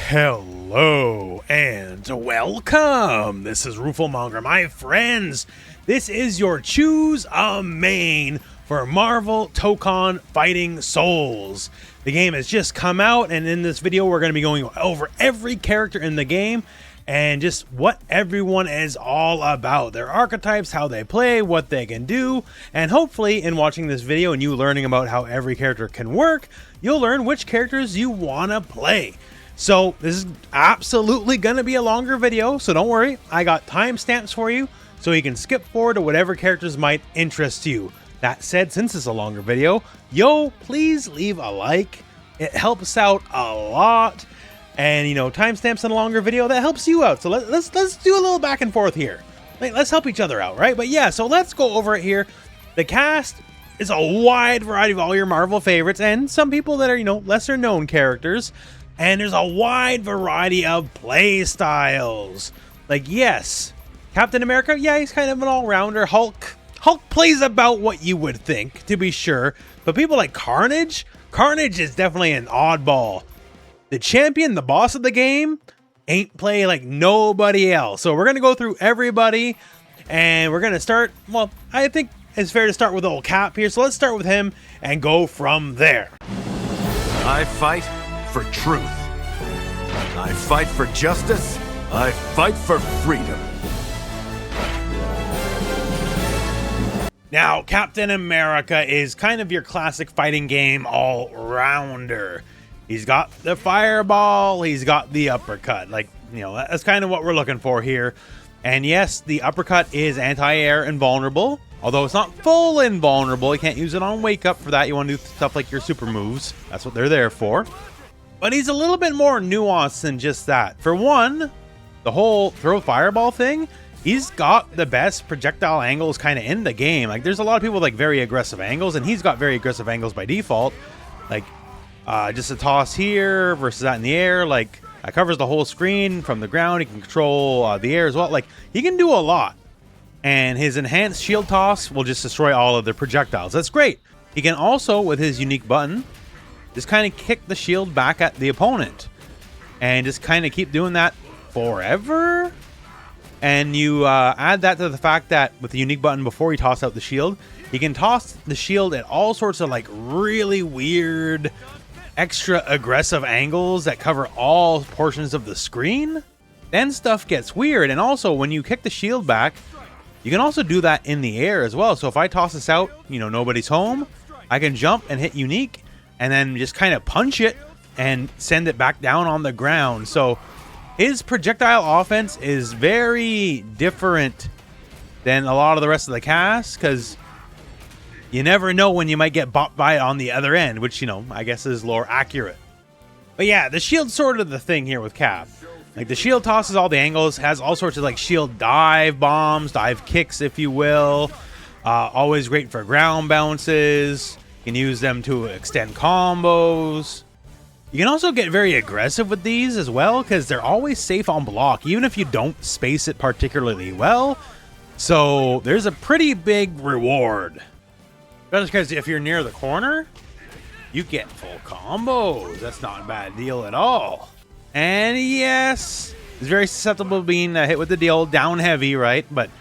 Hello and welcome. This is rooflemonger, my friends. This is your choose a main for Marvel Tokon Fighting Souls. The game has just come out, and in this video we're going to be going over every character in the game and just what everyone is all about, their archetypes, how they play, what they can do, and hopefully in watching this video and you learning about how every character can work, you'll learn which characters you want to play. So this is absolutely going to be a longer video, so don't worry, I got timestamps for you so you can skip forward to whatever characters might interest you. That said, since it's a longer video, please leave a like. It helps out a lot. And timestamps in a longer video, that helps you out. So let's do a little back and forth here. Let's help each other out, right? But yeah, so let's go over it here. The cast is a wide variety of all your Marvel favorites and some people that are, lesser known characters. And there's a wide variety of play styles. Yes, Captain America, yeah, he's kind of an all-rounder. Hulk plays about what you would think, to be sure. But people like Carnage is definitely an oddball. The champion, the boss of the game, ain't play like nobody else. So we're going to go through everybody, and we're going to start, well, I think it's fair to start with old Cap here. So let's start with him and go from there. I fight for truth. I fight for justice. I fight for freedom. Now, Captain America is kind of your classic fighting game all-rounder. He's got the fireball, he's got the uppercut. That's kind of what we're looking for here. And yes, the uppercut is anti-air invulnerable. Although it's not full invulnerable, you can't use it on wake up. For that, you want to do stuff like your super moves. That's what they're there for. But he's a little bit more nuanced than just that. For one, the whole throw fireball thing, he's got the best projectile angles kind of in the game. There's a lot of people with very aggressive angles, and he's got very aggressive angles by default. Just a toss here versus that in the air. That covers the whole screen from the ground. He can control the air as well. He can do a lot. And his enhanced shield toss will just destroy all of the projectiles. That's great. He can also, with his unique button, just kind of kick the shield back at the opponent. And just kind of keep doing that forever. And you add that to the fact that with the unique button before you toss out the shield, you can toss the shield at all sorts of really weird, extra aggressive angles that cover all portions of the screen. Then stuff gets weird. And also when you kick the shield back, you can also do that in the air as well. So if I toss this out, nobody's home, I can jump and hit unique and then just kind of punch it and send it back down on the ground. So his projectile offense is very different than a lot of the rest of the cast, because you never know when you might get bopped by it on the other end, which, I guess is lore accurate. But yeah, the shield's sort of the thing here with Cap. The shield tosses all the angles, has all sorts of shield dive bombs, dive kicks, if you will. Always great for ground bounces. You can use them to extend combos. You can also get very aggressive with these as well, because they're always safe on block, even if you don't space it particularly well. So there's a pretty big reward. Just because if you're near the corner, you get full combos. That's not a bad deal at all. And yes, it's very susceptible to being hit with the old down heavy, right? But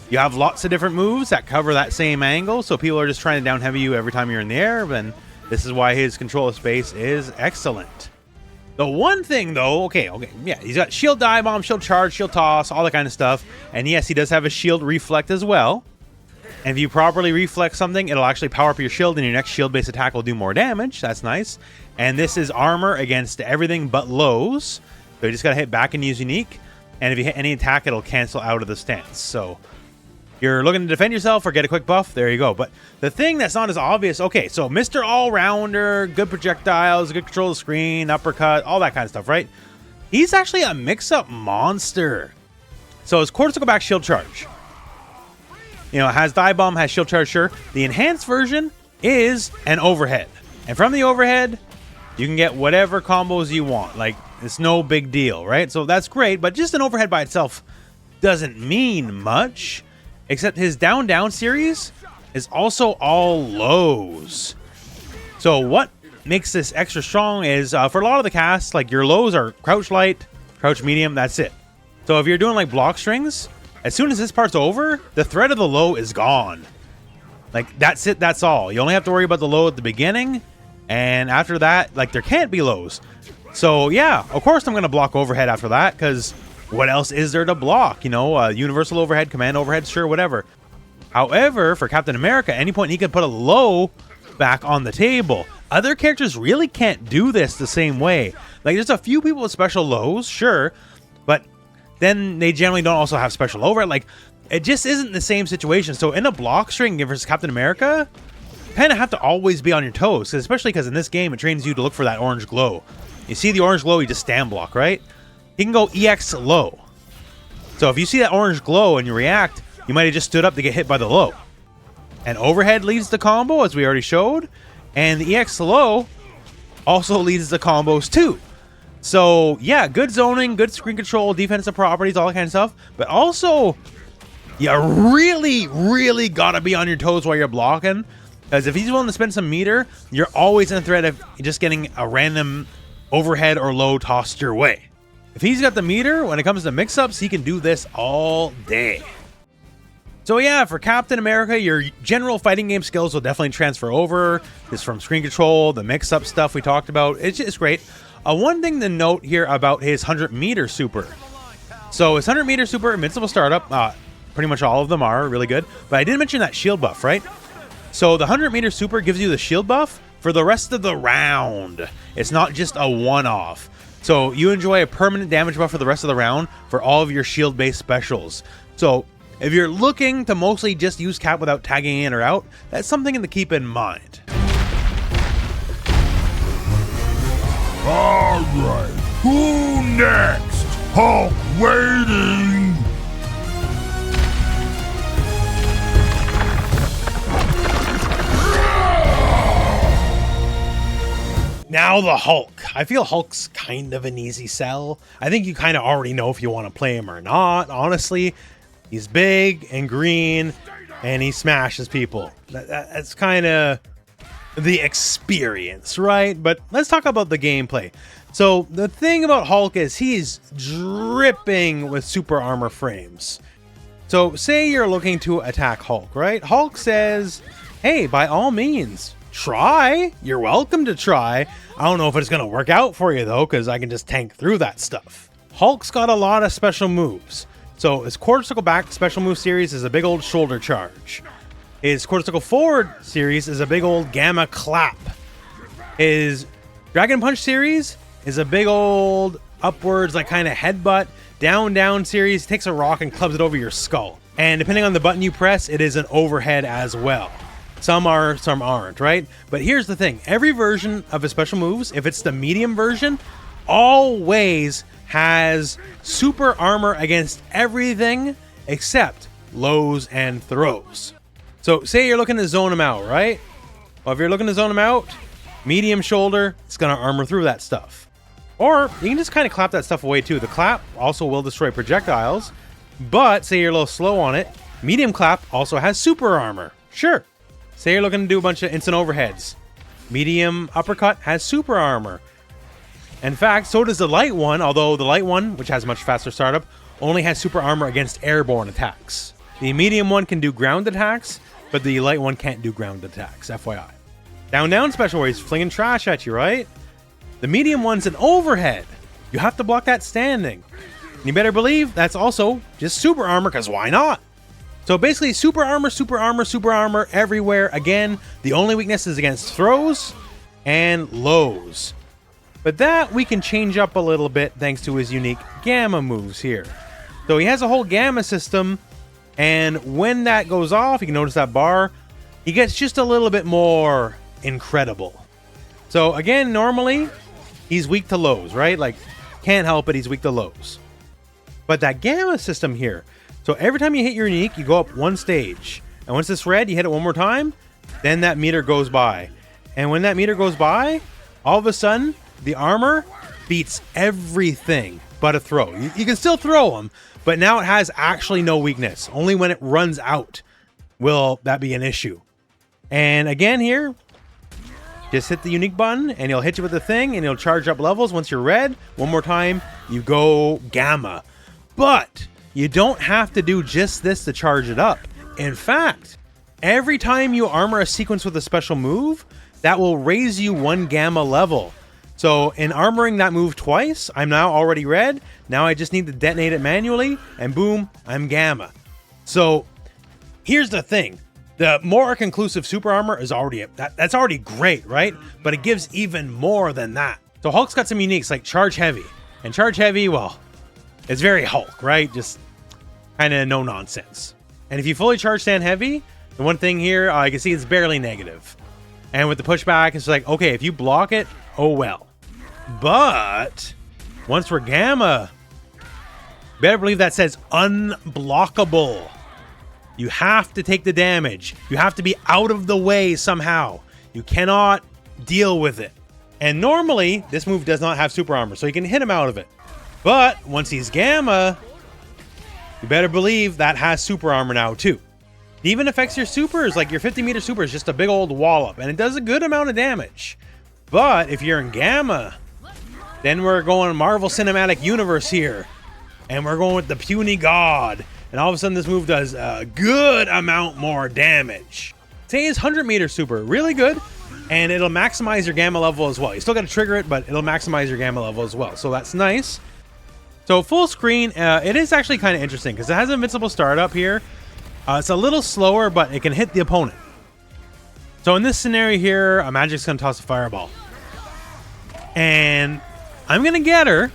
you have lots of different moves that cover that same angle, so people are just trying to down heavy you every time you're in the air, and this is why his control of space is excellent. The one thing though, yeah, he's got shield dive bomb, shield charge, shield toss, all that kind of stuff. And yes, he does have a shield reflect as well. And if you properly reflect something, it'll actually power up your shield, and your next shield-based attack will do more damage. That's nice. And this is armor against everything but lows. So you just gotta hit back and use unique. And if you hit any attack, it'll cancel out of the stance. So you're looking to defend yourself or get a quick buff, there you go. But the thing that's not as obvious, so Mr. All-Rounder, good projectiles, good control of the screen, uppercut, all that kind of stuff, right? He's actually a mix-up monster. So his quarters go back shield charge. It has dive bomb, has shield charge, sure. The enhanced version is an overhead. And from the overhead, you can get whatever combos you want. It's no big deal, right? So that's great, but just an overhead by itself doesn't mean much. Except his down series is also all lows. So what makes this extra strong is for a lot of the casts, like your lows are crouch light, crouch medium, that's it. So if you're doing like block strings, as soon as this part's over, the threat of the low is gone. Like that's it, that's all. You only have to worry about the low at the beginning, and after that, like there can't be lows. So yeah, of course I'm gonna block overhead after that, because what else is there to block? You know, universal overhead, command overhead, sure, whatever. However, for Captain America, at any point he can put a low back on the table. Other characters really can't do this the same way. Like there's a few people with special lows, sure, but then they generally don't also have special overhead. Like it just isn't the same situation. So in a block string versus Captain America, you kind of have to always be on your toes, especially because in this game it trains you to look for that orange glow. You see the orange glow, you just stand block, right? He can go EX low. So if you see that orange glow and you react, you might have just stood up to get hit by the low. And overhead leads the combo, as we already showed. And the EX low also leads the combos too. So yeah, good zoning, good screen control, defensive properties, all that kind of stuff. But also, you really gotta be on your toes while you're blocking. Because if he's willing to spend some meter, you're always in threat of just getting a random overhead or low tossed your way. If he's got the meter, when it comes to mix-ups, he can do this all day. So yeah, for Captain America, your general fighting game skills will definitely transfer over. This from screen control, the mix-up stuff we talked about. It's just great. One thing to note here about his 100-meter super. So his 100-meter super, invincible startup, pretty much all of them are really good. But I did mention that shield buff, right? So the 100-meter super gives you the shield buff for the rest of the round. It's not just a one-off. So you enjoy a permanent damage buff for the rest of the round for all of your shield-based specials. So if you're looking to mostly just use Cap without tagging in or out, that's something to keep in mind. Alright, who next? Hulk waiting! Now the Hulk. I feel Hulk's kind of an easy sell. I think you kind of already know if you want to play him or not, honestly. He's big and green, and he smashes people. That's kind of the experience, right? But let's talk about the gameplay. So the thing about Hulk is he's dripping with super armor frames. So say you're looking to attack Hulk, right? Hulk says, hey, by all means, try. You're welcome to try. I don't know if it's going to work out for you, though, because I can just tank through that stuff. Hulk's got a lot of special moves. So his quarter circle back special move series is a big old shoulder charge. His quarter circle forward series is a big old gamma clap. His dragon punch series is a big old upwards, like kind of headbutt. Down series takes a rock and clubs it over your skull. And depending on the button you press, it is an overhead as well. Some are, some aren't, right? But here's the thing. Every version of his special moves, if it's the medium version, always has super armor against everything except lows and throws. So say you're looking to zone him out, right? Well, if you're looking to zone him out, medium shoulder, it's going to armor through that stuff. Or you can just kind of clap that stuff away too. The clap also will destroy projectiles, but say you're a little slow on it, medium clap also has super armor. Sure. Say you're looking to do a bunch of instant overheads. Medium uppercut has super armor. In fact, so does the light one, although the light one, which has much faster startup, only has super armor against airborne attacks. The medium one can do ground attacks, but the light one can't do ground attacks, FYI. Down special where he's flinging trash at you, right? The medium one's an overhead. You have to block that standing. And you better believe that's also just super armor, because why not? So basically, super armor everywhere. Again, the only weakness is against throws and lows. But that we can change up a little bit thanks to his unique gamma moves here. So he has a whole gamma system, and when that goes off, you can notice that bar, he gets just a little bit more incredible. So again, normally, he's weak to lows, right? Like, can't help it, he's weak to lows. But that gamma system here, so every time you hit your unique, you go up one stage. And once it's red, you hit it one more time, then that meter goes by. And when that meter goes by, all of a sudden, the armor beats everything but a throw. You can still throw them, but now it has actually no weakness. Only when it runs out will that be an issue. And again here, Just hit the unique button and he'll hit you with the thing and he'll charge up levels. Once you're red, one more time, you go gamma. But you don't have to do just this to charge it up. In fact, every time you armor a sequence with a special move, that will raise you 1 gamma level. So in armoring that move twice, I'm now already red. Now I just need to detonate it manually and boom, I'm gamma. So here's the thing. The more conclusive super armor is already, that's already great, right? But it gives even more than that. So Hulk's got some uniques like Charge Heavy. And Charge Heavy, well, it's very Hulk, right? Just kind of no nonsense. And if you fully charge Stand Heavy, the one thing here, you can see it's barely negative. And with the pushback, it's like, okay, if you block it, oh well. But once we're gamma, better believe that says unblockable. You have to take the damage. You have to be out of the way somehow. You cannot deal with it. And normally, this move does not have super armor, so you can hit him out of it. But once he's gamma, you better believe that has super armor now too. It even affects your supers, like your 50-meter super is just a big old wallop, and it does a good amount of damage. But if you're in gamma, then we're going Marvel Cinematic Universe here. And we're going with the Puny God. And all of a sudden this move does a good amount more damage. Say his 100-meter super, really good. And it'll maximize your gamma level as well. You still got to trigger it, but it'll maximize your gamma level as well. So that's nice. So full screen, it is actually kind of interesting because it has invincible startup here. It's a little slower, but it can hit the opponent. So in this scenario here, Magik's going to toss a fireball. And I'm going to get her.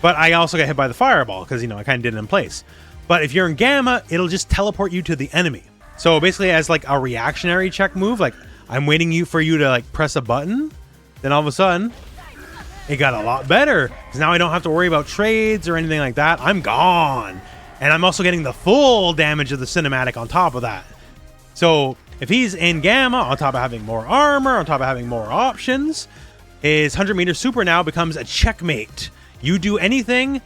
But I also got hit by the fireball because, you know, I kind of did it in place. But if you're in gamma, it'll just teleport you to the enemy. So basically as like a reactionary check move, like I'm waiting for you to like press a button. Then all of a sudden, it got a lot better. Because now I don't have to worry about trades or anything like that. I'm gone. And I'm also getting the full damage of the cinematic on top of that. So if he's in gamma, on top of having more armor, on top of having more options, his 100-meter super now becomes a checkmate. You do anything,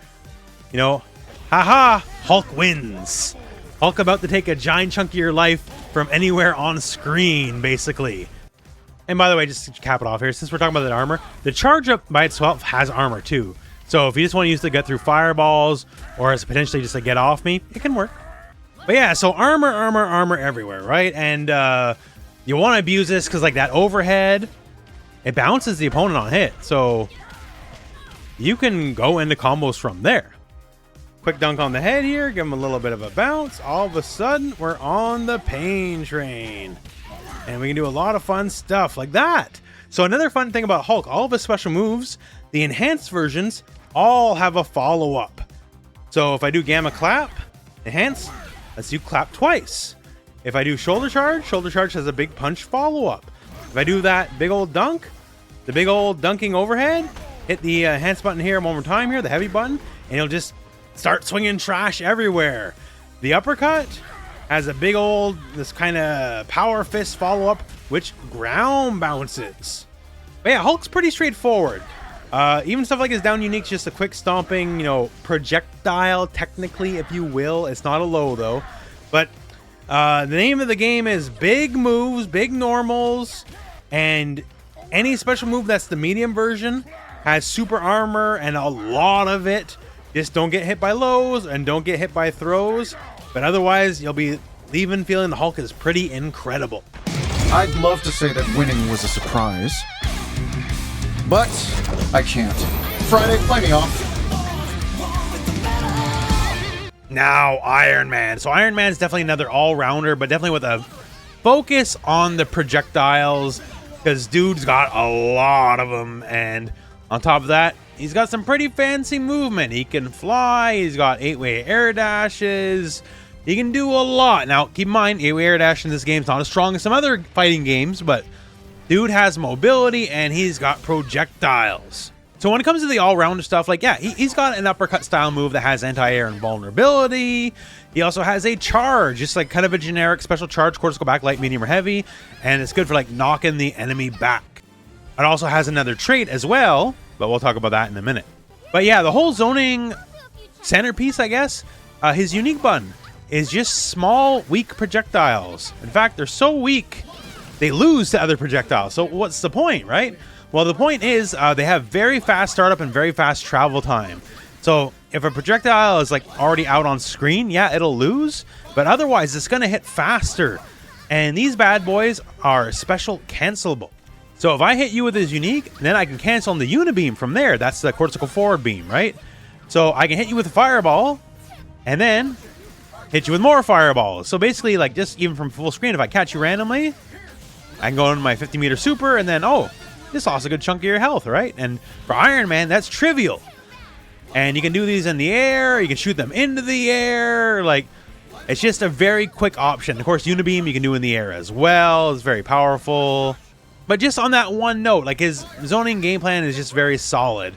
you know, haha, Hulk wins. Hulk about to take a giant chunk of your life from anywhere on screen, basically. And by the way, just to cap it off here, since we're talking about that armor, the charge up by itself has armor too. So if you just want to use it to get through fireballs or as potentially just to get off me, it can work. But yeah, so armor everywhere, right? And you want to abuse this because like that overhead, it bounces the opponent on hit. So you can go into combos from there. Quick dunk on the head here, give him a little bit of a bounce. All of a sudden, we're on the pain train. And we can do a lot of fun stuff like that. So another fun thing about Hulk, all of his special moves, the enhanced versions, all have a follow-up. So if I do Gamma Clap, enhance, lets you clap twice. If I do Shoulder Charge has a big punch follow-up. If I do that big old dunk, the big old dunking overhead, hit the enhance button here one more time here, the heavy button, and you'll just start swinging trash everywhere. The uppercut has a big old, this kind of power fist follow-up, which ground bounces. But yeah, Hulk's pretty straightforward. Even stuff like his down unique's just a quick stomping, you know, projectile, technically, if you will. It's not a low, though. But the name of the game is big moves, big normals, and any special move that's the medium version has super armor and a lot of it. Just don't get hit by lows and don't get hit by throws. But otherwise, you'll be leaving feeling the Hulk is pretty incredible. I'd love to say that winning was a surprise, but I can't. Friday, play me off. Now, Iron Man. So Iron Man is definitely another all-rounder, but definitely with a focus on the projectiles, because dude's got a lot of them. And on top of that, he's got some pretty fancy movement. He can fly. He's got 8-way air dashes. He can do a lot. Now, keep in mind, 8-way air dash in this game is not as strong as some other fighting games, but dude has mobility and he's got projectiles. So when it comes to the all-rounder stuff, like, yeah, he's got an uppercut style move that has anti-air and vulnerability. He also has a charge, just like kind of a generic special charge, quarters go back, light, medium, or heavy, and it's good for like knocking the enemy back. It also has another trait as well, but we'll talk about that in a minute. But yeah, the whole zoning centerpiece, I guess, his unique button is just small, weak projectiles. In fact, they're so weak they lose to other projectiles. So what's the point, right? Well, the point is they have very fast startup and very fast travel time. So if a projectile is like already out on screen, yeah, it'll lose, but otherwise it's gonna hit faster. And these bad boys are special cancelable. So if I hit you with his unique, then I can cancel on the unibeam from there. That's the cortical forward beam, right? So I can hit you with a fireball and then hit you with more fireballs. So basically, like, just even from full screen, if I catch you randomly, I can go into my 50-meter super and then, oh, this lost a good chunk of your health, right? And for Iron Man, that's trivial. And you can do these in the air, you can shoot them into the air, like, it's just a very quick option. Of course, unibeam you can do in the air as well. It's very powerful. But just on that one note, like, his zoning game plan is just very solid.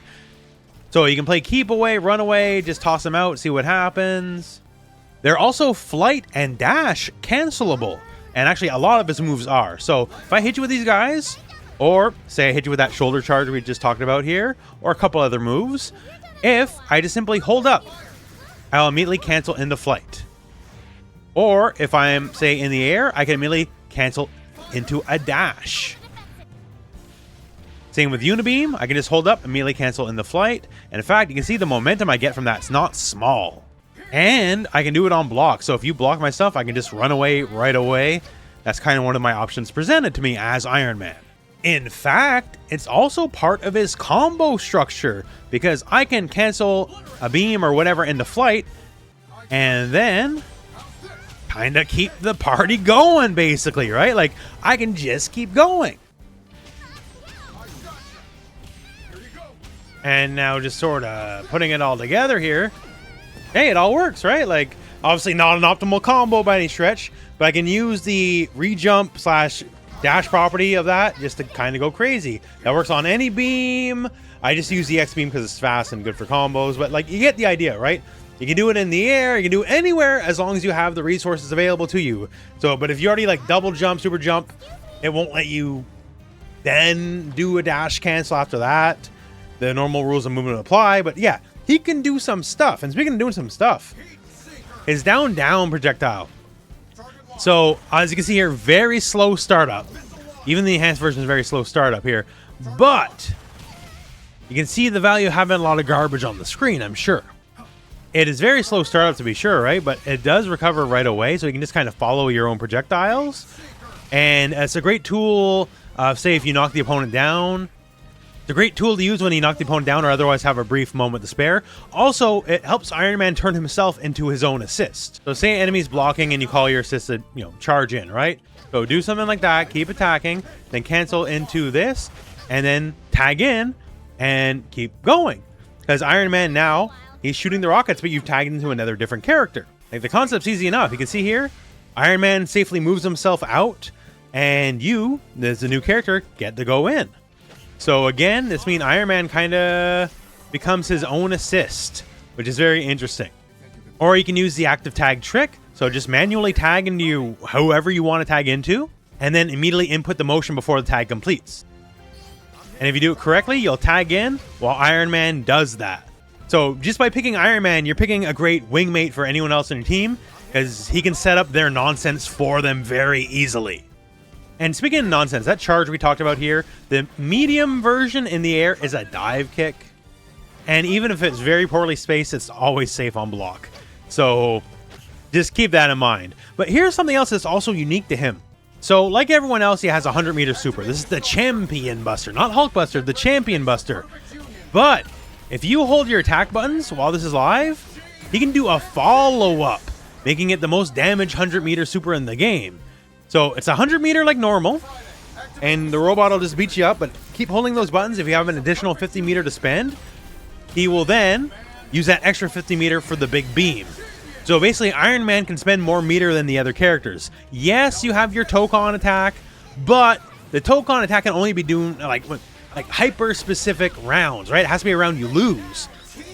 So you can play keep away, run away, just toss them out, see what happens. They're also flight and dash cancelable. And actually, a lot of his moves are. So if I hit you with these guys, or say I hit you with that shoulder charge we just talked about here, or a couple other moves, if I just simply hold up, I'll immediately cancel into flight. Or if I'm, say, in the air, I can immediately cancel into a dash. Same with unibeam, I can just hold up, immediately cancel into flight. And in fact, you can see the momentum I get from that. It's not small. And I can do it on block. So if you block my stuff, I can just run away right away. That's kind of one of my options presented to me as Iron Man. In fact, it's also part of his combo structure, because I can cancel a beam or whatever into flight and then kind of keep the party going, basically, right? Like, I can just keep going. And now just sort of putting it all together here. Hey, it all works, right? Like, obviously not an optimal combo by any stretch, but I can use the re-jump slash dash property of that just to kind of go crazy. That works on any beam. I just use the X beam because it's fast and good for combos, but like, you get the idea, right? You can do it in the air, you can do it anywhere as long as you have the resources available to you. So, but if you already like double jump, super jump, it won't let you then do a dash cancel after that. The normal rules of movement apply, but yeah, he can do some stuff. And speaking of doing some stuff, his down projectile. So as you can see here, very slow startup. Even the enhanced version is very slow startup here, but you can see the value of having a lot of garbage on the screen, I'm sure. It is very slow startup to be sure, right? But it does recover right away, so you can just kind of follow your own projectiles. And it's a great tool, say if you knock the opponent down. It's a great tool to use when you knock the opponent down or otherwise have a brief moment to spare. Also, it helps Iron Man turn himself into his own assist. So say enemy's blocking and you call your assist to, charge in, right? So do something like that, keep attacking, then cancel into this, and then tag in and keep going. Because Iron Man now, he's shooting the rockets, but you've tagged into another different character. Like, the concept's easy enough. You can see here, Iron Man safely moves himself out, and you, as a new character, get to go in. So again, this means Iron Man kind of becomes his own assist, which is very interesting. Or you can use the active tag trick. So just manually tag into whoever you want to tag into, and then immediately input the motion before the tag completes. And if you do it correctly, you'll tag in while Iron Man does that. So just by picking Iron Man, you're picking a great wingmate for anyone else in your team, because he can set up their nonsense for them very easily. And speaking of nonsense, that charge we talked about here, the medium version in the air is a dive kick. And even if it's very poorly spaced, it's always safe on block. So just keep that in mind. But here's something else that's also unique to him. So like everyone else, he has a 100-meter super. This is the Champion Buster, not Hulk Buster, the Champion Buster. But if you hold your attack buttons while this is live, he can do a follow-up, making it the most damaged 100-meter super in the game. So it's 100-meter like normal, and the robot will just beat you up, but keep holding those buttons. If you have an additional 50-meter to spend, he will then use that extra 50-meter for the big beam. So basically, Iron Man can spend more meter than the other characters. Yes, you have your Tokon attack, but the Tokon attack can only be doing like hyper-specific rounds, right? It has to be a round you lose.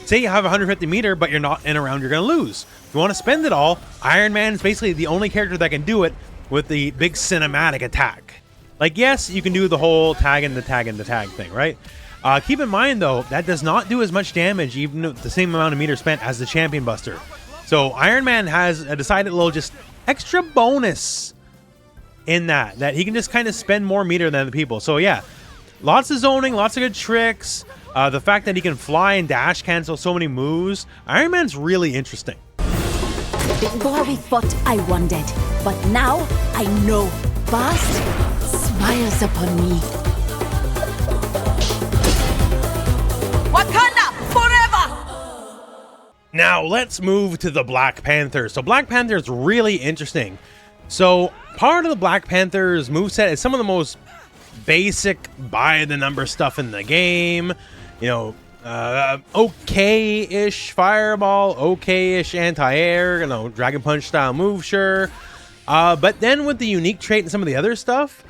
Say you have 150 meter, but you're not in a round you're going to lose. If you want to spend it all, Iron Man is basically the only character that can do it with the big cinematic attack. Like, yes, you can do the whole tag and the tag and the tag thing, right? Keep in mind, though, that does not do as much damage, even with the same amount of meter spent as the Champion Buster. So Iron Man has a decided little just extra bonus in that he can just kind of spend more meter than the people. So yeah, lots of zoning, lots of good tricks. The fact that he can fly and dash cancel so many moves. Iron Man's really interesting. Before we fought, I wondered, but now I know. Bast smiles upon me. Wakanda forever! Now let's move to the Black Panther. So Black Panther is really interesting. So part of the Black Panther's moveset is some of the most basic by-the-number stuff in the game. You know, okay-ish fireball, okay-ish anti-air, you know, Dragon Punch style move, sure. But then with the unique trait and some of the other stuff,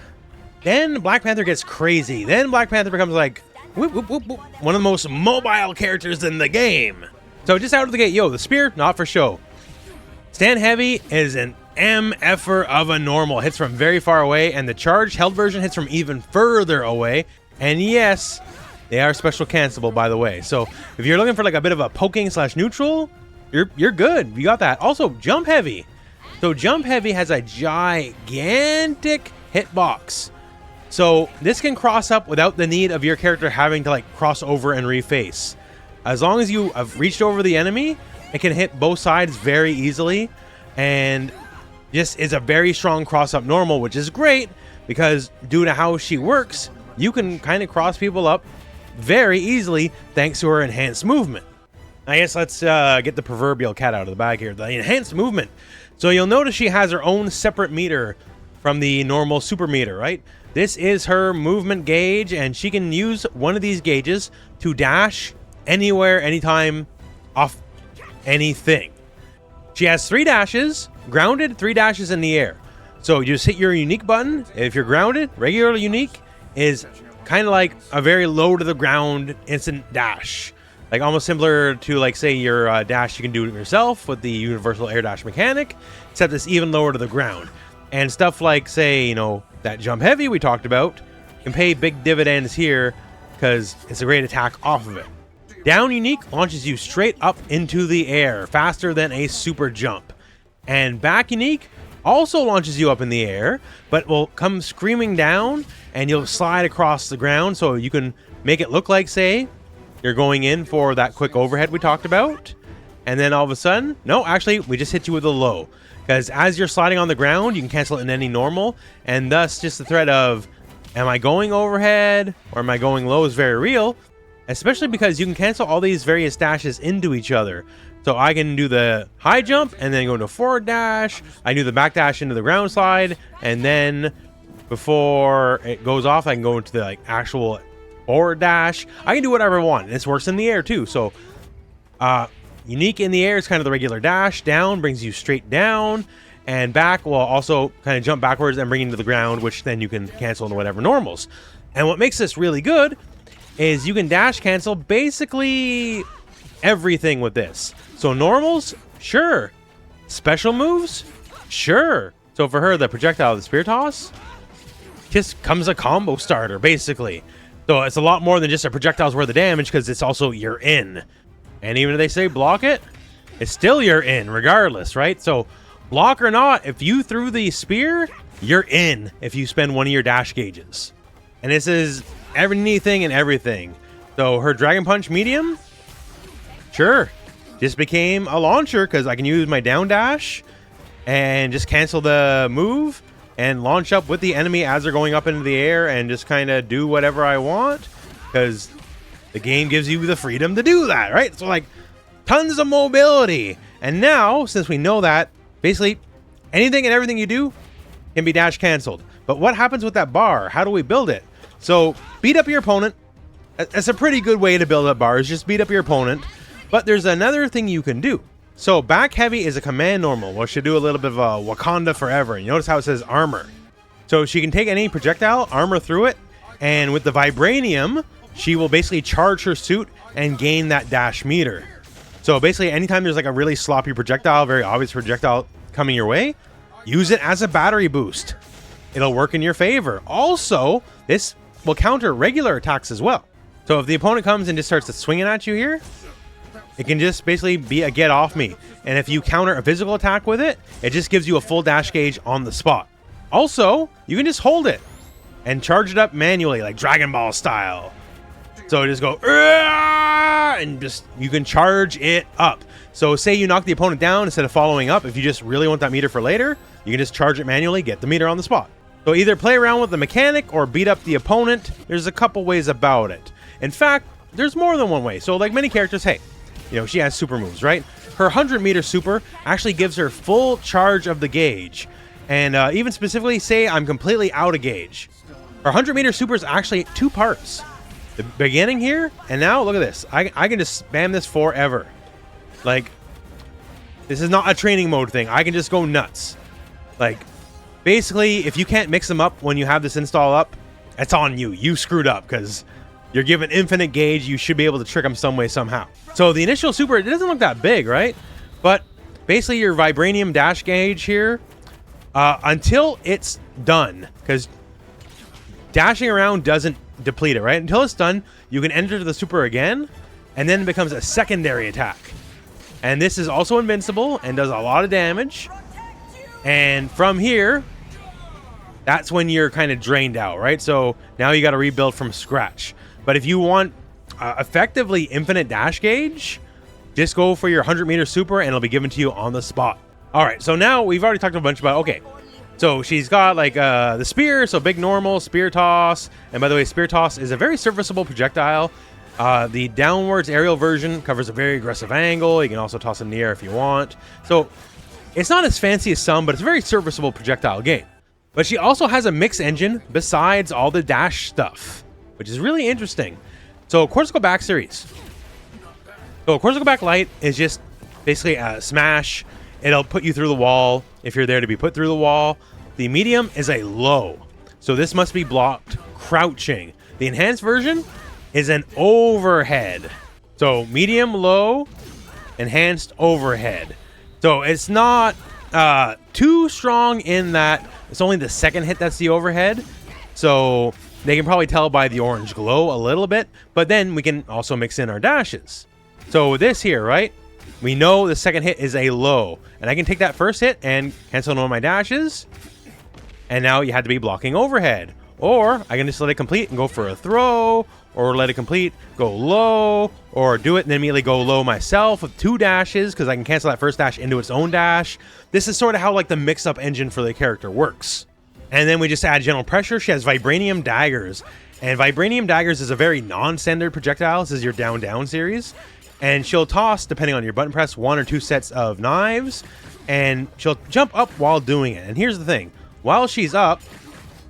then Black Panther gets crazy. Then Black Panther becomes like whoop, whoop, whoop, whoop, one of the most mobile characters in the game. So just out of the gate, yo, the spear, not for show. Stand heavy is an MFer of a normal. Hits from very far away, and the charged held version hits from even further away. And yes, they are special cancelable, by the way. So if you're looking for like a bit of a poking slash neutral, you're good. You got that. Also, jump heavy. So jump heavy has a gigantic hitbox. So this can cross up without the need of your character having to like cross over and reface. As long as you have reached over the enemy, it can hit both sides very easily. And this is a very strong cross up normal, which is great because due to how she works, you can kind of cross people up very easily thanks to her enhanced movement. I guess let's get the proverbial cat out of the bag here. The enhanced movement. So you'll notice she has her own separate meter from the normal super meter, right? This is her movement gauge, and she can use one of these gauges to dash anywhere, anytime, off anything. She has 3 dashes, grounded, 3 dashes in the air. So you just hit your unique button. If you're grounded, regular unique is kind of like a very low to the ground instant dash. Like almost similar to like say your dash you can do it yourself with the universal air dash mechanic, except it's even lower to the ground. And stuff like say, you know, that jump heavy we talked about can pay big dividends here because it's a great attack off of it. Down unique launches you straight up into the air, faster than a super jump. And back unique also launches you up in the air, but will come screaming down and you'll slide across the ground so you can make it look like, say, you're going in for that quick overhead we talked about. And then all of a sudden, no, actually, we just hit you with a low. Because as you're sliding on the ground, you can cancel it in any normal. And thus, just the threat of, am I going overhead or am I going low is very real. Especially because you can cancel all these various dashes into each other. So I can do the high jump and then go into forward dash. I do the back dash into the ground slide. And then before it goes off, I can go into the like actual forward dash. I can do whatever I want. This works in the air too. So unique in the air is kind of the regular dash. Down brings you straight down. And back will also kind of jump backwards and bring you to the ground, which then you can cancel into whatever normals. And what makes this really good is you can dash cancel basically everything with this. So normals, sure. Special moves, sure. So for her, the projectile, the spear toss, just comes a combo starter, basically. So it's a lot more than just a projectile's worth of damage because it's also you're in. And even if they say block it, it's still you're in regardless, right? So block or not, if you threw the spear, you're in if you spend one of your dash gauges. And this is anything and everything. So her Dragon Punch medium, sure, just became a launcher because I can use my down dash and just cancel the move and launch up with the enemy as they're going up into the air and just kind of do whatever I want because the game gives you the freedom to do that, right? So like tons of mobility. And now, since we know that, basically anything and everything you do can be dash canceled. But what happens with that bar? How do we build it? So beat up your opponent. That's a pretty good way to build up bars. Just beat up your opponent. But there's another thing you can do. So back heavy is a command normal. Well, she'll do a little bit of a Wakanda forever. You notice how it says armor. So she can take any projectile, armor through it. And with the vibranium, she will basically charge her suit and gain that dash meter. So basically anytime there's like a really sloppy projectile, very obvious projectile coming your way, use it as a battery boost. It'll work in your favor. Also, this will counter regular attacks as well. So if the opponent comes and just starts swinging at you here, it can just basically be a get off me. And if you counter a physical attack with it, it just gives you a full dash gauge on the spot. Also, you can just hold it and charge it up manually, like Dragon Ball style. So just go, and just, you can charge it up. So say you knock the opponent down instead of following up. If you just really want that meter for later, you can just charge it manually, get the meter on the spot. So either play around with the mechanic or beat up the opponent. There's a couple ways about it. In fact, there's more than one way. So like many characters, hey, you know, she has super moves, right? Her 100-meter super actually gives her full charge of the gauge. And even specifically, say I'm completely out of gauge. Her 100-meter super is actually 2 parts. The beginning here, and now look at this. I can just spam this forever. Like, this is not a training mode thing. I can just go nuts. Like, basically, if you can't mix them up when you have this install up, it's on you. You screwed up because you're given infinite gauge. You should be able to trick them some way, somehow. So the initial super, it doesn't look that big, right? But basically, your vibranium dash gauge here, until it's done, because dashing around doesn't deplete it, right? Until it's done, you can enter the super again, and then it becomes a secondary attack. And this is also invincible and does a lot of damage. And from here, that's when you're kind of drained out, right? So now you got to rebuild from scratch. But if you want effectively infinite dash gauge, just go for your 100-meter super and it'll be given to you on the spot. All right, so now we've already talked a bunch about, okay, so she's got like the spear, so big normal, spear toss. And by the way, spear toss is a very serviceable projectile. The downwards aerial version covers a very aggressive angle. You can also toss in the air if you want. So it's not as fancy as some, but it's a very serviceable projectile game. But she also has a mix engine besides all the dash stuff, which is really interesting. So Corsical Back series. So Corsical Back Light is just basically a smash. It'll put you through the wall if you're there to be put through the wall. The medium is a low. So this must be blocked crouching. The enhanced version is an overhead. So medium, low, enhanced, overhead. So it's not too strong in that it's only the second hit that's the overhead. So they can probably tell by the orange glow a little bit. But then we can also mix in our dashes. So with this here, right? We know the second hit is a low. And I can take that first hit and cancel one of my dashes. And now you had to be blocking overhead. Or I can just let it complete and go for a throw. Or let it complete, go low. Or do it and then immediately go low myself with 2 dashes. Because I can cancel that first dash into its own dash. This is sort of how like the mix-up engine for the character works. And then we just add general pressure. She has vibranium daggers. And vibranium daggers is a very non-standard projectile. This is your down-down series. And she'll toss, depending on your button press, 1 or 2 sets of knives. And she'll jump up while doing it. And here's the thing. While she's up,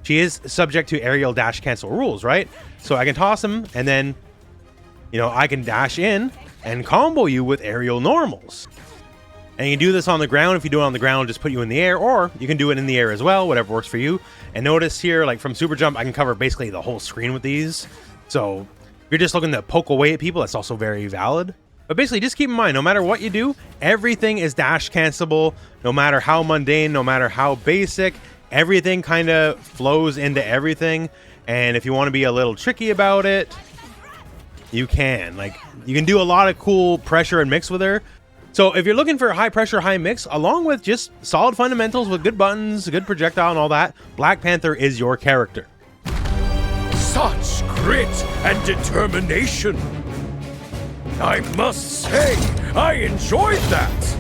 she is subject to aerial dash cancel rules, right? So I can toss them, and then, you know, I can dash in and combo you with aerial normals. And you can do this on the ground. If you do it on the ground, it'll just put you in the air, or you can do it in the air as well, whatever works for you. And notice here, like from Super Jump, I can cover basically the whole screen with these. So if you're just looking to poke away at people, that's also very valid. But basically, just keep in mind, no matter what you do, everything is dash cancelable. No matter how mundane, no matter how basic, everything kind of flows into everything. And if you want to be a little tricky about it, you can. Like, you can do a lot of cool pressure and mix with her. So if you're looking for a high pressure, high mix, along with just solid fundamentals with good buttons, good projectile and all that, Black Panther is your character. Such grit and determination. I must say, I enjoyed that.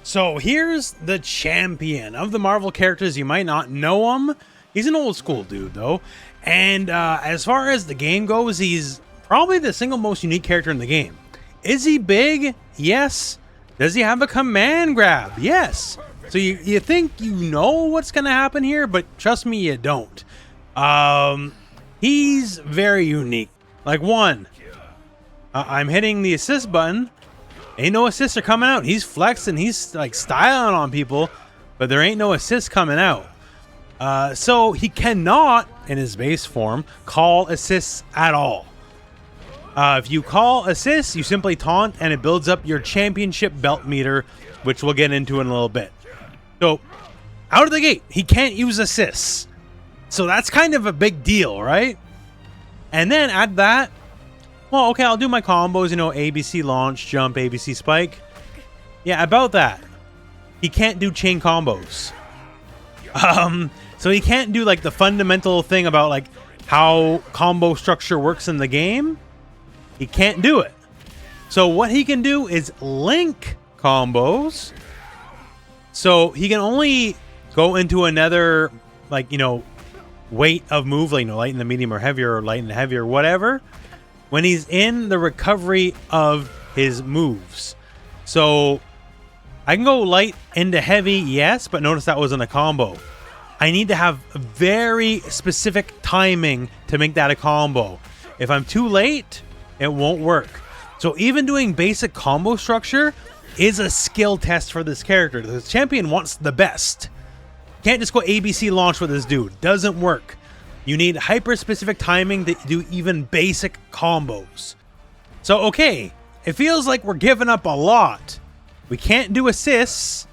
So here's the champion of the Marvel characters. You might not know him. He's an old school dude, though. And as far as the game goes, he's probably the single most unique character in the game. Is he big? Yes. Does he have a command grab? Yes. So you think you know what's going to happen here, but trust me, you don't. He's very unique. Like, one, I'm hitting the assist button. Ain't no assists are coming out. He's flexing. He's like styling on people, but there ain't no assists coming out. So he cannot, in his base form, call assists at all. If you call assists, you simply taunt, and it builds up your championship belt meter, which we'll get into in a little bit. So, out of the gate, he can't use assists. So that's kind of a big deal, right? And then add that, well, okay, I'll do my combos, you know, ABC launch, jump, ABC spike. Yeah, about that. he can't do chain combos. So he can't do like the fundamental thing about like how combo structure works in the game. He can't do it. So what he can do is link combos. So he can only go into another, like, you know, weight of move, like, you know, light in the medium or heavier, or light in the heavier, whatever, when he's in the recovery of his moves. So I can go light into heavy, yes, but notice that wasn't a combo. I need to have very specific timing to make that a combo. If I'm too late, it won't work. So even doing basic combo structure is a skill test for this character. The champion wants the best. Can't just go ABC launch with this dude. Doesn't work. You need hyper-specific timing to do even basic combos. So, okay, it feels like we're giving up a lot. We can't do assists,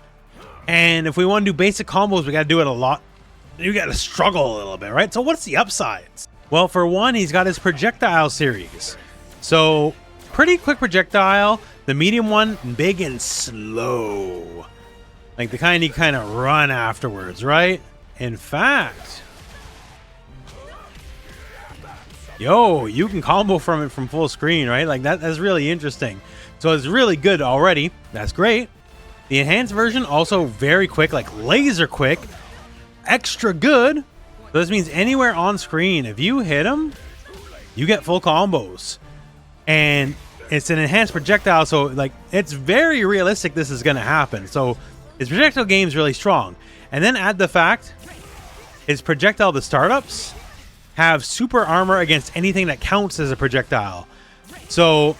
and if we want to do basic combos, we got to do it a lot. You got to struggle a little bit, right? So what's the upsides? Well, for one, he's got his projectile series. So, pretty quick projectile. The medium one, big and slow. Like the kind you kind of run afterwards, right? In fact, yo, you can combo from it from full screen, right? Like that's really interesting. So it's really good already. That's great. The enhanced version also very quick, like laser quick, extra good. So this means anywhere on screen, if you hit him, you get full combos. And it's an enhanced projectile, so like it's very realistic this is going to happen. So his projectile game is really strong. And then add the fact his projectile, the startups, have super armor against anything that counts as a projectile. So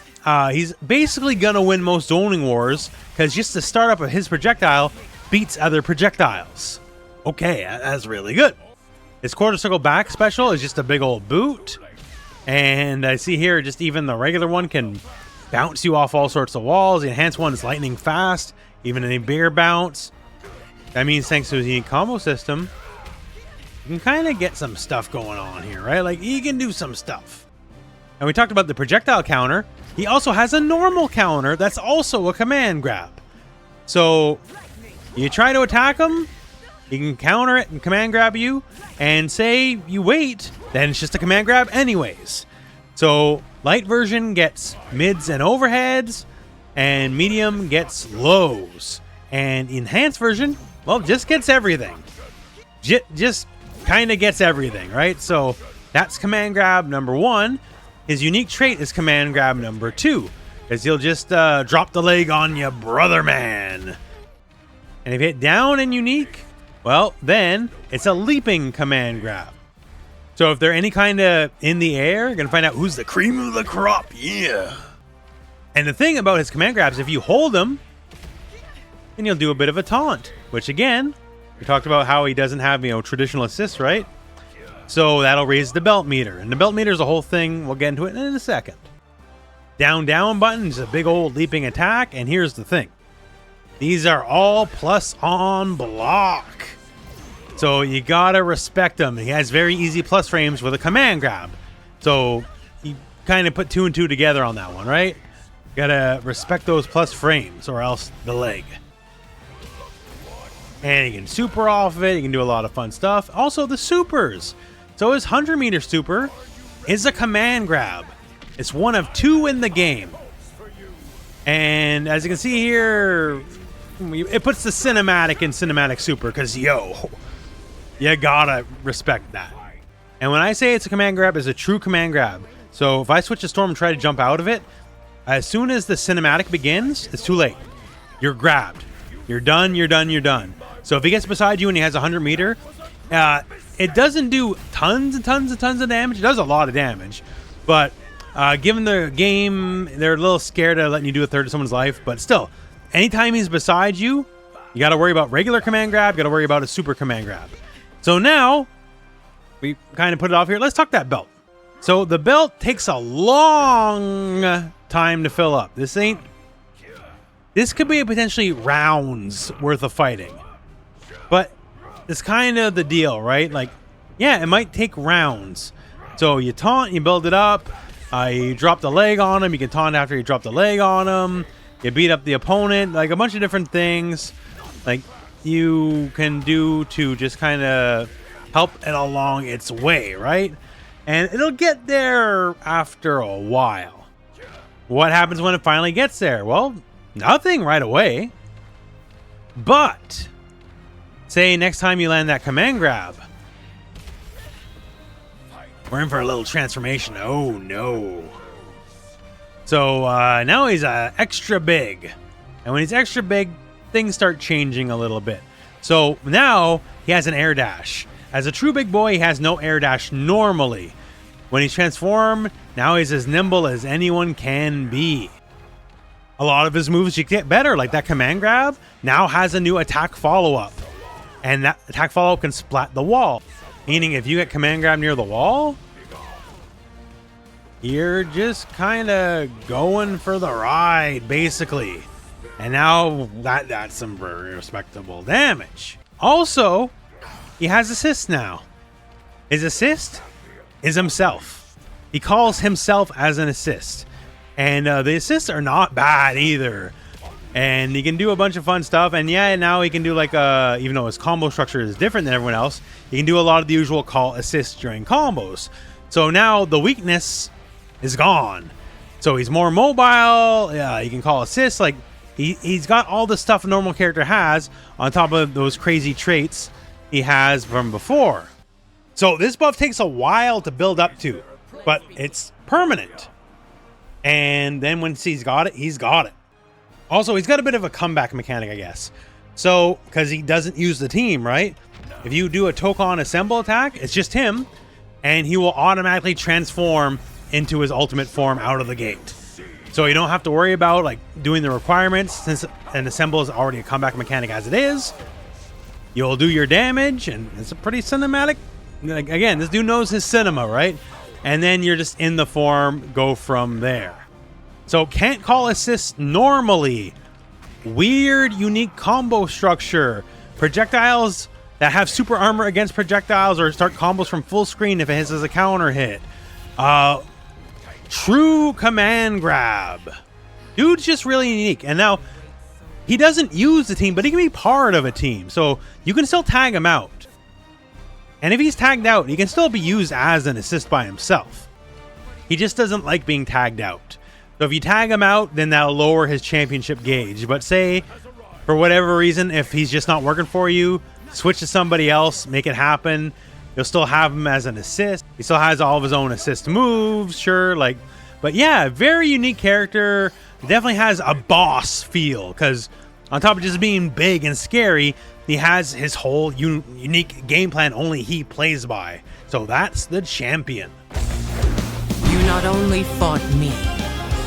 he's basically going to win most zoning wars because just the startup of his projectile beats other projectiles. Okay, that's really good. His quarter circle back special is just a big old boot. And I see here just even the regular one can bounce you off all sorts of walls. The enhanced one is lightning fast, even a bigger bounce. That means thanks to his unique combo system, you can kind of get some stuff going on here, right? Like, he can do some stuff. And we talked about the projectile counter. He also has a normal counter that's also a command grab. So you try to attack him, he can counter it and command grab you, and say you wait, then it's just a command grab anyways. So light version gets mids and overheads, and medium gets lows. And enhanced version, well, just gets everything. Just kind of gets everything, right? So that's command grab number 1. His unique trait is command grab number 2, because he'll just drop the leg on you, brother man. And if you hit down in unique, well, then it's a leaping command grab. So if they're any kind of in the air, you're going to find out who's the cream of the crop. Yeah. And the thing about his command grabs, if you hold them, then you'll do a bit of a taunt, which again, we talked about how he doesn't have, you know, traditional assists, right? So that'll raise the belt meter. And the belt meter is a whole thing. We'll get into it in a second. Down button is a big old leaping attack. And here's the thing. These are all plus on block. So you gotta respect him. He has very easy plus frames with a command grab. So you kind of put 2 and 2 together on that one, right? You gotta respect those plus frames or else the leg. And you can super off of it. You can do a lot of fun stuff. Also the supers. So his 100-meter super is a command grab. It's one of 2 in the game. And as you can see here, it puts the cinematic in cinematic super because, yo, you gotta respect that. And when I say it's a command grab, it's a true command grab. So if I switch to Storm and try to jump out of it, as soon as the cinematic begins, it's too late. You're grabbed. You're done, you're done, you're done. So if he gets beside you and he has a 100-meter, it doesn't do tons and tons and tons of damage. It does a lot of damage. But given the game, they're a little scared of letting you do a third of someone's life. But still, anytime he's beside you, you got to worry about regular command grab. You got to worry about a super command grab. So now, we kind of put it off here. Let's talk that belt. So the belt takes a long time to fill up. This could be potentially rounds worth of fighting. But it's kind of the deal, right? Like, yeah, it might take rounds. So you taunt, you build it up, you drop the leg on him, you can taunt after you drop the leg on him, you beat up the opponent, like a bunch of different things. like you can do to just kind of help it along its way, right? And it'll get there after a while. What happens when it finally gets there? Well, nothing right away. But say next time you land that command grab, we're in for a little transformation. Oh no. So now he's extra big. And when he's extra big, things start changing a little bit. So now he has an air dash. As a true big boy, he has no air dash normally. When he's transformed, now he's as nimble as anyone can be. A lot of his moves you get better, like that command grab now has a new attack follow-up. And that attack follow-up can splat the wall. Meaning if you get command grab near the wall, you're just kind of going for the ride, basically. And now that's some very respectable damage. Also, he has assist now. His assist is himself. He calls himself as an assist. And the assists are not bad either. And he can do a bunch of fun stuff. And yeah, now he can do like, even though his combo structure is different than everyone else, he can do a lot of the usual call assists during combos. So now the weakness is gone. So he's more mobile. Yeah, he can call assists. Like he's got all the stuff a normal character has on top of those crazy traits he has from before. So this buff takes a while to build up to, but it's permanent. And then once he's got it, he's got it. Also, he's got a bit of a comeback mechanic, I guess. So, because he doesn't use the team, right? If you do a Tokon Assemble attack, it's just him, and he will automatically transform into his ultimate form out of the gate. So you don't have to worry about like doing the requirements, since an Assemble is already a comeback mechanic as it is. You'll do your damage, and it's a pretty cinematic. Like, again, this dude knows his cinema, right? And then you're just in the form, go from there. So can't call assists normally. Weird, unique combo structure. Projectiles that have super armor against projectiles or start combos from full screen if it hits as a counter hit. True command grab. Dude's just really unique. And now, he doesn't use the team, but he can be part of a team. So you can still tag him out. And if he's tagged out, he can still be used as an assist by himself. He just doesn't like being tagged out. So if you tag him out, then that'll lower his championship gauge. But say, for whatever reason, if he's just not working for you, switch to somebody else, make it happen. You'll still have him as an assist. He still has all of his own assist moves, sure. But yeah, very unique character. Definitely has a boss feel, because on top of just being big and scary, he has his whole unique game plan only he plays by. So that's the champion. You not only fought me,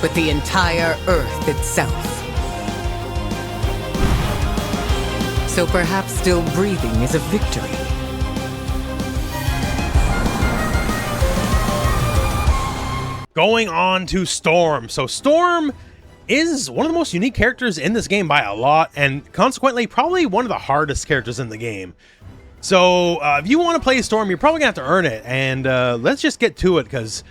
but the entire Earth itself. So perhaps still breathing is a victory. Going on to Storm. So Storm is one of the most unique characters in this game by a lot, and consequently probably one of the hardest characters in the game. So if you want to play Storm, you're probably gonna have to earn it, and let's just get to it, because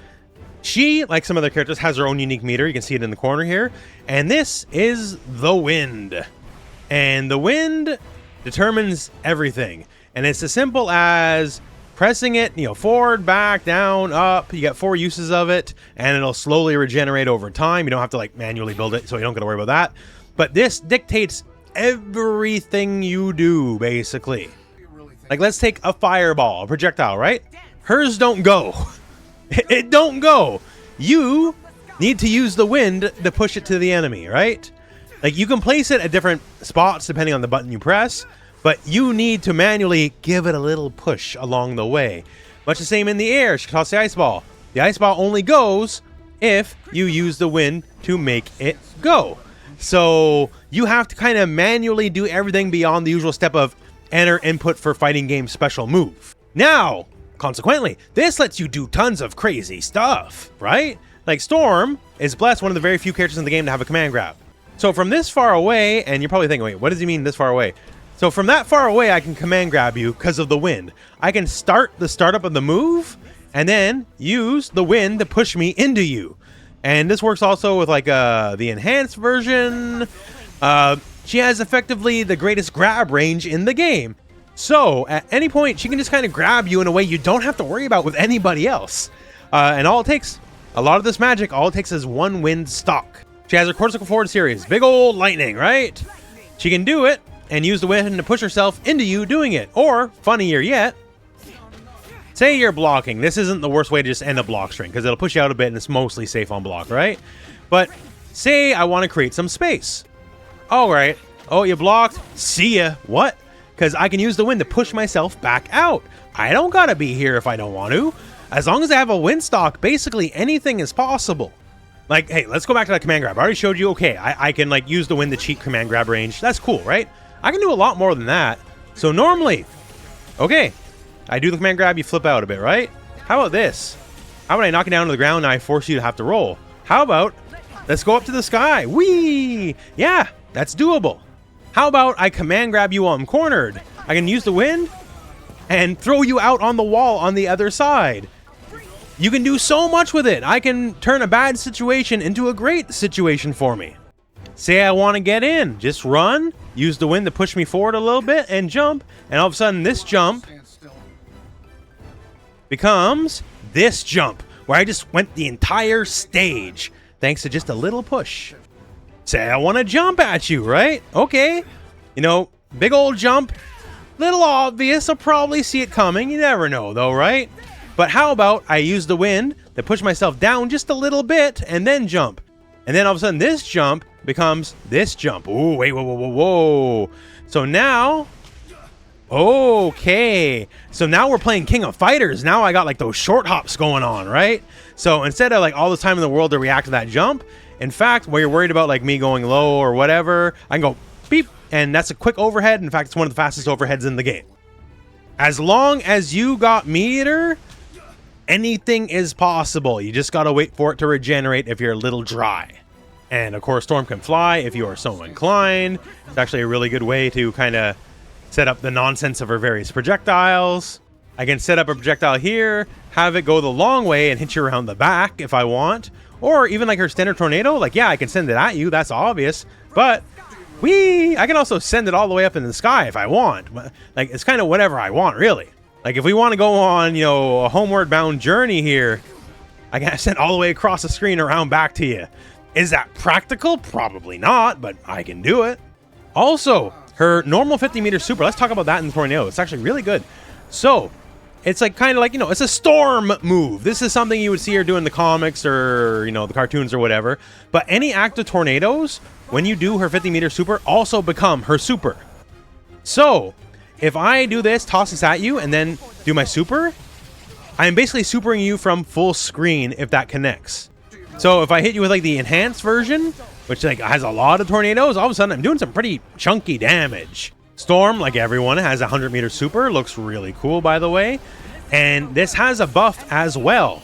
she, like some other characters, has her own unique meter. You can see it in the corner here, and this is the wind. And the wind determines everything, and it's as simple as pressing it, forward, back, down, up. You got 4 uses of it, and it'll slowly regenerate over time. You don't have to like manually build it, so you don't got to worry about that. But this dictates everything you do, basically. Like, let's take a fireball, a projectile, right? Hers don't go. It don't go. You need to use the wind to push it to the enemy, right? Like, you can place it at different spots depending on the button you press, but you need to manually give it a little push along the way. Much the same in the air. She toss the ice ball. The ice ball only goes if you use the wind to make it go. So you have to kind of manually do everything beyond the usual step of enter input for fighting game special move. Now, consequently, this lets you do tons of crazy stuff, right? Like Storm is blessed, one of the very few characters in the game to have a command grab. So from this far away, and you're probably thinking, wait, what does he mean this far away? So from that far away, I can command grab you because of the wind. I can start the startup of the move and then use the wind to push me into you. And this works also with like the enhanced version. she has effectively the greatest grab range in the game. So at any point, she can just kind of grab you in a way you don't have to worry about with anybody else. And all it takes, a lot of this magic, all it takes is one wind stock. She has her cortical forward series, big old lightning, right? She can do it and use the wind to push herself into you doing it. Or, funnier yet, say you're blocking. This isn't the worst way to just end a block string, because it'll push you out a bit and it's mostly safe on block, right? But say I want to create some space. All right. Oh, you blocked? See ya. What? Because I can use the wind to push myself back out. I don't gotta be here if I don't want to. As long as I have a wind stock, basically anything is possible. Like, hey, let's go back to that command grab. I already showed you, okay, I can like use the wind to cheat command grab range. That's cool, right? I can do a lot more than that. So normally, okay, I do the command grab, you flip out a bit, right? How about this? How about I knock it down to the ground and I force you to have to roll? How about, let's go up to the sky. Whee! Yeah, that's doable. How about I command grab you while I'm cornered? I can use the wind and throw you out on the wall on the other side. You can do so much with it. I can turn a bad situation into a great situation for me. Say I want to get in. Just run, use the wind to push me forward a little bit, and jump. And all of a sudden, this jump becomes this jump, where I just went the entire stage, thanks to just a little push. Say I want to jump at you, right? Okay. You know, big old jump. Little obvious. I'll probably see it coming. You never know, though, right? But how about I use the wind to push myself down just a little bit and then jump? And then all of a sudden this jump becomes this jump. Ooh, wait, whoa, whoa, whoa, whoa. So now, okay. So now we're playing King of Fighters. Now I got like those short hops going on, right? So instead of like all the time in the world to react to that jump, in fact, where you're worried about like me going low or whatever, I can go beep, and that's a quick overhead. In fact, it's one of the fastest overheads in the game. As long as you got meter, anything is possible. You just gotta wait for it to regenerate if you're a little dry. And of course, Storm can fly if you are so inclined. It's actually a really good way to kind of set up the nonsense of her various projectiles. I can set up a projectile here, have it go the long way and hit you around the back if I want. Or even like her standard tornado, like, yeah, I can send it at you, that's obvious. But, I can also send it all the way up in the sky if I want. Like, it's kind of whatever I want, really. Like, if we want to go on, you know, a homeward bound journey here, I can send all the way across the screen around back to you. Is that practical? Probably not, but I can do it. Also, her normal 50-meter super, let's talk about that in the tornado. It's actually really good. So, it's like kind of like, you know, it's a storm move. This is something you would see her do in the comics or, you know, the cartoons or whatever. But any active tornadoes, when you do her 50-meter super, also become her super. So, if I do this, toss this at you, and then do my super, I'm basically supering you from full screen if that connects. So if I hit you with like the enhanced version, which like has a lot of tornadoes, all of a sudden I'm doing some pretty chunky damage. Storm, like everyone, has a 100-meter super. Looks really cool, by the way. And this has a buff as well.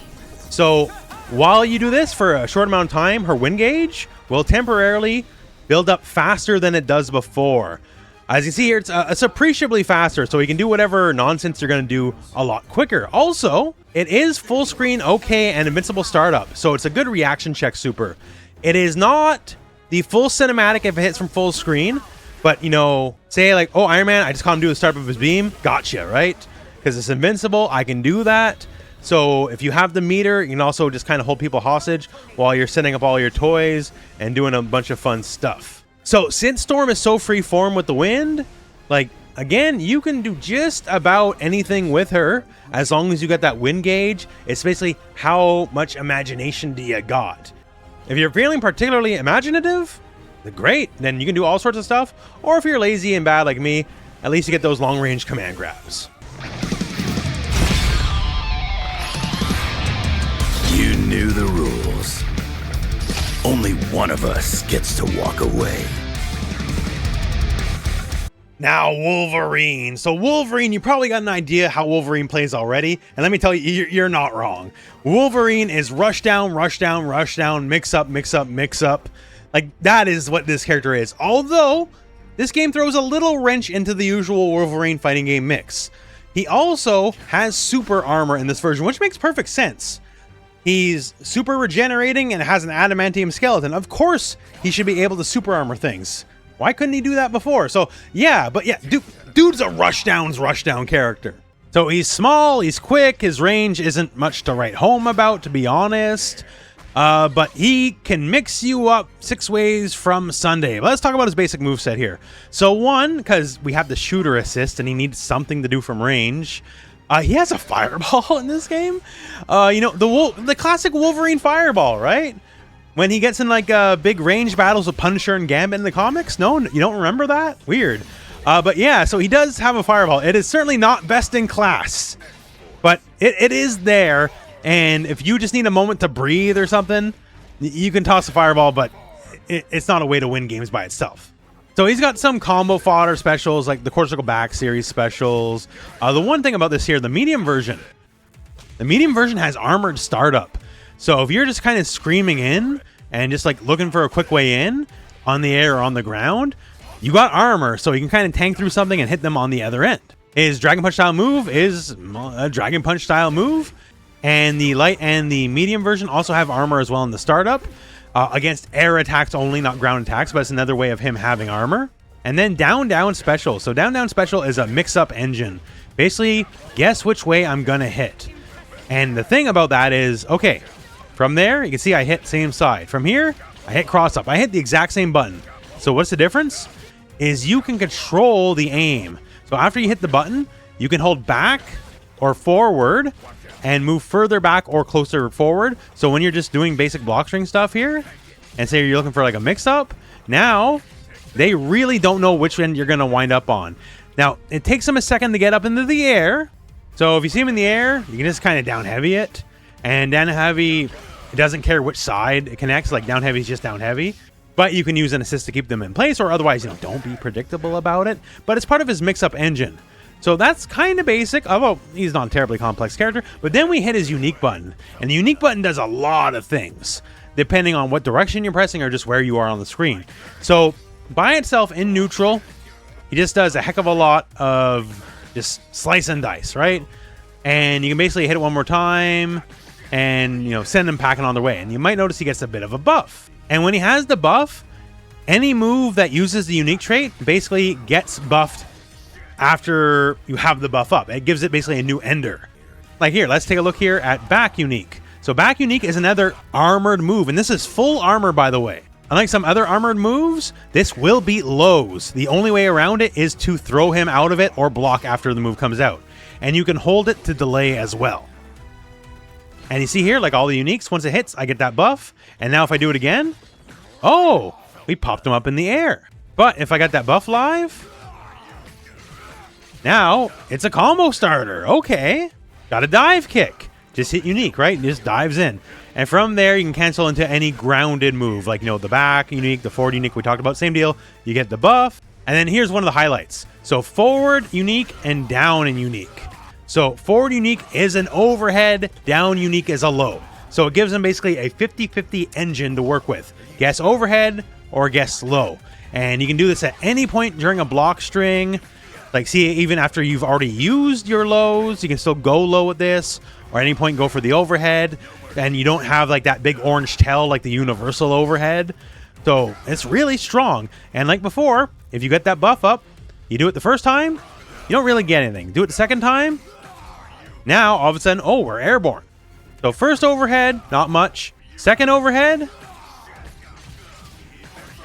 So while you do this for a short amount of time, her wind gauge will temporarily build up faster than it does before. As you see here, it's appreciably faster, so you can do whatever nonsense you're going to do a lot quicker. Also, it is full screen okay and invincible startup, so it's a good reaction check super. It is not the full cinematic if it hits from full screen, but, you know, say like, oh, Iron Man, I just caught him do the startup of his beam. Gotcha, right? Because it's invincible, I can do that. So if you have the meter, you can also just kind of hold people hostage while you're setting up all your toys and doing a bunch of fun stuff. So since Storm is so free form with the wind, like, again, you can do just about anything with her as long as you got that wind gauge. It's basically how much imagination do you got. If you're feeling particularly imaginative, great, then you can do all sorts of stuff. Or if you're lazy and bad like me, at least you get those long-range command grabs. You knew the rules. Only one of us gets to walk away. Now, Wolverine. So Wolverine, you probably got an idea how Wolverine plays already. And let me tell you, you're not wrong. Wolverine is rush down, rush down, rush down, mix up, mix up, mix up. Like, that is what this character is. Although, this game throws a little wrench into the usual Wolverine fighting game mix. He also has super armor in this version, which makes perfect sense. He's super regenerating and has an adamantium skeleton. Of course, he should be able to super armor things. Why couldn't he do that before? So yeah, but yeah, dude's a rushdown character. So he's small, he's quick, his range isn't much to write home about, to be honest. But he can mix you up 6 ways from Sunday. Let's talk about his basic moveset here. So one, because we have the shooter assist and he needs something to do from range, he has a fireball in this game. You know, the classic Wolverine fireball, right? When he gets in like big range battles with Punisher and Gambit in the comics. No, you don't remember that? Weird. But yeah, so he does have a fireball. It is certainly not best in class, but it is there. And if you just need a moment to breathe or something, you can toss a fireball, but it's not a way to win games by itself. So he's got some combo fodder specials, like the Corsical Back series specials. The one thing about this here, the medium version has armored startup. So if you're just kind of screaming in and just like looking for a quick way in on the air or on the ground, you got armor, so you can kind of tank through something and hit them on the other end. His Dragon Punch style move is a Dragon Punch style move. And the light and the medium version also have armor as well in the startup against air attacks only, not ground attacks, but it's another way of him having armor. And then Down Special. So Down Special is a mix-up engine. Basically, guess which way I'm going to hit. And the thing about that is, okay, from there, you can see I hit same side. From here, I hit cross-up. I hit the exact same button. So what's the difference? Is you can control the aim. So after you hit the button, you can hold back or forward and move further back or closer forward. So when you're just doing basic block string stuff here, and say you're looking for like a mix-up, now they really don't know which end you're going to wind up on. Now, it takes them a second to get up into the air. So if you see him in the air, you can just kind of down heavy it. And down heavy, it doesn't care which side it connects. Like down heavy is just down heavy. But you can use an assist to keep them in place, or otherwise, you know, don't be predictable about it. But it's part of his mix-up engine. So that's kind of basic, although he's not a terribly complex character. But then we hit his unique button. And the unique button does a lot of things, depending on what direction you're pressing or just where you are on the screen. So by itself in neutral, he just does a heck of a lot of just slice and dice, right? And you can basically hit it one more time and, you know, send them packing on their way. And you might notice he gets a bit of a buff. And when he has the buff, any move that uses the unique trait basically gets buffed after you have the buff up. It gives it basically a new ender. Like here, let's take a look here at Back Unique. So Back Unique is another armored move, and this is full armor, by the way. Unlike some other armored moves, this will beat lows. The only way around it is to throw him out of it or block after the move comes out. And you can hold it to delay as well. And you see here, like all the uniques, once it hits, I get that buff. And now if I do it again, oh, we popped him up in the air. But if I got that buff live, now it's a combo starter. Okay. Got a dive kick. Just hit unique, right? It just dives in. And from there, you can cancel into any grounded move. Like, you know, the back unique, the forward unique we talked about. Same deal. You get the buff. And then here's one of the highlights. So forward unique and down and unique. So forward unique is an overhead. Down unique is a low. So it gives them basically a 50-50 engine to work with. Guess overhead or guess low. And you can do this at any point during a block string. Like, see, even after you've already used your lows, you can still go low with this, or at any point go for the overhead, and you don't have, like, that big orange tail like the universal overhead. So it's really strong. And like before, if you get that buff up, you do it the first time, you don't really get anything. Do it the second time, now, all of a sudden, oh, we're airborne. So first overhead, not much. Second overhead,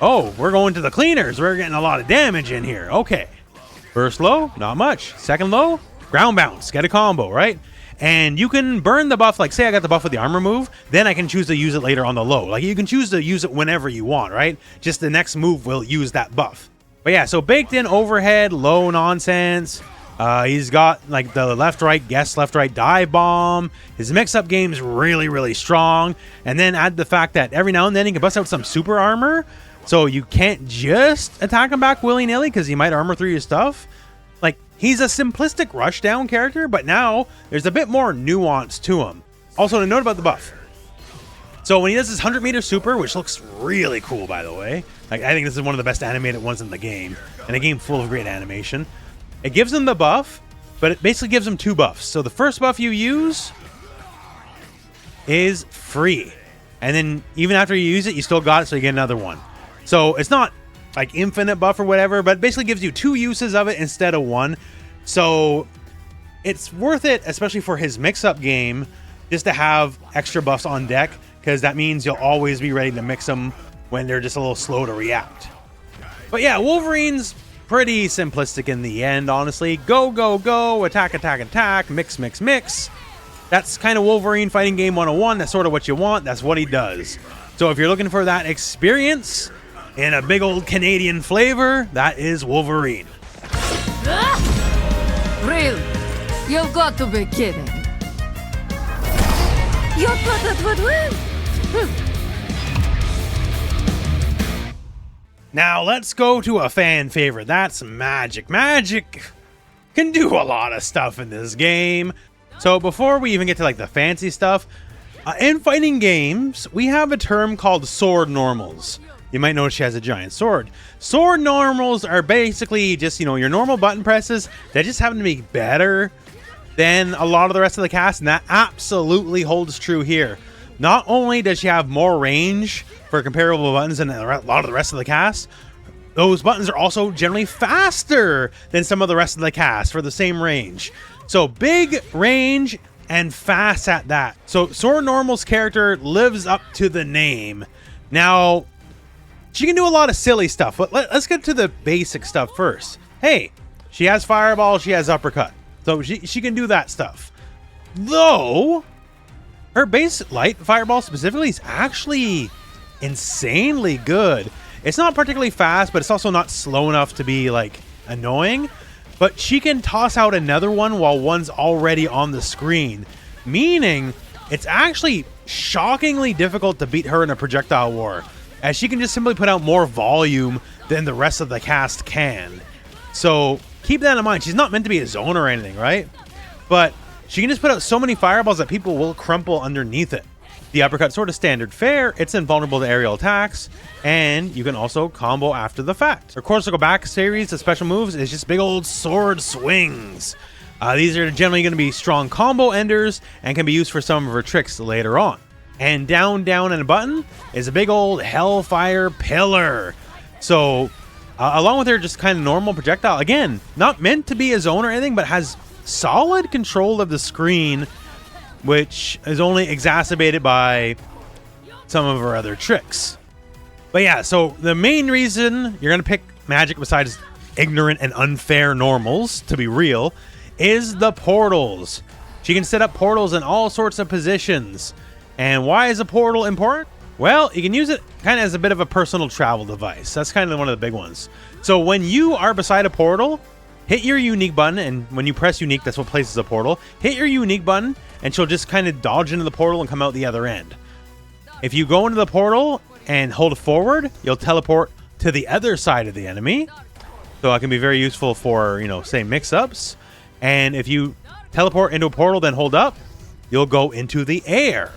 oh, we're going to the cleaners. We're getting a lot of damage in here. Okay. First low, not much. Second low, ground bounce. Get a combo, right? And you can burn the buff. Like, say I got the buff with the armor move, then I can choose to use it later on the low. Like, you can choose to use it whenever you want, right? Just the next move will use that buff. But yeah, so baked in overhead, low nonsense. He's got, like, the left-right, guess left-right dive bomb. His mix-up game's really, really strong. And then add the fact that every now and then he can bust out some super armor. So you can't just attack him back willy-nilly because he might armor through your stuff. Like, he's a simplistic rushdown character, but now there's a bit more nuance to him. Also, to note about the buff. So when he does his 100-meter super, which looks really cool, by the way. Like, I think this is one of the best animated ones in the game. And a game full of great animation. It gives him the buff, but it basically gives him 2 buffs. So the first buff you use is free. And then even after you use it, you still got it, so you get another one. So it's not like infinite buff or whatever, but basically gives you 2 uses of it instead of 1. So it's worth it, especially for his mix-up game, just to have extra buffs on deck, because that means you'll always be ready to mix them when they're just a little slow to react. But yeah, Wolverine's pretty simplistic in the end, honestly. Go, go, go, attack, attack, attack, mix, mix, mix. That's kind of Wolverine Fighting Game 101. That's sort of what you want. That's what he does. So if you're looking for that experience in a big old Canadian flavor, that is Wolverine. Really? You've got to be kidding. You thought that would win? Now let's go to a fan favorite. That's Magik. Magik can do a lot of stuff in this game. So before we even get to like the fancy stuff, in fighting games, we have a term called sword normals. You might notice she has a giant sword. Sword normals are basically just, you know, your normal button presses that just happen to be better than a lot of the rest of the cast, and that absolutely holds true here. Not only does she have more range for comparable buttons than a lot of the rest of the cast, those buttons are also generally faster than some of the rest of the cast for the same range. So big range and fast at that. So Sword Normal's character lives up to the name. Now, she can do a lot of silly stuff, but let's get to the basic stuff first. Hey, she has Fireball, she has Uppercut. So she can do that stuff. Though, her base light Fireball specifically is actually insanely good. It's not particularly fast, but it's also not slow enough to be like annoying. But she can toss out another one while one's already on the screen, meaning it's actually shockingly difficult to beat her in a projectile war, as she can just simply put out more volume than the rest of the cast can. So keep that in mind. She's not meant to be a zoner or anything, right? But she can just put out so many fireballs that people will crumple underneath it. The uppercut's sort of standard fare. It's invulnerable to aerial attacks, and you can also combo after the fact. Her Corsical Back series of special moves is just big old sword swings. These are generally going to be strong combo enders and can be used for some of her tricks later on. And down, down, and a button is a big old Hellfire Pillar. So, along with her just kind of normal projectile, again, not meant to be a zone or anything, but has solid control of the screen, which is only exacerbated by some of her other tricks. But yeah, so the main reason you're going to pick Magik, besides ignorant and unfair normals, to be real, is the portals. She can set up portals in all sorts of positions. And why is a portal important? Well, you can use it kind of as a bit of a personal travel device. That's kind of one of the big ones. So when you are beside a portal, hit your unique button, and when you press unique, that's what places a portal. Hit your unique button, and she'll just kind of dodge into the portal and come out the other end. If you go into the portal and hold forward, you'll teleport to the other side of the enemy. So it can be very useful for, you know, say mix-ups. And if you teleport into a portal, then hold up, you'll go into the air.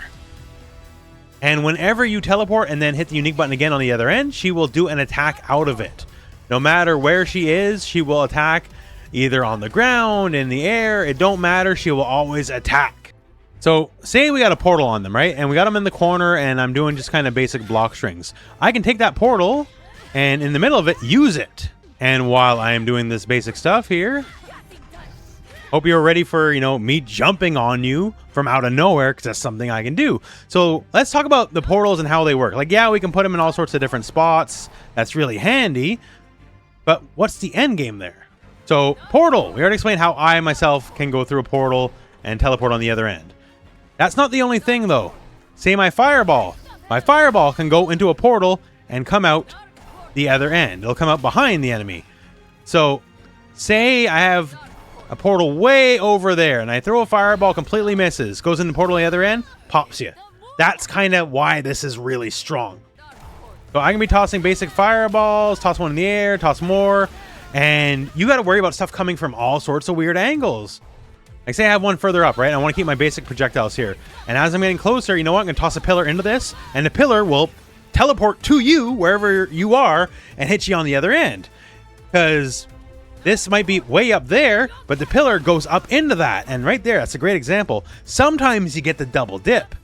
And whenever you teleport and then hit the unique button again on the other end, she will do an attack out of it. No matter where she is, she will attack either on the ground, in the air. It don't matter. She will always attack. So say we got a portal on them, right? And we got them in the corner, and I'm doing just kind of basic block strings. I can take that portal and in the middle of it, use it. And while I am doing this basic stuff here, hope you're ready for, you know, me jumping on you from out of nowhere, because that's something I can do. So let's talk about the portals and how they work. Like, yeah, we can put them in all sorts of different spots. That's really handy. But what's the end game there? So portal, we already explained how I myself can go through a portal and teleport on the other end. That's not the only thing though. Say my fireball. My fireball can go into a portal and come out the other end. It'll come out behind the enemy. So say I have a portal way over there and I throw a fireball, completely misses, goes in the portal on the other end, pops you. That's kind of why this is really strong. So I can be tossing basic fireballs, toss one in the air, toss more, and you got to worry about stuff coming from all sorts of weird angles. Like say I have one further up, right? I want to keep my basic projectiles here. And as I'm getting closer, you know what? I'm going to toss a pillar into this, and the pillar will teleport to you, wherever you are, and hit you on the other end. Because this might be way up there, but the pillar goes up into that. And right there, that's a great example. Sometimes you get the double dip.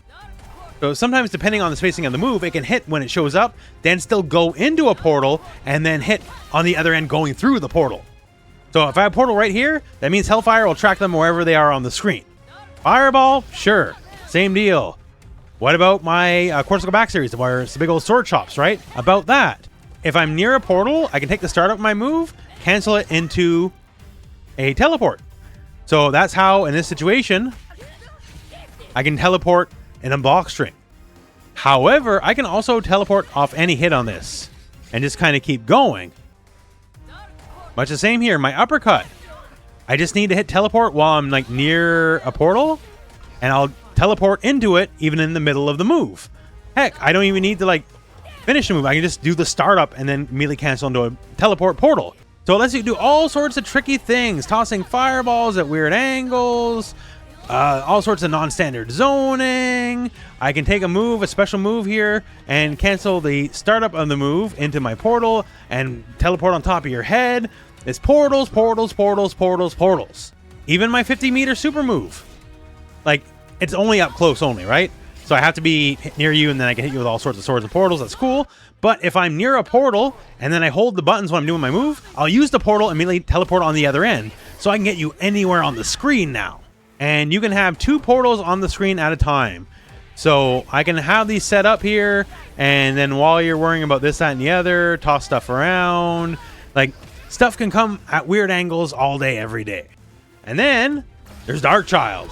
So sometimes, depending on the spacing of the move, it can hit when it shows up, then still go into a portal, and then hit on the other end going through the portal. So if I have a portal right here, that means Hellfire will track them wherever they are on the screen. Fireball, sure, same deal. What about my Corsical back series, where it's the big old sword chops, right? About that. If I'm near a portal, I can take the start of my move, cancel it into a teleport. So that's how, in this situation, I can teleport in a block string. However, I can also teleport off any hit on this and just kind of keep going. Much the same here, my uppercut. I just need to hit teleport while I'm like near a portal, and I'll teleport into it even in the middle of the move. Heck, I don't even need to like finish the move. I can just do the startup and then immediately cancel into a teleport portal. So it lets you do all sorts of tricky things, tossing fireballs at weird angles, all sorts of non-standard zoning. I can take a move, a special move here, and cancel the startup of the move into my portal and teleport on top of your head. It's portals, portals, portals, portals, portals. Even my 50-meter super move. Like, it's only up close only, right? So I have to be near you, and then I can hit you with all sorts of swords and portals. That's cool. But if I'm near a portal, and then I hold the buttons when I'm doing my move, I'll use the portal and immediately teleport on the other end. So I can get you anywhere on the screen now. And you can have 2 portals on the screen at a time. So I can have these set up here, and then while you're worrying about this, that, and the other, toss stuff around. Like, stuff can come at weird angles all day, every day. And then there's Darkchild.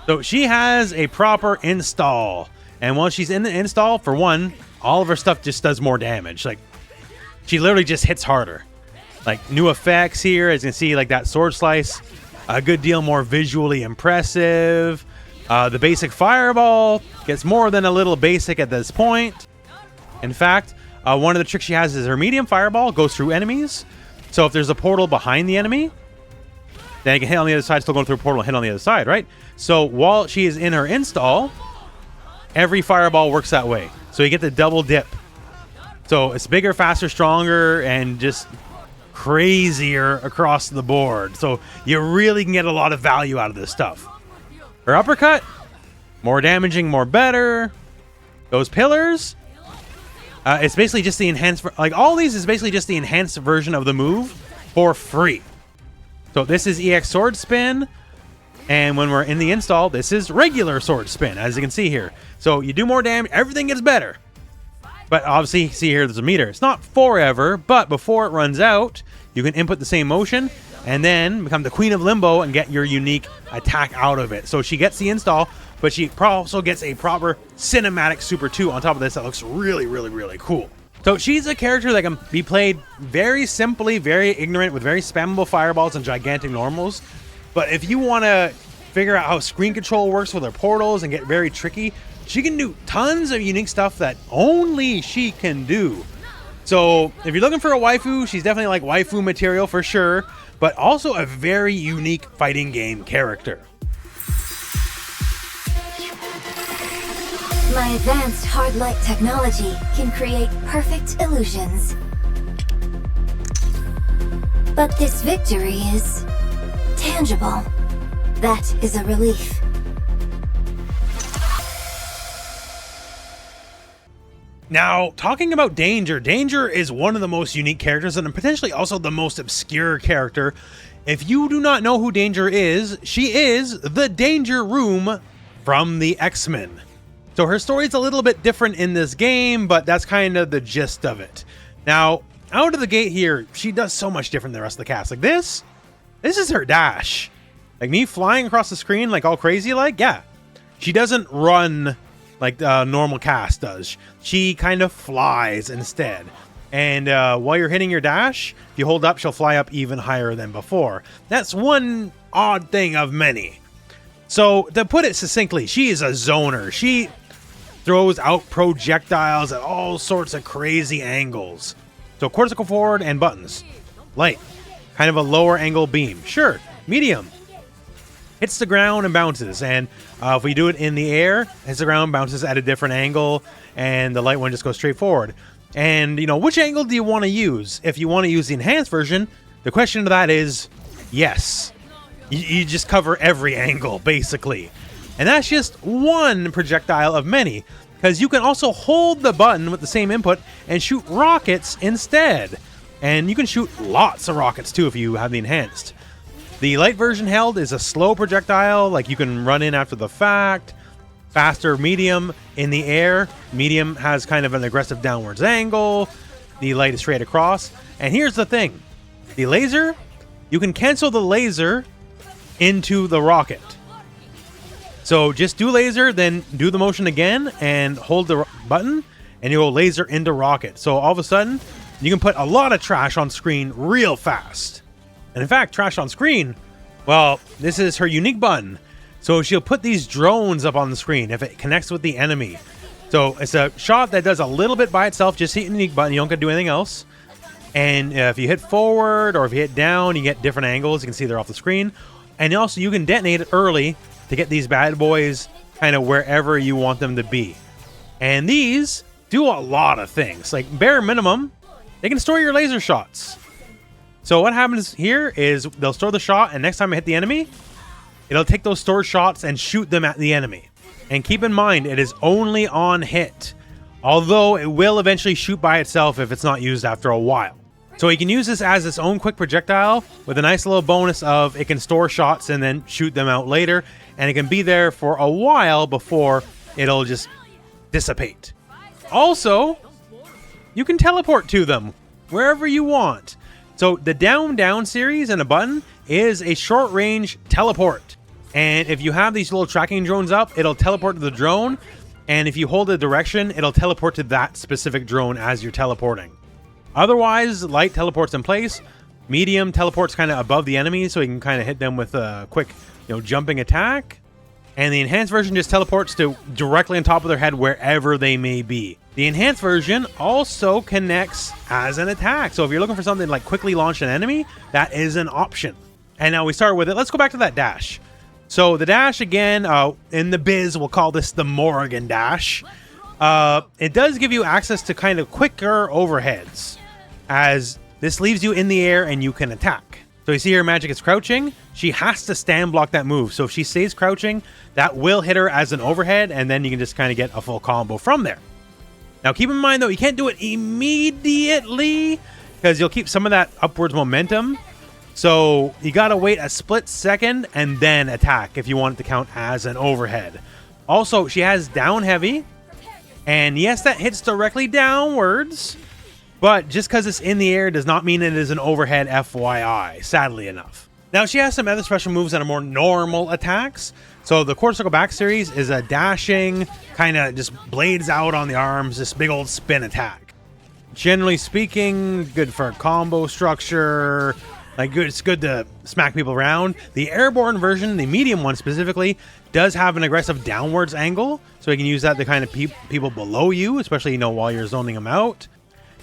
So she has a proper install. And once she's in the install, for one, all of her stuff just does more damage. Like, she literally just hits harder. Like, new effects here, as you can see, like that sword slice, a good deal more visually impressive. The basic fireball gets more than a little basic at this point. In fact, one of the tricks she has is her medium fireball goes through enemies. So if there's a portal behind the enemy, then you can hit on the other side, still going through a portal and hit on the other side, right? So while she is in her install, every fireball works that way. So you get the double dip. So it's bigger, faster, stronger, and just crazier across the board. So you really can get a lot of value out of this stuff. Her uppercut, more damaging, more better. Those pillars, it's basically just the enhanced, like all these is basically just the enhanced version of the move for free. So this is EX Sword Spin, and when we're in the install, this is regular Sword Spin, as you can see here. So you do more damage, everything gets better. But obviously, see here, there's a meter. It's not forever, but before it runs out, you can input the same motion and then become the Queen of Limbo and get your unique attack out of it. So she gets the install, but she also gets a proper cinematic Super 2 on top of this that looks really, really, really cool. So she's a character that can be played very simply, very ignorant, with very spammable fireballs and gigantic normals. But if you want to figure out how screen control works with her portals and get very tricky, she can do tons of unique stuff that only she can do. So if you're looking for a waifu, she's definitely like waifu material for sure, but also a very unique fighting game character. My advanced hard light technology can create perfect illusions. But this victory is tangible. That is a relief. Now, talking about Danger, Danger is one of the most unique characters and potentially also the most obscure character. If you do not know who Danger is, she is the Danger Room from the X-Men. So her story is a little bit different in this game, but that's kind of the gist of it. Now, out of the gate here, she does so much different than the rest of the cast. Like this is her dash. Like me flying across the screen like all crazy like, yeah. She doesn't run like the normal cast does. She kind of flies instead. And while you're hitting your dash, if you hold up, she'll fly up even higher than before. That's one odd thing of many. So to put it succinctly, she is a zoner. She throws out projectiles at all sorts of crazy angles. So cortical forward and buttons. Light. Kind of a lower angle beam. Sure. Medium. Hits the ground and bounces. And if we do it in the air, hits the ground, bounces at a different angle. And the light one just goes straight forward. And, you know, which angle do you want to use? If you want to use the enhanced version, the question to that is yes. You just cover every angle, basically. And that's just one projectile of many, because you can also hold the button with the same input and shoot rockets instead. And you can shoot lots of rockets too if you have the enhanced. The light version held is a slow projectile, like you can run in after the fact. Faster, medium in the air. Medium has kind of an aggressive downwards angle. The light is straight across. And here's the thing. The laser, you can cancel the laser into the rocket. So just do laser, then do the motion again and hold the button and you'll laser into rocket. So all of a sudden, you can put a lot of trash on screen real fast. And in fact, trash on screen, well, this is her unique button. So she'll put these drones up on the screen if it connects with the enemy. So it's a shot that does a little bit by itself, just hit the unique button, you don't get to do anything else. And if you hit forward or if you hit down, you get different angles. You can see they're off the screen. And also you can detonate it early to get these bad boys kind of wherever you want them to be. And these do a lot of things. Like bare minimum, they can store your laser shots. So what happens here is they'll store the shot, and next time I hit the enemy, it'll take those stored shots and shoot them at the enemy. And keep in mind, it is only on hit, although it will eventually shoot by itself if it's not used after a while. So you can use this as its own quick projectile with a nice little bonus of it can store shots and then shoot them out later, and it can be there for a while before it'll just dissipate. Also, you can teleport to them wherever you want. So the down series and a button is a short range teleport. And if you have these little tracking drones up, it'll teleport to the drone. And if you hold a direction, it'll teleport to that specific drone as you're teleporting. Otherwise, light teleports in place. Medium teleports kind of above the enemy, so you can kind of hit them with a quick, jumping attack. And the enhanced version just teleports to directly on top of their head wherever they may be. The enhanced version also connects as an attack. So if you're looking for something like quickly launch an enemy, that is an option. And now we start with it. Let's go back to that dash. So the dash, again, in the biz, we'll call this the Morrigan dash. It does give you access to kind of quicker overheads, as this leaves you in the air and you can attack. So you see here Magik is crouching. She has to stand block that move. So if she stays crouching, that will hit her as an overhead, and then you can just kind of get a full combo from there. Now keep in mind though, you can't do it immediately because you'll keep some of that upwards momentum. So you gotta wait a split second and then attack if you want it to count as an overhead. Also, she has down heavy, and yes, that hits directly downwards, but just because it's in the air does not mean it is an overhead, FYI, sadly enough. Now, she has some other special moves that are more normal attacks. So the Quarter Circle Back series is a dashing, kind of just blades out on the arms, this big old spin attack. Generally speaking, good for combo structure, it's good to smack people around. The airborne version, the medium one specifically, does have an aggressive downwards angle, so you can use that to kind of people below you, especially, while you're zoning them out.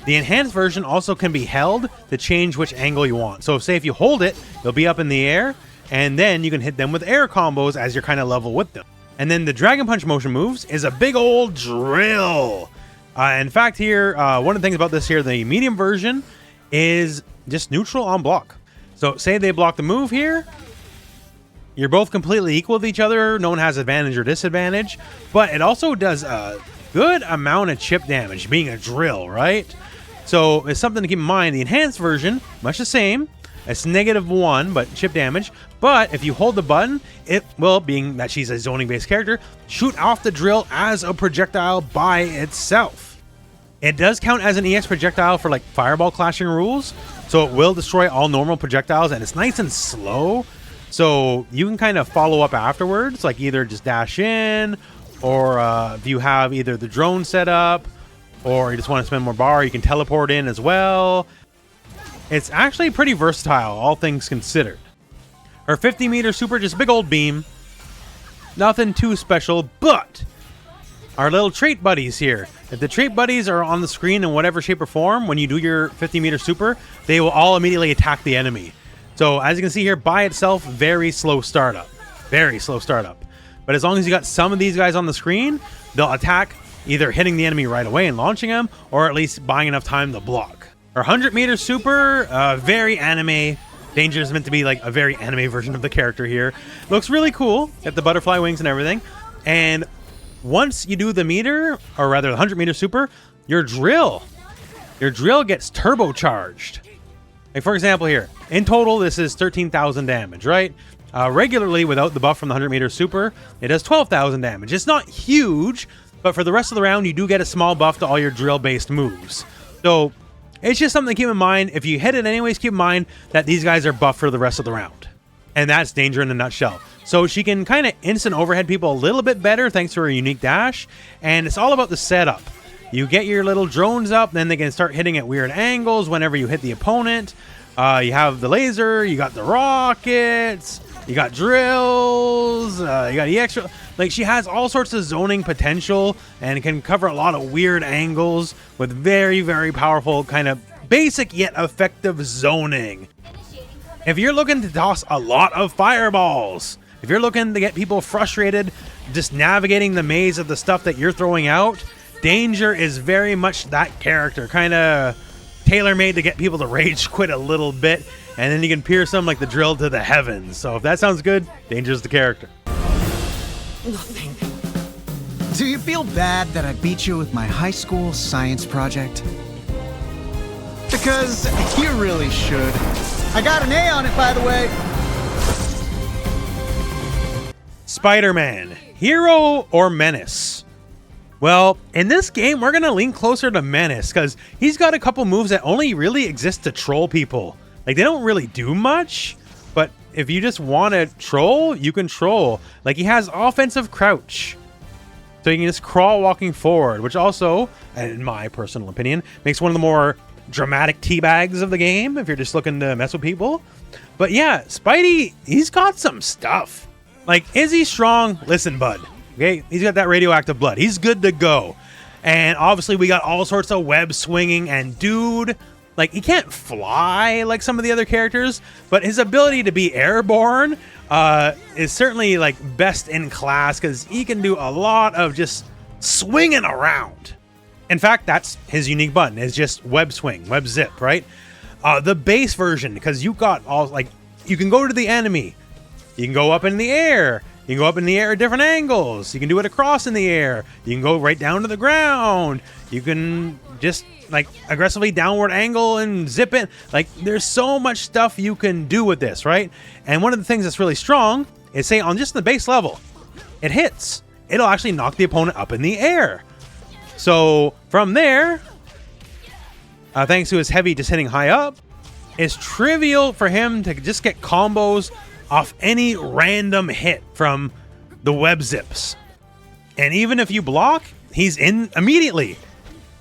The enhanced version also can be held to change which angle you want. So say if you hold it, they'll be up in the air, and then you can hit them with air combos as you're kind of level with them. And then the Dragon Punch motion moves is a big old drill. In fact, here, one of the things about this here, the medium version, is just neutral on block. So say they block the move here, you're both completely equal with each other. No one has advantage or disadvantage, but it also does a good amount of chip damage, being a drill, right? So it's something to keep in mind. The enhanced version, much the same. It's -1, but chip damage. But if you hold the button, it will, being that she's a zoning-based character, shoot off the drill as a projectile by itself. It does count as an EX projectile for fireball clashing rules, so it will destroy all normal projectiles, and it's nice and slow. So you can kind of follow up afterwards, either just dash in, or if you have either the drone set up, or you just want to spend more bar, you can teleport in as well. It's actually pretty versatile, all things considered. Her 50-meter super, just big old beam. Nothing too special, but our little trait buddies here. If the trait buddies are on the screen in whatever shape or form, when you do your 50-meter super, they will all immediately attack the enemy. So as you can see here, by itself, very slow startup. Very slow startup. But as long as you got some of these guys on the screen, they'll attack, either hitting the enemy right away and launching them, or at least buying enough time to block. Her 100-meter super, very anime, Danger is meant to be like a very anime version of the character here. Looks really cool. Got the butterfly wings and everything. And once you do the meter, or rather the 100-meter super, your drill gets turbocharged. Like for example here, in total this is 13,000 damage, right? Regularly, without the buff from the 100-meter super, it does 12,000 damage. It's not huge, but for the rest of the round, you do get a small buff to all your drill-based moves. So it's just something to keep in mind. If you hit it anyways, keep in mind that these guys are buffed for the rest of the round. And that's Danger in a nutshell. So she can kind of instant overhead people a little bit better thanks to her unique dash. And it's all about the setup. You get your little drones up, then they can start hitting at weird angles whenever you hit the opponent. You have the laser, you got the rockets, you got drills, you got extra. Like, she has all sorts of zoning potential and can cover a lot of weird angles with very, very powerful, kind of basic yet effective zoning. If you're looking to toss a lot of fireballs, if you're looking to get people frustrated just navigating the maze of the stuff that you're throwing out, Danger is very much that character, kind of tailor-made to get people to rage quit a little bit, and then you can pierce them like the drill to the heavens. So if that sounds good, Danger's the character. Nothing. Do you feel bad that I beat you with my high school science project? Because you really should. I got an A on it, by the way. Spider-Man, hero or menace? Well, in this game, we're going to lean closer to menace because he's got a couple moves that only really exist to troll people. Like, they don't really do much, but if you just want to troll, you can troll. Like, he has offensive crouch. So you can just crawl walking forward, which also, in my personal opinion, makes one of the more dramatic teabags of the game if you're just looking to mess with people. But yeah, Spidey, he's got some stuff. Like, is he strong? Listen, bud. Okay, he's got that radioactive blood. He's good to go. And obviously we got all sorts of web swinging, and dude, like, he can't fly like some of the other characters, but his ability to be airborne is certainly like best in class because he can do a lot of just swinging around. In fact, that's his unique button, is just web swing, web zip, right? The base version, because you got all, like, you can go to the enemy, you can go up in the air, you can go up in the air at different angles. You can do it across in the air. You can go right down to the ground. You can just like aggressively downward angle and zip in. Like, there's so much stuff you can do with this, right? And one of the things that's really strong is, say, on just the base level, it hits. It'll actually knock the opponent up in the air. So from there, thanks to his heavy just hitting high up, it's trivial for him to just get combos off any random hit from the web zips. And even if you block, he's in immediately.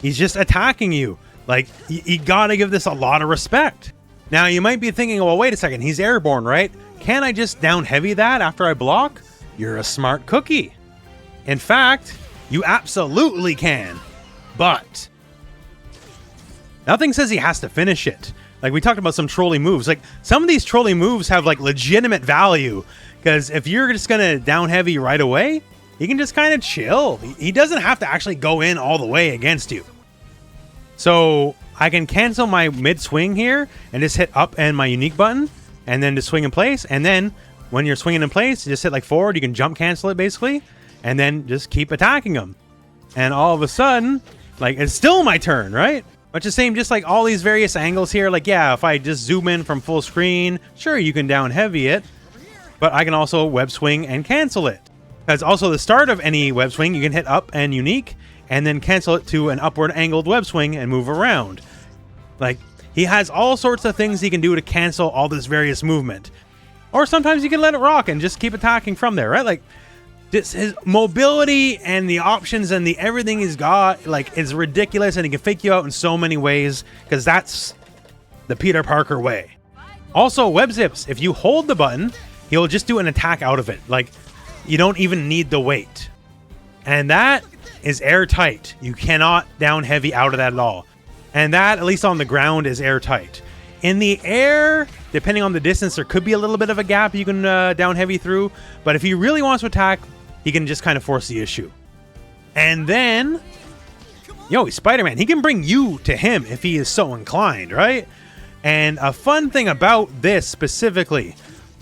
He's just attacking you. Like, you gotta give this a lot of respect. Now, you might be thinking, well, wait a second, he's airborne, right? Can I just down heavy that after I block? You're a smart cookie. In fact, you absolutely can. But nothing says he has to finish it. Like, we talked about some trolly moves. Like, some of these trolly moves have, like, legitimate value. Because if you're just going to down heavy right away, he can just kind of chill. He doesn't have to actually go in all the way against you. So, I can cancel my mid-swing here and just hit up and my unique button. And then just swing in place. And then, when you're swinging in place, you just hit, like, forward. You can jump cancel it, basically. And then just keep attacking him. And all of a sudden, like, it's still my turn, right? But the same, just like all these various angles here, like, yeah, if I just zoom in from full screen, sure, you can down heavy it, but I can also web swing and cancel it. Because also the start of any web swing, you can hit up and unique, and then cancel it to an upward angled web swing and move around. Like, he has all sorts of things he can do to cancel all this various movement. Or sometimes you can let it rock and just keep attacking from there, right? Like, this, his mobility and the options and the everything he's got, like, is ridiculous, and he can fake you out in so many ways because that's the Peter Parker way. Also, web zips. If you hold the button, he'll just do an attack out of it. Like, you don't even need the weight. And that is airtight. You cannot down heavy out of that at all. And that, at least on the ground, is airtight. In the air, depending on the distance, there could be a little bit of a gap you can down heavy through. But if he really wants to attack, he can just kind of force the issue. And then, he's Spider-Man. He can bring you to him if he is so inclined, right? And a fun thing about this specifically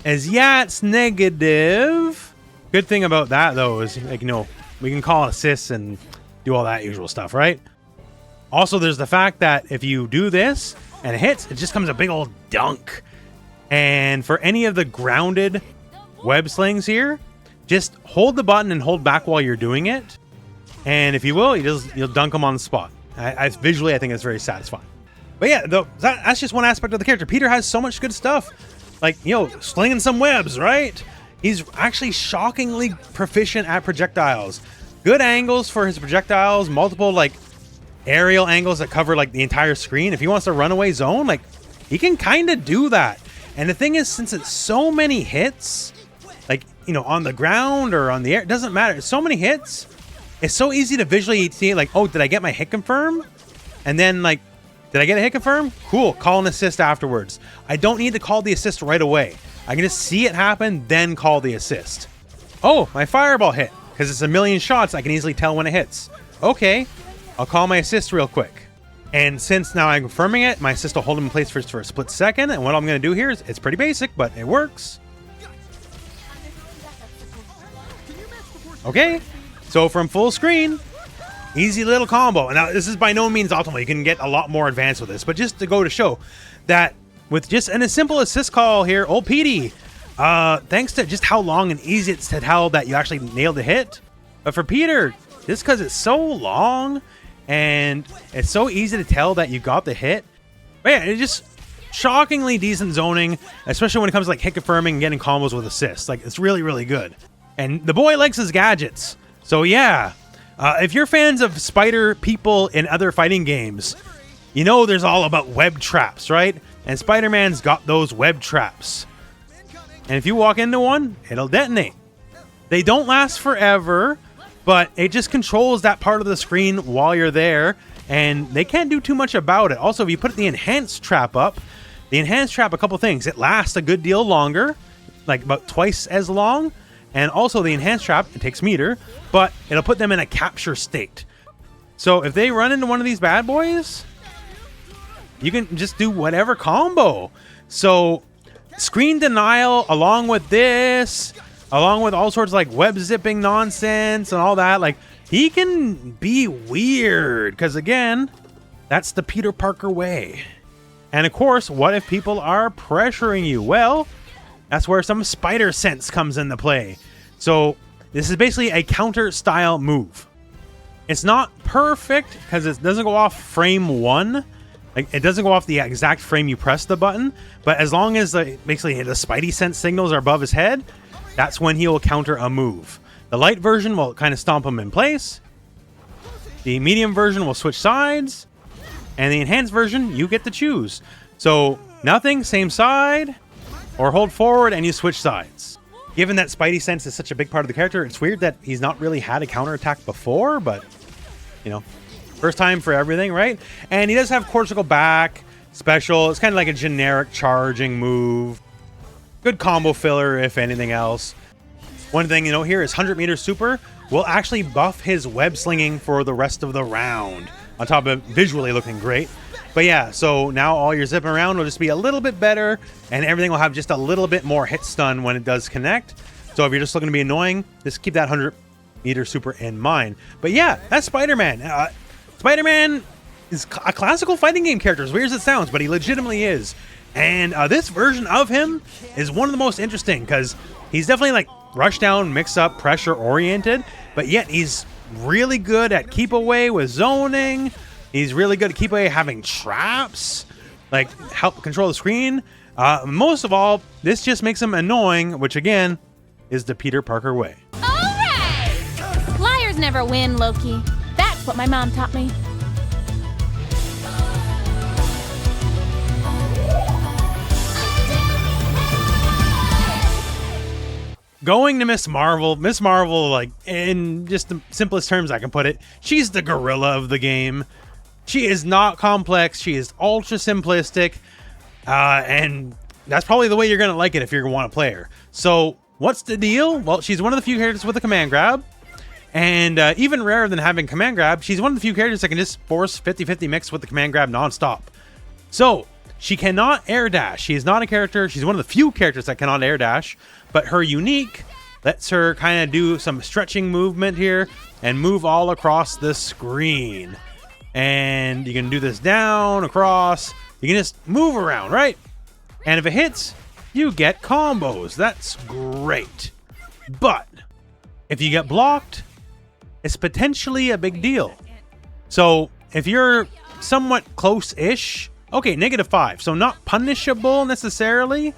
is, yeah, it's negative. Good thing about that, though, is, like, you know, we can call assists and do all that usual stuff, right? Also, there's the fact that if you do this and it hits, it just comes a big old dunk. And for any of the grounded web slings here, just hold the button and hold back while you're doing it. And if you will, you'll dunk them on the spot. Visually, I think it's very satisfying. But yeah, that's just one aspect of the character. Peter has so much good stuff. Like, you know, slinging some webs, right? He's actually shockingly proficient at projectiles. Good angles for his projectiles, multiple, like, aerial angles that cover, like, the entire screen. If he wants to run away zone, like, he can kind of do that. And the thing is, since it's so many hits, like, you know, on the ground or on the air, it doesn't matter. It's so many hits. It's so easy to visually see, like, oh, did I get my hit confirm? And then, like, did I get a hit confirm? Cool, call an assist afterwards. I don't need to call the assist right away. I can just see it happen, then call the assist. Oh, my fireball hit. Because it's a million shots, I can easily tell when it hits. Okay, I'll call my assist real quick. And since now I'm confirming it, my assist will hold him in place for a split second. And what I'm going to do here is, it's pretty basic, but it works. Okay, so from full screen, easy little combo. And now this is by no means optimal. You can get a lot more advanced with this, but just to go to show that with just a simple assist call here, old Petey, thanks to just how long and easy it's to tell that you actually nailed the hit. But for Peter, just because it's so long and it's so easy to tell that you got the hit, but yeah, it's just shockingly decent zoning, especially when it comes to, like, hit confirming and getting combos with assists. Like, it's really, really good. And the boy likes his gadgets. So yeah, if you're fans of spider people in other fighting games, you know there's all about web traps, right? And Spider-Man's got those web traps. And if you walk into one, it'll detonate. They don't last forever, but it just controls that part of the screen while you're there, and they can't do too much about it. Also, if you put the enhanced trap up, a couple things. It lasts a good deal longer, like about twice as long. And also the enhanced trap, it takes meter, but it'll put them in a capture state. So if they run into one of these bad boys, you can just do whatever combo. So screen denial along with this, along with all sorts of, like, web zipping nonsense and all that, like, he can be weird. Because again, that's the Peter Parker way. And of course, what if people are pressuring you? Well, that's where some spider sense comes into play. So this is basically a counter style move. It's not perfect because it doesn't go off frame 1. Like, it doesn't go off the exact frame you press the button. But as long as basically the spidey sense signals are above his head, that's when he will counter a move. The light version will kind of stomp him in place. The medium version will switch sides. And the enhanced version, you get to choose. So nothing, same side. Or hold forward and you switch sides. Given that Spidey sense is such a big part of the character, it's weird that he's not really had a counterattack before, but, you know, first time for everything, right? And he does have cortical back, special. It's kind of like a generic charging move. Good combo filler, if anything else. One thing, you know, here is 100-meter super will actually buff his web slinging for the rest of the round, on top of visually looking great. But yeah, so now all your zipping around will just be a little bit better, and everything will have just a little bit more hit stun when it does connect. So if you're just looking to be annoying, just keep that 100-meter super in mind. But yeah, that's Spider-Man. Spider-Man is a classical fighting game character, as weird as it sounds, but he legitimately is. And this version of him is one of the most interesting, because he's definitely, like, rush down, mix up, pressure oriented, but yet he's really good at keep away with zoning. He's really good at keep away having traps, like help control the screen. Most of all, this just makes him annoying, which again is the Peter Parker way. All right! Liars never win, Loki. That's what my mom taught me. Going to Miss Marvel, like, in just the simplest terms I can put it, she's the gorilla of the game. She is not complex. She is ultra simplistic. And that's probably the way you're going to like it if you're going to want to play her. So what's the deal? Well, she's one of the few characters with a command grab. And even rarer than having command grab, she's one of the few characters that can just force 50-50 mix with the command grab nonstop. So She cannot air dash. She is not a character. She's one of the few characters that cannot air dash, but her unique lets her kind of do some stretching movement here and move all across the screen. And you can do this down, across. You can just move around, right? And if it hits, you get combos. That's great. But if you get blocked, it's potentially a big deal. So if you're somewhat close-ish, okay, -5. So not punishable necessarily,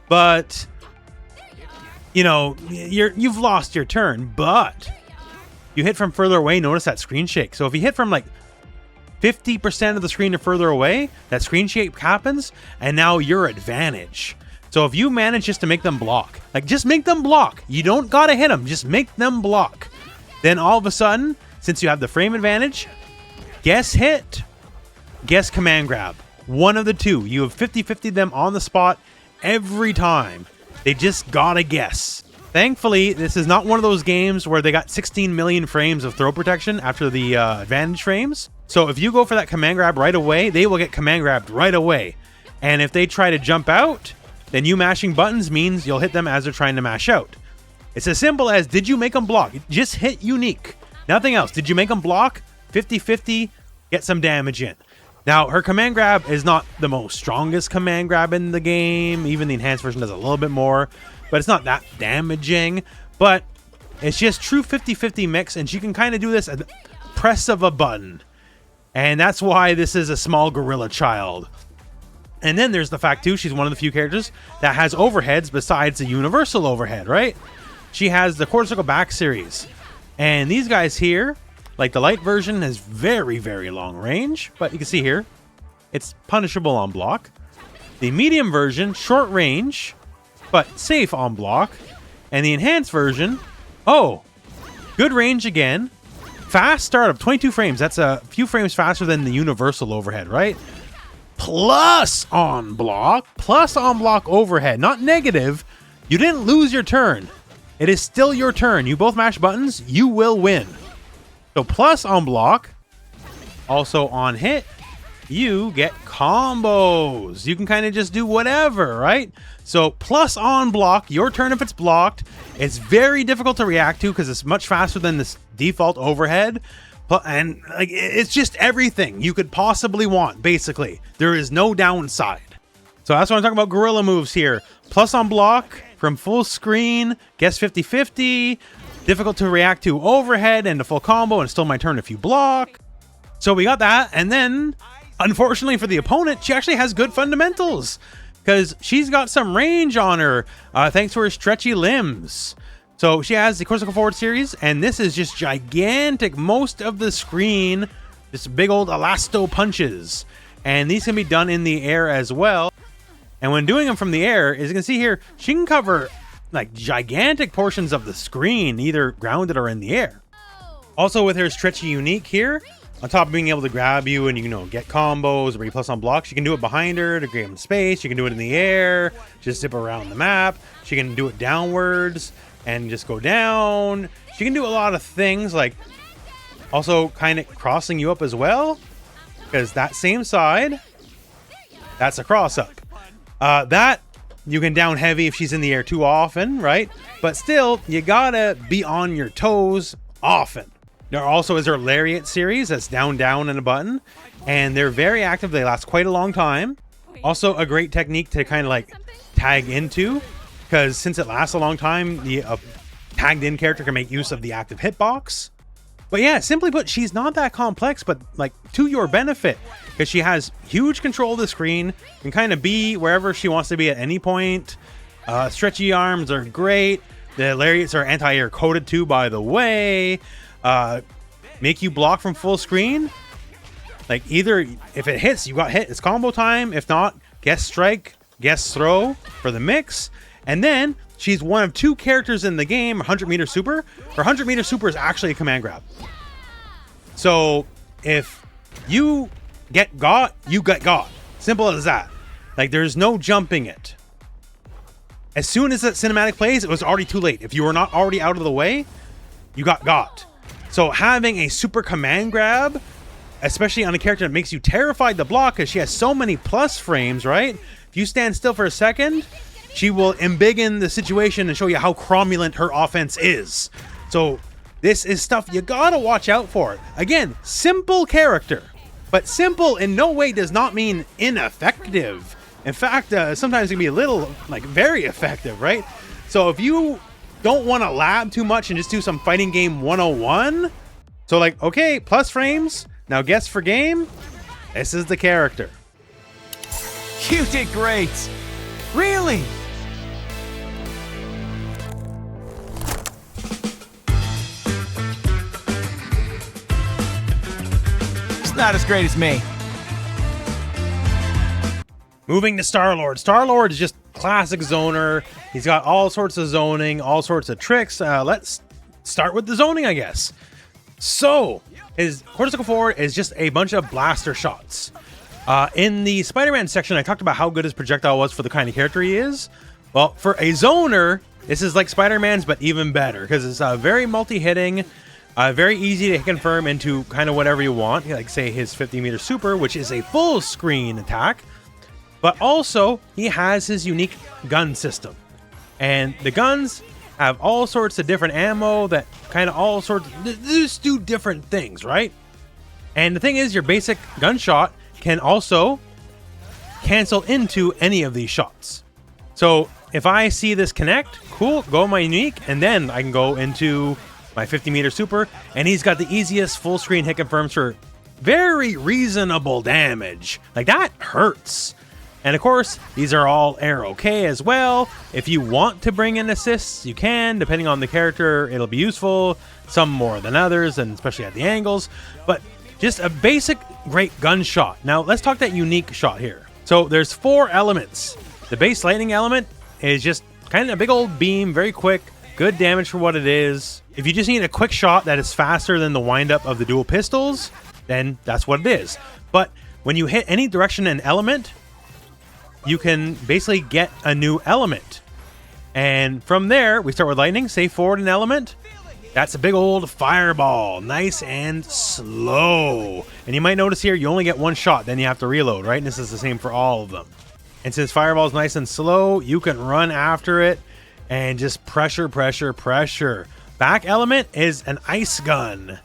but you know, you've lost your turn. But you hit from further away, notice that screen shake. So if you hit from like 50% of the screen or further away, that screen shake happens, and now you're advantage. So if you manage just to make them block, like just make them block. You don't gotta hit them, just make them block. Then all of a sudden, since you have the frame advantage, guess hit, guess command grab. One of the two. You have 50-50 them on the spot every time. They just gotta guess. Thankfully, this is not one of those games where they got 16 million frames of throw protection after the advantage frames. So if you go for that command grab right away, they will get command grabbed right away. And if they try to jump out, then you mashing buttons means you'll hit them as they're trying to mash out. It's as simple as, did you make them block? Just hit unique. Nothing else. Did you make them block? 50-50, get some damage in. Now, her command grab is not the most strongest command grab in the game. Even the enhanced version does a little bit more, but it's not that damaging. But it's just true 50-50 mix, and she can kind of do this at the press of a button. And that's why this is a small gorilla child. And then there's the fact, too, she's one of the few characters that has overheads besides the universal overhead, right? She has the quarter circle back series. And these guys here, like the light version, has very, very long range. But you can see here, it's punishable on block. The medium version, short range, but safe on block. And the enhanced version, oh, good range again. Fast startup, 22 frames. That's a few frames faster than the universal overhead, right? Plus on block overhead, not negative. You didn't lose your turn. It is still your turn. You both mash buttons, you will win. So plus on block, also on hit, you get combos. You can kind of just do whatever, right? So plus on block, your turn if it's blocked. It's very difficult to react to because it's much faster than this default overhead. And like, it's just everything you could possibly want, basically. There is no downside. So that's what I'm talking about, gorilla moves here. Plus on block, from full screen, guess 50-50, difficult to react to overhead, and a full combo, and still my turn if you block. So we got that, and then, unfortunately for the opponent, she actually has good fundamentals, because she's got some range on her, thanks to her stretchy limbs. So she has the Corsical Forward series, and this is just gigantic. Most of the screen, just big old elasto punches. And these can be done in the air as well. And when doing them from the air, as you can see here, she can cover like gigantic portions of the screen, either grounded or in the air. Also with her stretchy unique here, on top of being able to grab you and, you know, get combos or plus on blocks, she can do it behind her to create space. She can do it in the air, just zip around the map. She can do it downwards and just go down. She can do a lot of things, like also kind of crossing you up as well, because that same side, that's a cross up. That you can down heavy if she's in the air too often, right? But still, you gotta be on your toes often. There also is her Lariat series, that's down, down, and a button, and they're very active. They last quite a long time. Also a great technique to kind of like tag into, because since it lasts a long time, the tagged in character can make use of the active hitbox. But yeah, simply put, she's not that complex, but like to your benefit, because she has huge control of the screen, can kind of be wherever she wants to be at any point. Stretchy arms are great. The lariats are anti-air coated too, by the way. Make you block from full screen. Like either if it hits, you got hit, it's combo time. If not, guess strike, guess throw for the mix. And then she's one of two characters in the game, 100-meter super. Her 100-meter super is actually a command grab. So if you get got, you get got. Simple as that. Like there's no jumping it. As soon as that cinematic plays, it was already too late. If you were not already out of the way, you got got. So having a super command grab especially on a character that makes you terrified to block because she has so many plus frames, right? If you stand still for a second, she will embiggen the situation and show you how cromulent her offense is. So this is stuff you gotta watch out for. Again, simple character, but simple in no way does not mean ineffective. In fact, sometimes it can be a little, like, very effective, right? So if you don't want to lab too much and just do some fighting game 101, so like, okay, plus frames, now guess for game, this is the character. You did great. Really? It's not as great as me. Moving to Star-Lord. Star-Lord is just classic zoner. He's got all sorts of zoning, all sorts of tricks. Let's start with the zoning, I guess. So, his cortical forward is just a bunch of blaster shots. In the Spider-Man section, I talked about how good his projectile was for the kind of character he is. Well, for a zoner, this is like Spider-Man's, but even better, because it's very multi-hitting, very easy to confirm into kind of whatever you want, like say his 50-meter super, which is a full screen attack. But also, he has his unique gun system. And the guns have all sorts of different ammo that kind of all sorts just do different things, right? And the thing is, your basic gunshot can also cancel into any of these shots. So if I see this connect, cool, go my unique, and then I can go into my 50-meter super, and he's got the easiest full screen hit confirms for very reasonable damage. Like, that hurts. And of course, these are all air okay as well. If you want to bring in assists, you can. Depending on the character, it'll be useful. Some more than others, and especially at the angles. But just a basic great gunshot. Now, let's talk that unique shot here. So there's 4 elements. The base lightning element is just kind of a big old beam, very quick, good damage for what it is. If you just need a quick shot that is faster than the windup of the dual pistols, then that's what it is. But when you hit any direction and element, you can basically get a new element. And from there, we start with lightning, say forward an element. That's a big old fireball, nice and slow. And you might notice here, you only get 1 shot, then you have to reload, right? And this is the same for all of them. And since fireball is nice and slow, you can run after it and just pressure, pressure, pressure. Back element is an ice gun.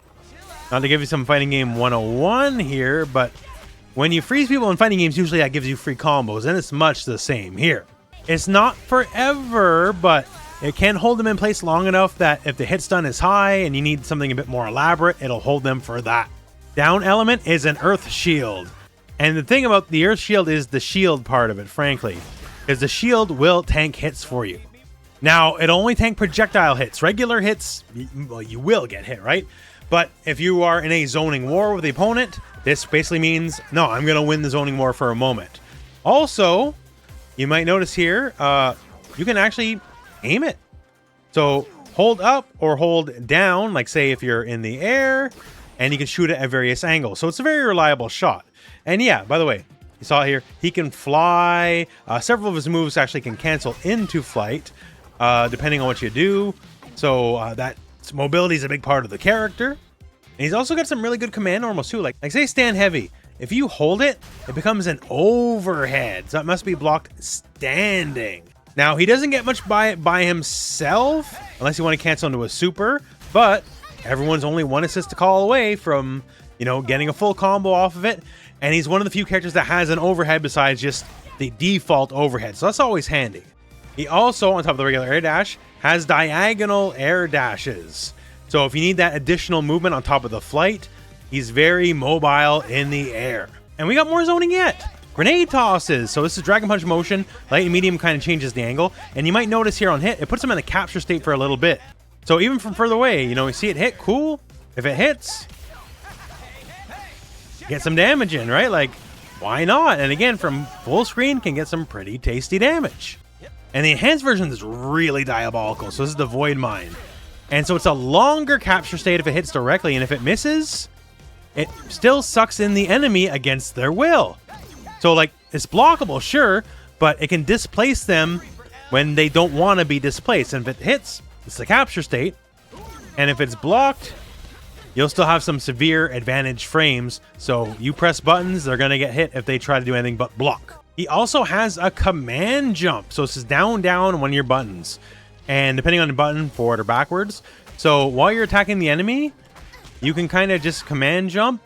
Not to give you some fighting game 101 here, but when you freeze people in fighting games, usually that gives you free combos, and it's much the same here. It's not forever, but it can hold them in place long enough that if the hit stun is high and you need something a bit more elaborate, it'll hold them for that. Down element is an earth shield. And the thing about the earth shield is the shield part of it, frankly, is the shield will tank hits for you. Now, it'll only tank projectile hits. Regular hits, well, you will get hit, right? But if you are in a zoning war with the opponent, this basically means, no, I'm going to win the zoning war for a moment. Also, you might notice here, you can actually aim it. So hold up or hold down, like say if you're in the air, and you can shoot it at various angles. So it's a very reliable shot. And yeah, by the way, you saw here, he can fly. Several of his moves actually can cancel into flight, depending on what you do. So that mobility is a big part of the character. And he's also got some really good command normals too. Like say stand heavy. If you hold it, it becomes an overhead. So it must be blocked standing. Now, he doesn't get much by it by himself, unless you want to cancel into a super, but everyone's only 1 assist to call away from, you know, getting a full combo off of it. And he's one of the few characters that has an overhead besides just the default overhead. So that's always handy. He also, on top of the regular air dash, has diagonal air dashes. So if you need that additional movement on top of the flight, he's very mobile in the air. And we got more zoning yet. Grenade tosses. So this is Dragon Punch motion. Light and medium kind of changes the angle. And you might notice here on hit, it puts him in a capture state for a little bit. So even from further away, you know, you see it hit, cool. If it hits, get some damage in, right? Like, why not? And again, from full screen, can get some pretty tasty damage. And the enhanced version is really diabolical. So this is the Void Mine. And so it's a longer capture state if it hits directly. And if it misses, it still sucks in the enemy against their will. So, like, it's blockable, sure, but it can displace them when they don't want to be displaced. And if it hits, it's the capture state. And if it's blocked, you'll still have some severe advantage frames. So you press buttons, they're going to get hit if they try to do anything but block. He also has a command jump. So this is down, down, one of your buttons. And depending on the button, forward or backwards. So while you're attacking the enemy, you can kind of just command jump.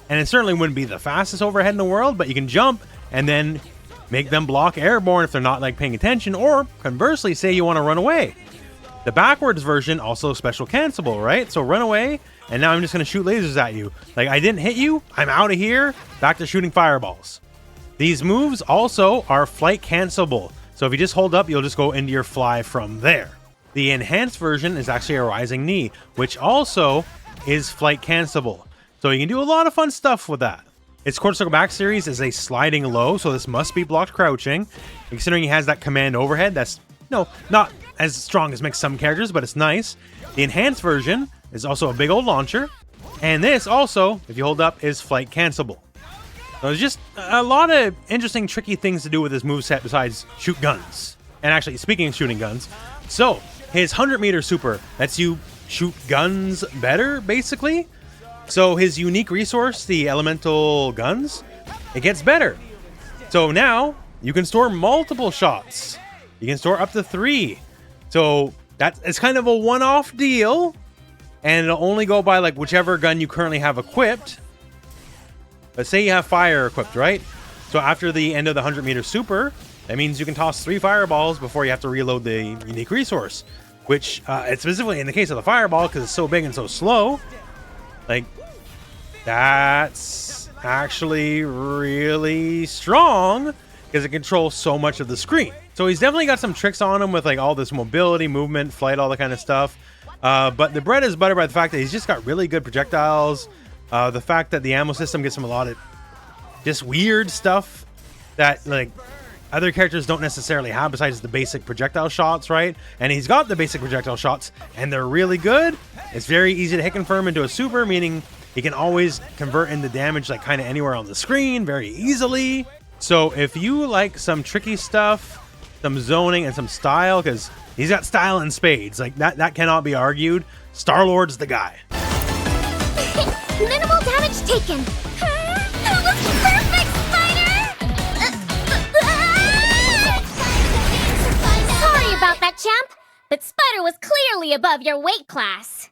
And it certainly wouldn't be the fastest overhead in the world, but you can jump and then make them block airborne if they're not like paying attention, or conversely, say you want to run away. The backwards version also special cancelable, right? So run away, and now I'm just going to shoot lasers at you. Like, I didn't hit you, I'm out of here, back to shooting fireballs. These moves also are flight cancelable. So if you just hold up, you'll just go into your fly from there. The enhanced version is actually a rising knee, which also is flight cancelable. So you can do a lot of fun stuff with that. Its quarter circle back series is a sliding low, so this must be blocked crouching. Considering he has that command overhead, that's not as strong as makes some characters, but it's nice. The enhanced version is also a big old launcher. And this also, if you hold up, is flight cancelable. So there's just a lot of interesting, tricky things to do with this moveset besides shoot guns. And actually, speaking of shooting guns, so his 100-meter super lets you shoot guns better, basically. So his unique resource, the elemental guns, it gets better. So now you can store multiple shots. You can store up to 3. So it's kind of a one-off deal, and it'll only go by like whichever gun you currently have equipped. Let's say you have fire equipped, right? So after the end of the 100-meter super, that means you can toss 3 fireballs before you have to reload the unique resource, which it's specifically in the case of the fireball, because it's so big and so slow. Like, that's actually really strong because it controls so much of the screen. So he's definitely got some tricks on him with like all this mobility, movement, flight, all that kind of stuff. But the bread is buttered by the fact that he's just got really good projectiles. The fact that the ammo system gives him a lot of just weird stuff that like other characters don't necessarily have besides the basic projectile shots, right? And he's got the basic projectile shots and they're really good. It's very easy to hit confirm into a super, meaning he can always convert into damage like kind of anywhere on the screen very easily. So if you like some tricky stuff, some zoning and some style, because he's got style in spades, like that cannot be argued, Star-Lord's the guy. Minimal damage taken. That was perfect, Spider! Sorry about that, champ, but Spider was clearly above your weight class.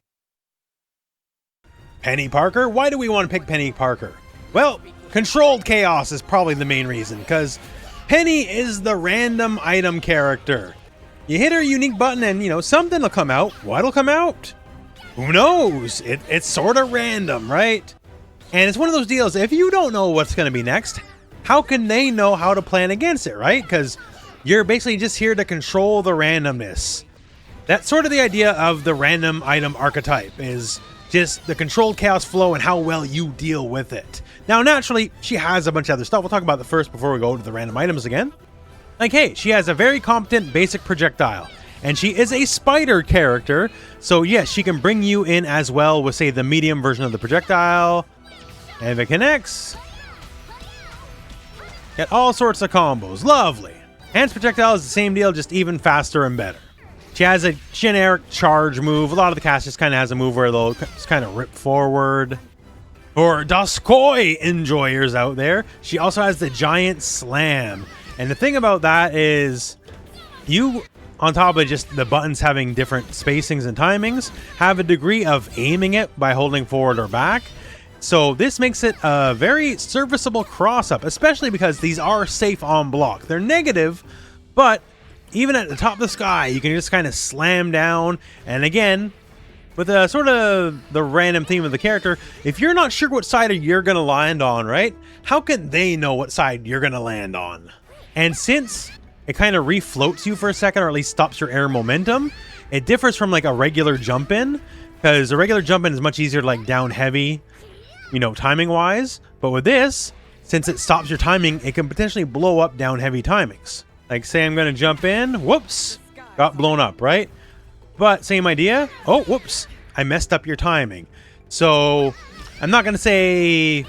Peni Parker? Why do we want to pick Peni Parker? Well, controlled chaos is probably the main reason, because Peni is the random item character. You hit her unique button and, something will come out. What'll come out? Who knows? It's sort of random, right? And it's one of those deals, if you don't know what's going to be next, how can they know how to plan against it, right? Because you're basically just here to control the randomness. That's sort of the idea of the random item archetype, is just the controlled chaos flow and how well you deal with it. Now, naturally, she has a bunch of other stuff. We'll talk about the first before we go to the random items again. Like, hey, she has a very competent basic projectile. And she is a spider character, so yes, she can bring you in as well with, say, the medium version of the projectile. And if it connects, get all sorts of combos. Lovely. Enhanced projectile is the same deal, just even faster and better. She has a generic charge move. A lot of the cast just kind of has a move where they'll just kind of rip forward. For Doskoi enjoyers out there, she also has the giant slam. And the thing about that is, you, on top of just the buttons having different spacings and timings, have a degree of aiming it by holding forward or back. So this makes it a very serviceable cross-up, especially because these are safe on block. They're negative, but even at the top of the sky, you can just kind of slam down. And again, with a sort of the random theme of the character, if you're not sure what side you're going to land on, right? How can they know what side you're going to land on? And since it kind of refloats you for a second, or at least stops your air momentum, it differs from like a regular jump in, because a regular jump in is much easier to like down heavy, timing wise. But with this, since it stops your timing, it can potentially blow up down heavy timings. Like, say I'm going to jump in, whoops, got blown up, right? But same idea. Oh, whoops, I messed up your timing. So I'm not going to say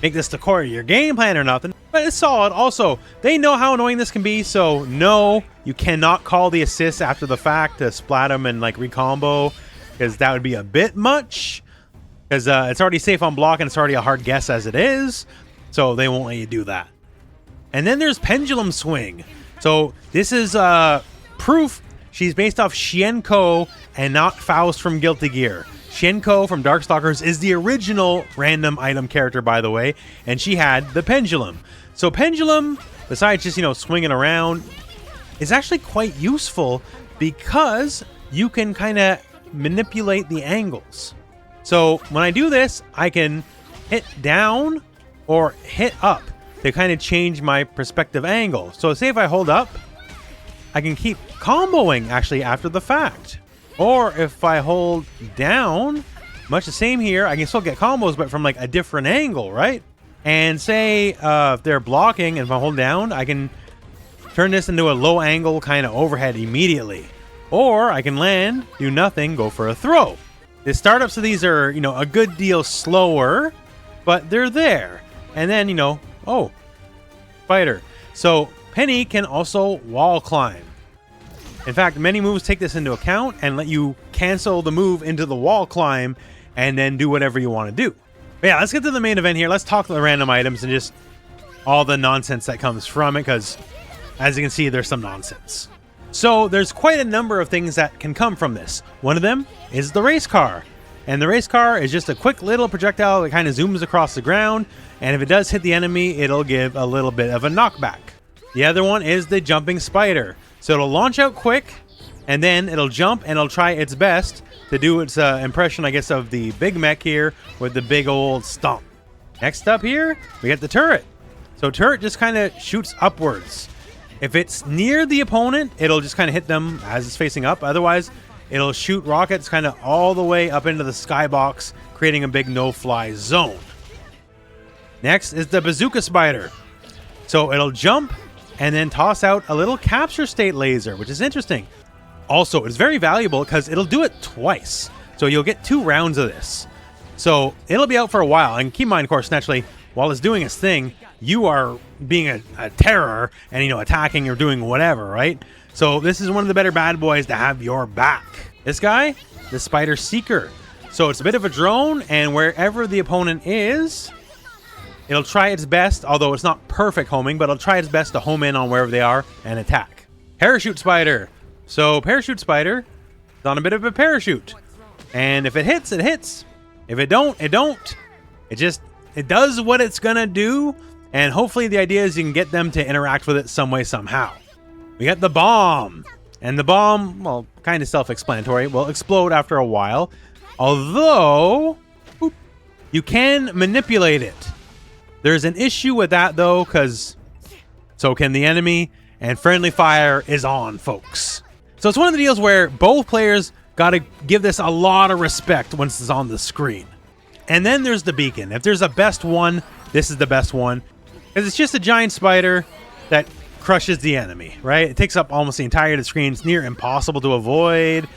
make this the core of your game plan or nothing, but it's solid. Also, they know how annoying this can be, so no, you cannot call the assist after the fact to splat them and like recombo, because that would be a bit much. because it's already safe on block and it's already a hard guess as it is, so they won't let you do that. And then there's Pendulum Swing. So this is proof she's based off Xianko and not Faust from Guilty Gear. Xianko from Darkstalkers is the original random item character, by the way, and she had the pendulum. So pendulum, besides just, swinging around, is actually quite useful because you can kind of manipulate the angles. So when I do this, I can hit down or hit up to kind of change my perspective angle. So say if I hold up, I can keep comboing actually after the fact. Or if I hold down, much the same here, I can still get combos, but from like a different angle, right? And say if they're blocking and if I hold down, I can turn this into a low angle kind of overhead immediately. Or I can land, do nothing, go for a throw. The startups of these are, a good deal slower, but they're there. And then, oh, spider. So Peni can also wall climb. In fact, many moves take this into account and let you cancel the move into the wall climb and then do whatever you want to do. But yeah, let's get to the main event here. Let's talk the random items and just all the nonsense that comes from it, because as you can see, there's some nonsense. So there's quite a number of things that can come from this. One of them is the race car. And the race car is just a quick little projectile that kind of zooms across the ground. And if it does hit the enemy, it'll give a little bit of a knockback. The other one is the jumping spider. So it'll launch out quick, and then it'll jump, and it'll try its best to do its impression, I guess, of the big mech here with the big old stomp. Next up here, we get the turret. So turret just kind of shoots upwards. If it's near the opponent, it'll just kind of hit them as it's facing up. Otherwise, it'll shoot rockets kind of all the way up into the skybox, creating a big no-fly zone. Next is the bazooka spider. So it'll jump and then toss out a little capture state laser, which is interesting. Also, it's very valuable because it'll do it twice. So you'll get 2 rounds of this. So it'll be out for a while. And keep in mind, of course, naturally, while it's doing its thing, you are being a terror and, attacking or doing whatever, right? So this is one of the better bad boys to have your back. This guy, the Spider Seeker. So it's a bit of a drone, and wherever the opponent is, it'll try its best, although it's not perfect homing, but it'll try its best to home in on wherever they are and attack. Parachute Spider. So Parachute Spider is on a bit of a parachute. And if it hits, it hits. If it don't, it don't. It does what it's gonna do, and hopefully the idea is you can get them to interact with it some way, somehow. We got the bomb. And the bomb, well, kind of self-explanatory, will explode after a while. Although, you can manipulate it. There's an issue with that, though, because so can the enemy, and friendly fire is on, folks. So it's one of the deals where both players got to give this a lot of respect once it's on the screen. And then there's the beacon. If there's a best one, this is the best one. Because it's just a giant spider that crushes the enemy, right? It takes up almost the entirety of the screen. It's near impossible to avoid.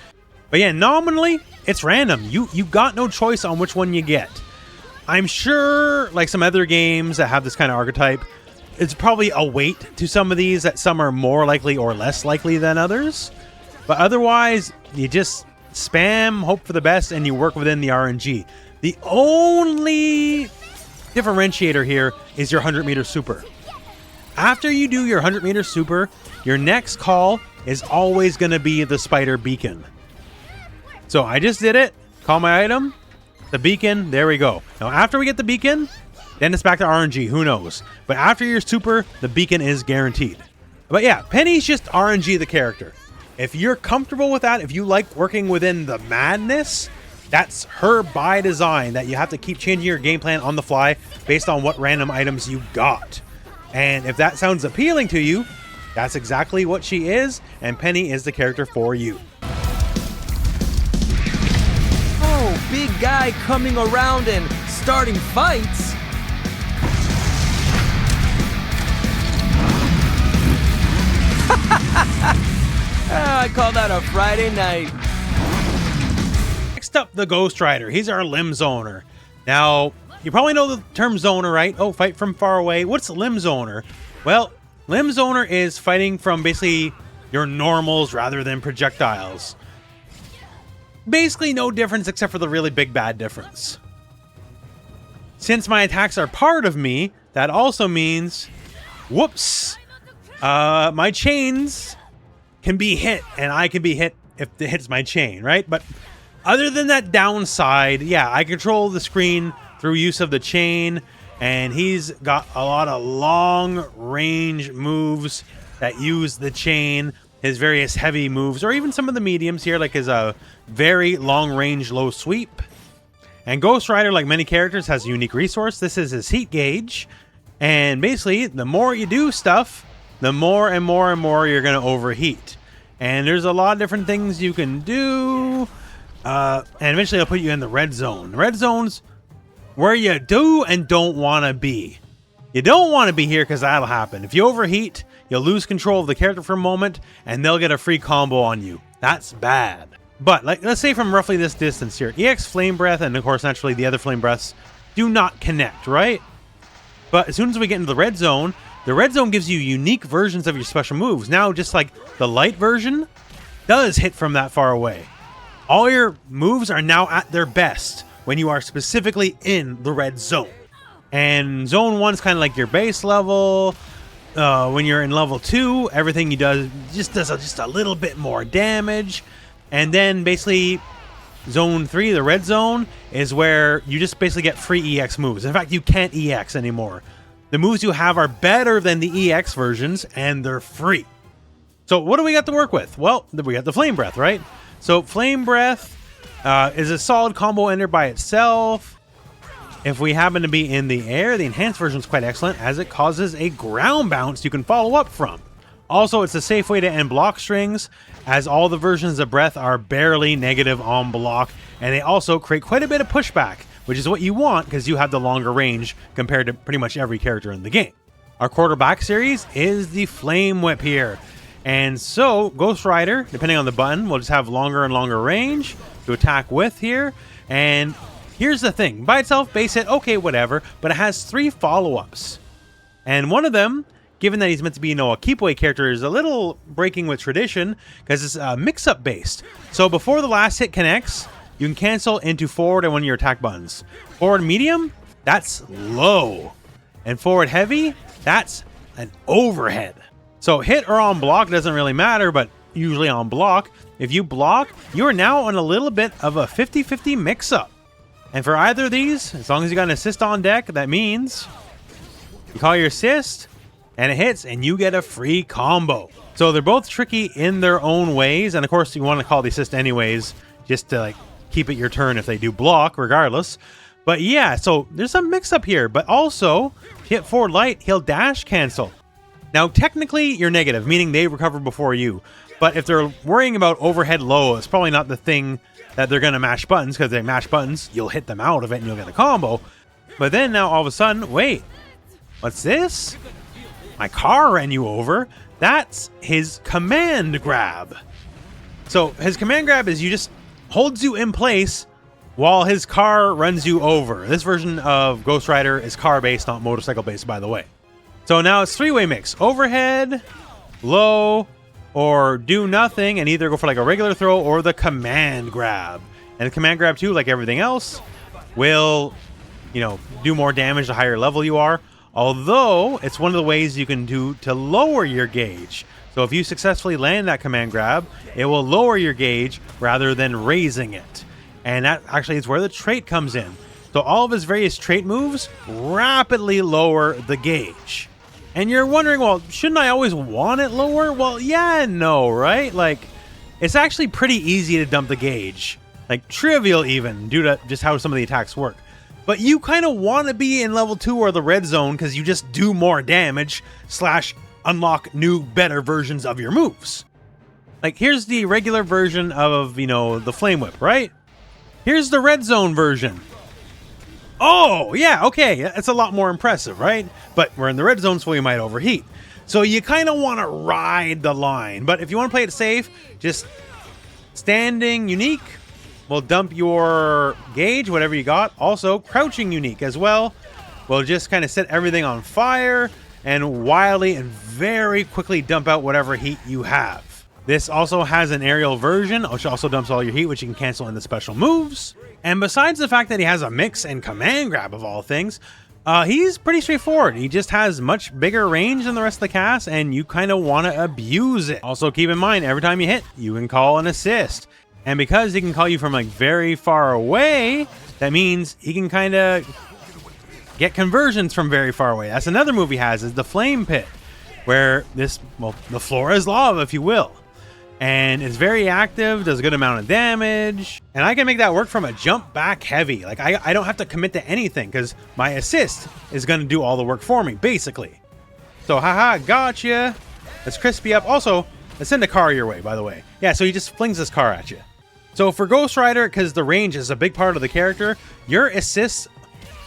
But yeah, nominally, it's random. You got no choice on which one you get. I'm sure, like some other games that have this kind of archetype, it's probably a weight to some of these, that some are more likely or less likely than others. But otherwise, you just spam, hope for the best, and you work within the RNG. The only differentiator here is your 100-meter super. After you do your 100-meter super, your next call is always going to be the spider beacon. So I just did it. Call my item. The beacon, there we go. Now, after we get the beacon, then it's back to RNG. Who knows? But after your super, the beacon is guaranteed. But yeah, Peni's just RNG the character. If you're comfortable with that, if you like working within the madness, that's her by design, that you have to keep changing your game plan on the fly based on what random items you got. And if that sounds appealing to you, that's exactly what she is, and Peni is the character for you. Oh, big guy coming around and starting fights. I call that a Friday night. Next up, the Ghost Rider. He's our limb zoner. Now, you probably know the term zoner, right? Oh, fight from far away. What's limb zoner? Well, limb zoner is fighting from basically your normals rather than projectiles. Basically no difference except for the really big bad difference. since my attacks are part of me, that also means, whoops, my chains can be hit, and I can be hit if it hits my chain, right? But other than that downside, yeah, I control the screen through use of the chain, and he's got a lot of long-range moves that use the chain, his various heavy moves, or even some of the mediums here, like his very long-range low sweep. And Ghost Rider, like many characters, has a unique resource. This is his heat gauge, and basically, the more you do stuff, the more and more and more you're going to overheat. And there's a lot of different things you can do, and eventually I'll put you in the red zone. The red zone's where you do and don't want to be. You don't want to be here because that'll happen. If you overheat, you'll lose control of the character for a moment, and they'll get a free combo on you. That's bad. But like, let's say from roughly this distance here, EX Flame Breath and of course naturally the other Flame Breaths do not connect, right? But as soon as we get into the red zone gives you unique versions of your special moves. Now, just like the light version does hit from that far away. All your moves are now at their best when you are specifically in the red zone. And zone 1 is kind of like your base level. When you're in level 2, everything you do just does just a little bit more damage. And then basically zone 3, the red zone, is where you just basically get free EX moves. In fact, you can't EX anymore. The moves you have are better than the EX versions, and they're free. So what do we got to work with? Well, we got the Flame Breath, right? So Flame Breath is a solid combo ender by itself. If we happen to be in the air, the enhanced version is quite excellent, as it causes a ground bounce you can follow up from. Also, it's a safe way to end block strings, as all the versions of Breath are barely negative on block, and they also create quite a bit of pushback, which is what you want because you have the longer range compared to pretty much every character in the game. Our quarterback series is the Flame Whip here. And so, Ghost Rider, depending on the button, will just have longer and longer range to attack with here. And here's the thing. By itself, base hit, okay, whatever, but it has 3 follow-ups. And one of them, given that he's meant to be, a keep-away character, is a little breaking with tradition because it's mix-up based. So before the last hit connects, you can cancel into forward and one of your attack buttons. Forward medium, that's low. And forward heavy, that's an overhead. So hit or on block doesn't really matter, but usually on block. If you block, you are now on a little bit of a 50-50 mix-up. And for either of these, as long as you got an assist on deck, that means you call your assist, and it hits, and you get a free combo. So they're both tricky in their own ways, and of course you want to call the assist anyways, just to keep it your turn if they do block, regardless. But yeah, so there's some mix-up here, but also, hit forward light, he'll dash cancel. Now, technically, you're negative, meaning they recover before you. But if they're worrying about overhead low, it's probably not the thing that they're going to mash buttons, because they mash buttons, you'll hit them out of it and you'll get a combo. But then now, all of a sudden, wait, what's this? My car ran you over. That's his command grab. So his command grab is you just holds you in place while his car runs you over. This version of Ghost Rider is car-based, not motorcycle-based, by the way. So now it's 3-way mix. Overhead, low, or do nothing, and either go for a regular throw or the command grab. And the command grab, too, like everything else, will, do more damage the higher level you are. Although, it's one of the ways you can do to lower your gauge. So if you successfully land that command grab, it will lower your gauge rather than raising it. And that actually is where the trait comes in. So all of his various trait moves rapidly lower the gauge. And you're wondering, well, shouldn't I always want it lower? Well, yeah and no, right? It's actually pretty easy to dump the gauge. Trivial even, due to just how some of the attacks work. But you kind of want to be in level 2 or the red zone because you just do more damage / unlock new, better versions of your moves. Here's the regular version of, the Flame Whip, right? Here's the red zone version. Oh, yeah, okay, it's a lot more impressive, right? But we're in the red zone, so we might overheat. So you kind of want to ride the line. But if you want to play it safe, just standing unique will dump your gauge, whatever you got. Also, crouching unique as well will just kind of set everything on fire and wildly and very quickly dump out whatever heat you have. This also has an aerial version, which also dumps all your heat, which you can cancel into special moves. And besides the fact that he has a mix and command grab of all things, he's pretty straightforward. He just has much bigger range than the rest of the cast, and you kind of want to abuse it. Also, keep in mind, every time you hit, you can call an assist. And because he can call you from like very far away, that means he can kind of get conversions from very far away. That's another move he has, is the Flame Pit, where this, well, the floor is lava, if you will. And it's very active, does a good amount of damage. And I can make that work from a jump back heavy. Like, I don't have to commit to anything because my assist is going to do all the work for me, basically. So, haha, gotcha. Let's crispy up. Also, let's send a car your way, by the way. Yeah, so he just flings this car at you. So for Ghost Rider, because the range is a big part of the character, your assists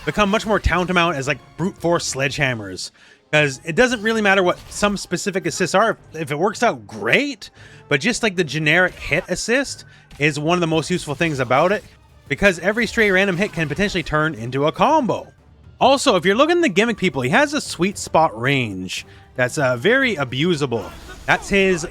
become much more tantamount as like brute force sledgehammers. Because it doesn't really matter what some specific assists are. If it works out, great. But just like the generic hit assist is one of the most useful things about it. Because every stray random hit can potentially turn into a combo. Also, if you're looking to gimmick people, he has a sweet spot range that's very abusable. That's his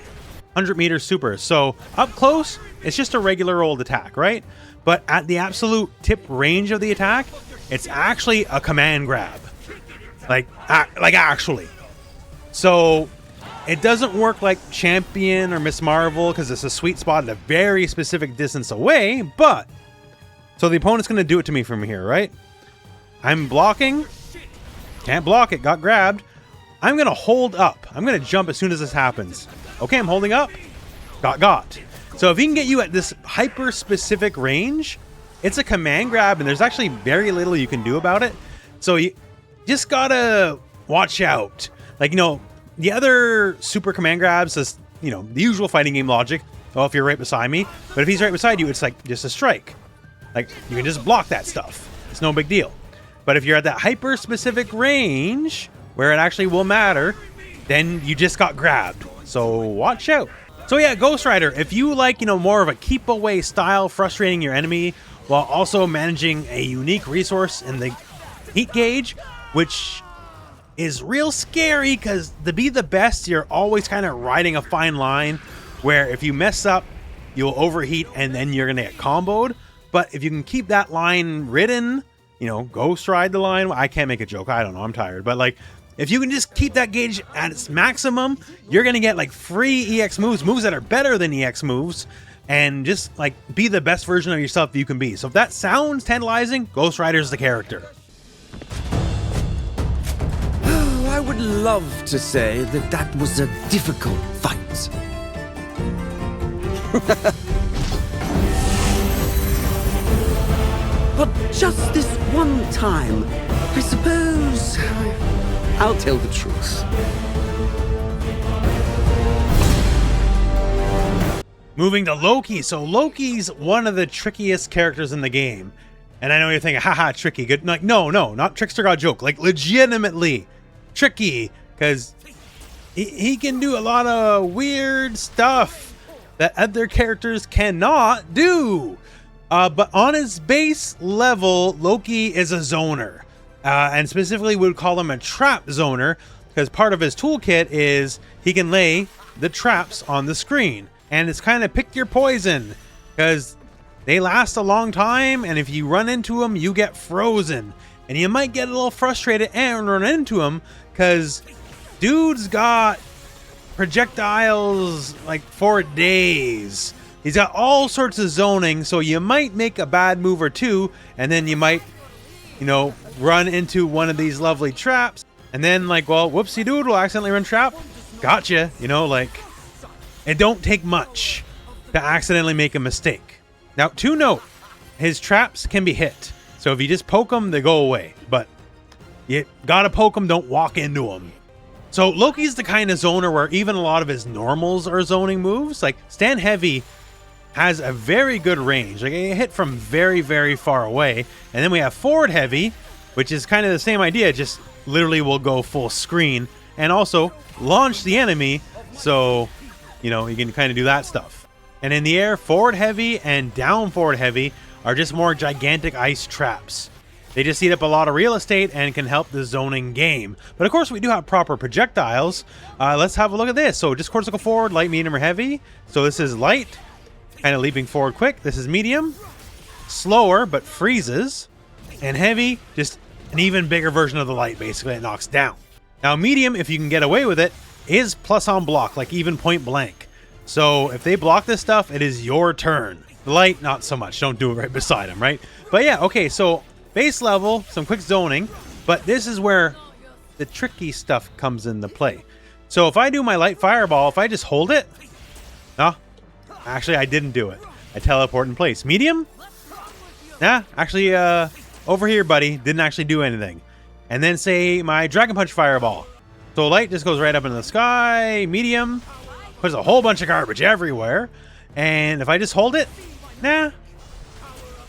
100-meter super. So up close, it's just a regular old attack, right? But at the absolute tip range of the attack, it's actually a command grab. Like actually. So it doesn't work like Champion or Miss Marvel because it's a sweet spot at a very specific distance away, but so the opponent's going to do it to me from here, right? I'm blocking. Can't block it. Got grabbed. I'm going to hold up. I'm going to jump as soon as this happens. Okay, I'm holding up. Got. So if he can get you at this hyper-specific range, it's a command grab, and there's actually very little you can do about it. So you just gotta watch out. Like, you know, the other super command grabs is, you know, the usual fighting game logic. Well, if you're right beside me. But if he's right beside you, it's like just a strike. Like, you can just block that stuff. It's no big deal. But if you're at that hyper-specific range, where it actually will matter, then you just got grabbed. So watch out. So yeah, Ghost Rider, if you like, you know, more of a keep away style, frustrating your enemy, while also managing a unique resource in the heat gauge, which is real scary because to be the best, you're always kind of riding a fine line where if you mess up, you'll overheat and then you're going to get comboed. But if you can keep that line ridden, you know, ghost ride the line. I can't make a joke. I don't know. I'm tired. But like, if you can just keep that gauge at its maximum, you're going to get like free EX moves that are better than EX moves, and just like be the best version of yourself you can be. So if that sounds tantalizing, Ghost Rider's the character. I would love to say that that was a difficult fight. But just this one time, I suppose I'll tell the truth. Moving to Loki. So Loki's one of the trickiest characters in the game. And I know you're thinking, haha, tricky. Good. Like, no, not Trickster got joke. Like, legitimately tricky. Because he can do a lot of weird stuff that other characters cannot do. But on his base level, Loki is a zoner. And specifically would call him a trap zoner. Because part of his toolkit is he can lay the traps on the screen. And it's kind of pick your poison, because they last a long time, and if you run into them, you get frozen. And you might get a little frustrated and run into them, because dude's got projectiles like for days. He's got all sorts of zoning, so you might make a bad move or two, and then you might, you know, run into one of these lovely traps, and then like, well, whoopsie doodle, accidentally run trap. Gotcha, you know, like... It don't take much to accidentally make a mistake. Now, to note, his traps can be hit. So if you just poke them, they go away. But you gotta poke them, don't walk into them. So Loki's the kind of zoner where even a lot of his normals are zoning moves. Like, Stand Heavy has a very good range. Like, it hit from very, very far away. And then we have Forward Heavy, which is kind of the same idea, just literally will go full screen. And also launch the enemy, so... you know, you can kind of do that stuff. And in the air, Forward Heavy and Down Forward Heavy are just more gigantic ice traps. They just eat up a lot of real estate and can help the zoning game. But of course, we do have proper projectiles. Let's have a look at this. So just cortical forward, light, medium, or heavy. So this is light, kind of leaping forward quick. This is medium, slower, but freezes. And heavy, just an even bigger version of the light, basically. It knocks down. Now medium, if you can get away with it, is plus on block, like even point blank. So if they block this stuff, it is your turn. The light, not so much. Don't do it right beside them, right? But yeah, okay, so base level, some quick zoning, but this is where the tricky stuff comes into play. So if I do my light fireball, if I just hold it, no, actually I didn't do it. I teleport in place. Medium? Nah, actually, over here, buddy, didn't actually do anything. And then say my Dragon Punch fireball. So light just goes right up into the sky. Medium, puts a whole bunch of garbage everywhere. And if I just hold it, nah,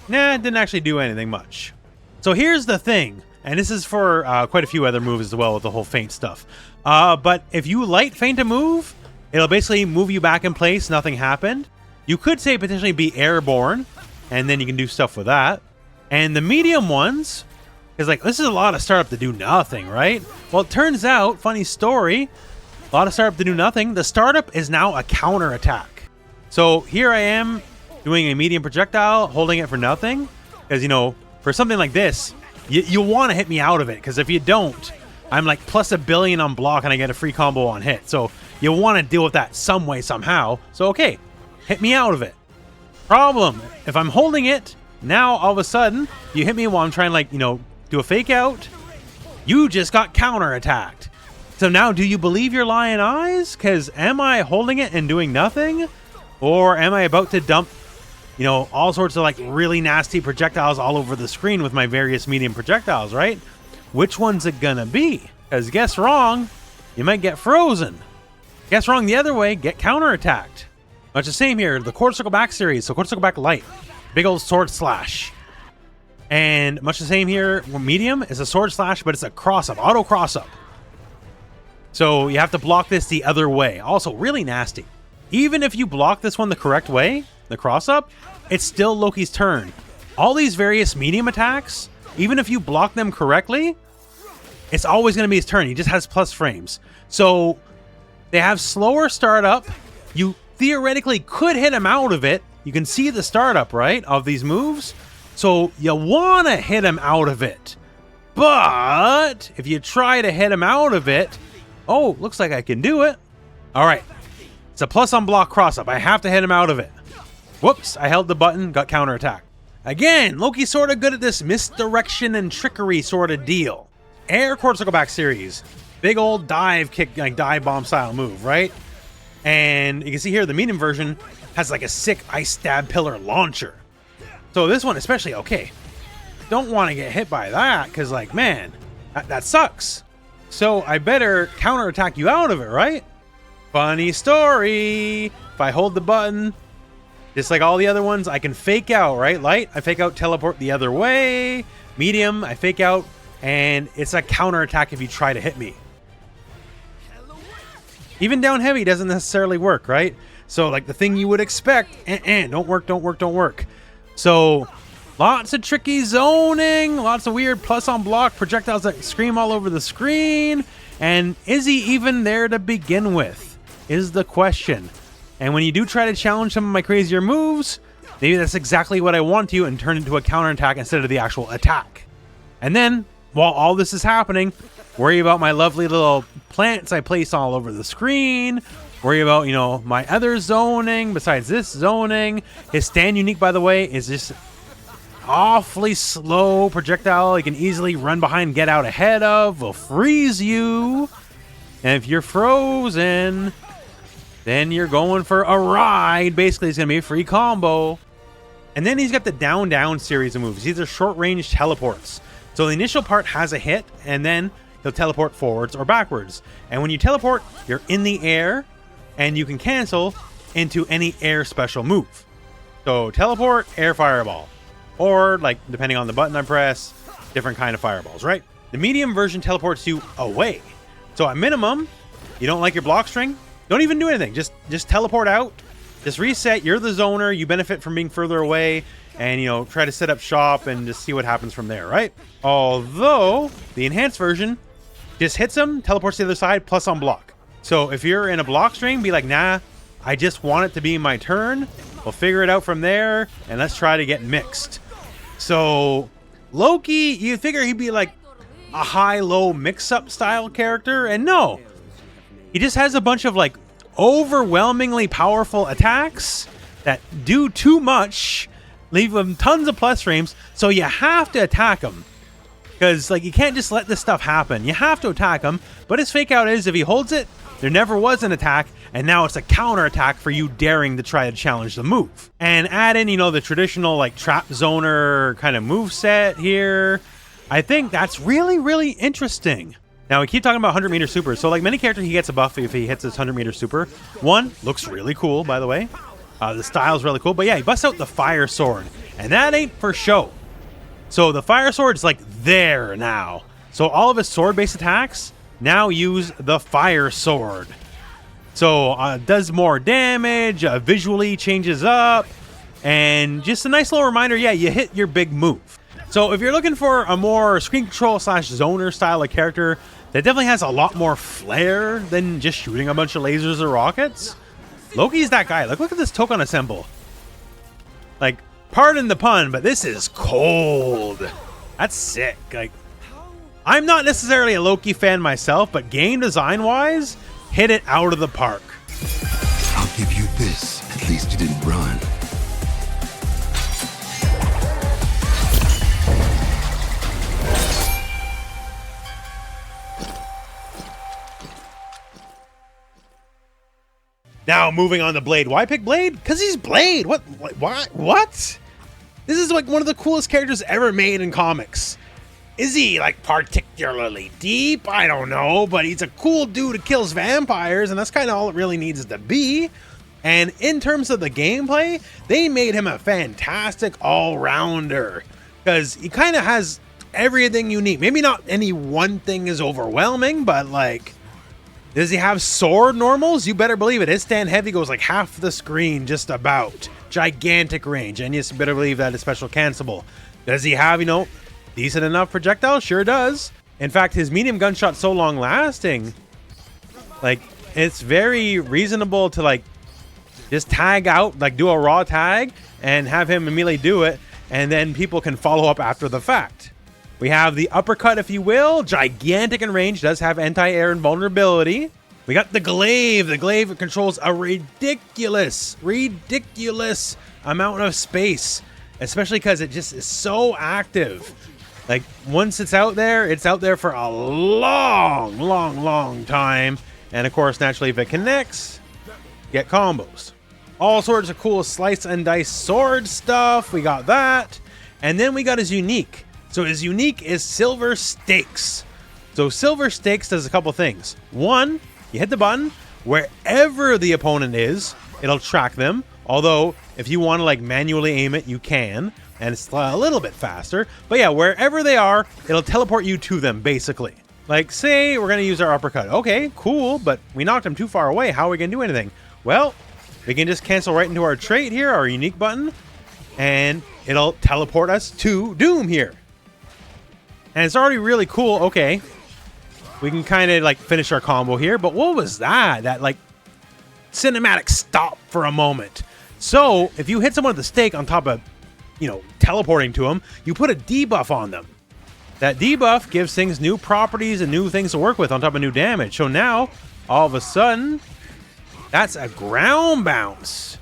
it didn't actually do anything much. So here's the thing, and this is for quite a few other moves as well with the whole feint stuff. But if you light feint a move, it'll basically move you back in place. Nothing happened. You could say potentially be airborne, and then you can do stuff with that. And the medium ones, is like, this is a lot of startup to do nothing, right? Well, it turns out, funny story, a lot of startup to do nothing. The startup is now a counter attack. So here I am doing a medium projectile, holding it for nothing. Because, you know, for something like this, you want to hit me out of it, because if you don't, I'm like plus a billion on block and I get a free combo on hit. So you want to deal with that some way, somehow. So okay, hit me out of it. Problem, if I'm holding it, now all of a sudden, you hit me while I'm trying to, like, you know, do a fake out, you just got counter attacked. So now do you believe your lying eyes? Because am I holding it and doing nothing? Or am I about to dump, you know, all sorts of like really nasty projectiles all over the screen with my various medium projectiles, right? Which one's it gonna be? Because guess wrong, you might get frozen. Guess wrong the other way, get counterattacked. Much the same here, the Quarter Circle Back series, so Quarter Circle Back Light. Big old sword slash. And much the same here, medium is a sword slash, but it's a cross-up, auto cross-up. So you have to block this the other way. Also, really nasty. Even if you block this one the correct way, the cross-up, it's still Loki's turn. All these various medium attacks, even if you block them correctly, it's always going to be his turn. He just has plus frames. So they have slower startup. You theoretically could hit him out of it. You can see the startup, right, of these moves. So you want to hit him out of it. But if you try to hit him out of it, oh, looks like I can do it. All right. It's a plus on block cross-up. I have to hit him out of it. Whoops, I held the button, got counterattack. Again, Loki's sort of good at this misdirection and trickery sort of deal. Air Quarter Circle Back series. Big old dive kick, like dive bomb style move, right? And you can see here the medium version has like a sick ice stab pillar launcher. So this one especially, okay, don't want to get hit by that, because like, man, that sucks. So I better counterattack you out of it, right? Funny story. If I hold the button, just like all the other ones, I can fake out, right? Light, I fake out, teleport the other way. Medium, I fake out, and it's a counterattack if you try to hit me. Even down heavy doesn't necessarily work, right? So like the thing you would expect, don't work. So lots of tricky zoning, lots of weird plus on block projectiles that scream all over the screen. And is he even there to begin with, is the question. And when you do try to challenge some of my crazier moves, maybe that's exactly what I want to and turn it into a counterattack instead of the actual attack. And then, while all this is happening, worry about my lovely little plants I place all over the screen. Worry about, you know, my other zoning besides this zoning. His stand unique, by the way, is just awfully slow projectile. You can easily run behind, get out ahead of, will freeze you. And if you're frozen, then you're going for a ride. Basically, it's going to be a free combo. And then he's got the down series of moves. These are short-range teleports. So the initial part has a hit, and then he'll teleport forwards or backwards. And when you teleport, you're in the air, and you can cancel into any air special move. So teleport, air fireball. Or, like, depending on the button I press, different kind of fireballs, right? The medium version teleports you away. So at minimum, you don't like your block string, don't even do anything. Just teleport out. Just reset. You're the zoner. You benefit from being further away. and, you know, try to set up shop and just see what happens from there, right? Although the enhanced version just hits him, teleports to the other side, plus on block. So if you're in a block string, be like, nah, I just want it to be my turn. We'll figure it out from there, and let's try to get mixed. So Loki, you figure he'd be like a high-low mix-up style character, and no. He just has a bunch of like overwhelmingly powerful attacks that do too much, leave him tons of plus frames, so you have to attack him. Because like you can't just let this stuff happen. You have to attack him, but his fake out is if he holds it, there never was an attack, and now it's a counter attack for you daring to try to challenge the move. And add in, you know, the traditional like trap zoner kind of move set here. I think that's really, really interesting. Now we keep talking about 100-meter super. So like many characters, he gets a buff if he hits his 100-meter super. One, looks really cool, by the way. The style's really cool. But yeah, he busts out the fire sword, and that ain't for show. So the fire sword's like there now. So all of his sword-based attacks now use the fire sword. So does more damage, visually changes up, and just a nice little reminder, yeah, you hit your big move. So if you're looking for a more screen control / zoner style of character that definitely has a lot more flair than just shooting a bunch of lasers or rockets, Loki's that guy. Like, look at this Tokon assemble. Like, pardon the pun, but this is cold. That's sick. Like, I'm not necessarily a Loki fan myself, but game design wise, hit it out of the park. I'll give you this. At least you didn't run. Now moving on to Blade. Why pick Blade? Because he's Blade. What? What? This is like one of the coolest characters ever made in comics. Is he like particularly deep? I don't know, but he's a cool dude who kills vampires, and that's kind of all it really needs to be. And in terms of the gameplay, they made him a fantastic all-rounder because he kind of has everything you need. Maybe not any one thing is overwhelming, but like, does he have sword normals? You better believe it. His stand heavy goes like half the screen, just about. Gigantic range, and you better believe that is special cancelable. Does he have, you know, decent enough projectile? Sure does. In fact, his medium gunshot's so long lasting, like, it's very reasonable to like just tag out, like do a raw tag and have him immediately do it, and then people can follow up after the fact. We have the uppercut, if you will, gigantic in range, does have anti-air invulnerability. We got the glaive. The glaive controls a ridiculous amount of space, especially because it just is so active. Like, once it's out there for a long time. And of course, naturally, if it connects, get combos. All sorts of cool slice and dice sword stuff. We got that. And then we got his unique. So his unique is Silver Stakes. So Silver Stakes does a couple things. One, you hit the button, wherever the opponent is, it'll track them. Although, if you want to like manually aim it, you can. And it's a little bit faster. But yeah, wherever they are, it'll teleport you to them, basically. Like, say we're going to use our uppercut. Okay, cool, but we knocked him too far away. How are we going to do anything? Well, we can just cancel right into our trait here, our unique button, and it'll teleport us to Doom here. And it's already really cool. Okay, we can kind of like finish our combo here. But what was that? That like cinematic stop for a moment. So if you hit someone with a stake on top of, you know, teleporting to them, you put a debuff on them. That debuff gives things new properties and new things to work with on top of new damage. So now, all of a sudden, that's a ground bounce.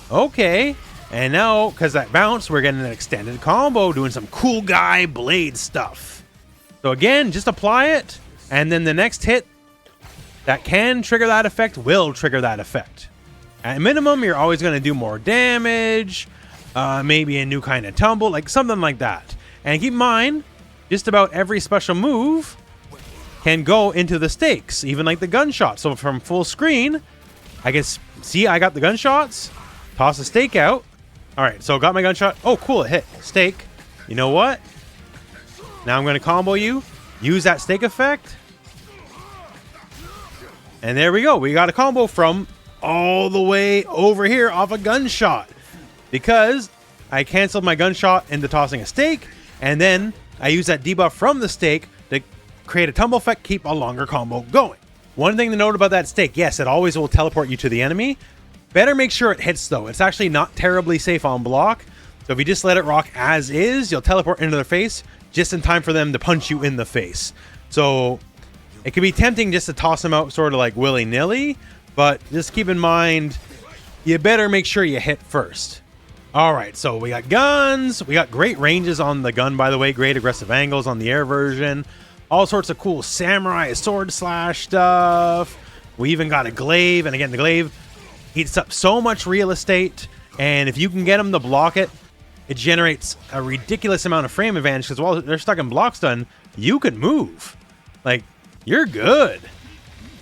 Okay. And now, because that bounce, we're getting an extended combo, doing some cool guy blade stuff. So again, just apply it, and then the next hit that can trigger that effect will trigger that effect. At minimum, you're always going to do more damage, maybe a new kind of tumble, like something like that. And keep in mind, just about every special move can go into the stakes, even like the gunshot. So from full screen, I guess, see, I got the gunshots, toss a stake out. All right, so got my gunshot. Oh, cool, it hit. Stake. You know what? Now I'm going to combo you, use that stake effect. And there we go. We got a combo from all the way over here off a gunshot. Because I canceled my gunshot into tossing a stake, and then I use that debuff from the stake to create a tumble effect, keep a longer combo going. One thing to note about that stake, yes, it always will teleport you to the enemy. Better make sure it hits though. It's actually not terribly safe on block. So if you just let it rock as is, you'll teleport into their face just in time for them to punch you in the face. So it can be tempting just to toss them out sort of like willy-nilly, but just keep in mind, you better make sure you hit first. All right, so we got guns. We got great ranges on the gun, by the way. Great aggressive angles on the air version. All sorts of cool samurai sword slash stuff. We even got a glaive, and again, the glaive eats up so much real estate, and if you can get them to block it, it generates a ridiculous amount of frame advantage, because while they're stuck in block stun, you can move. Like, you're good.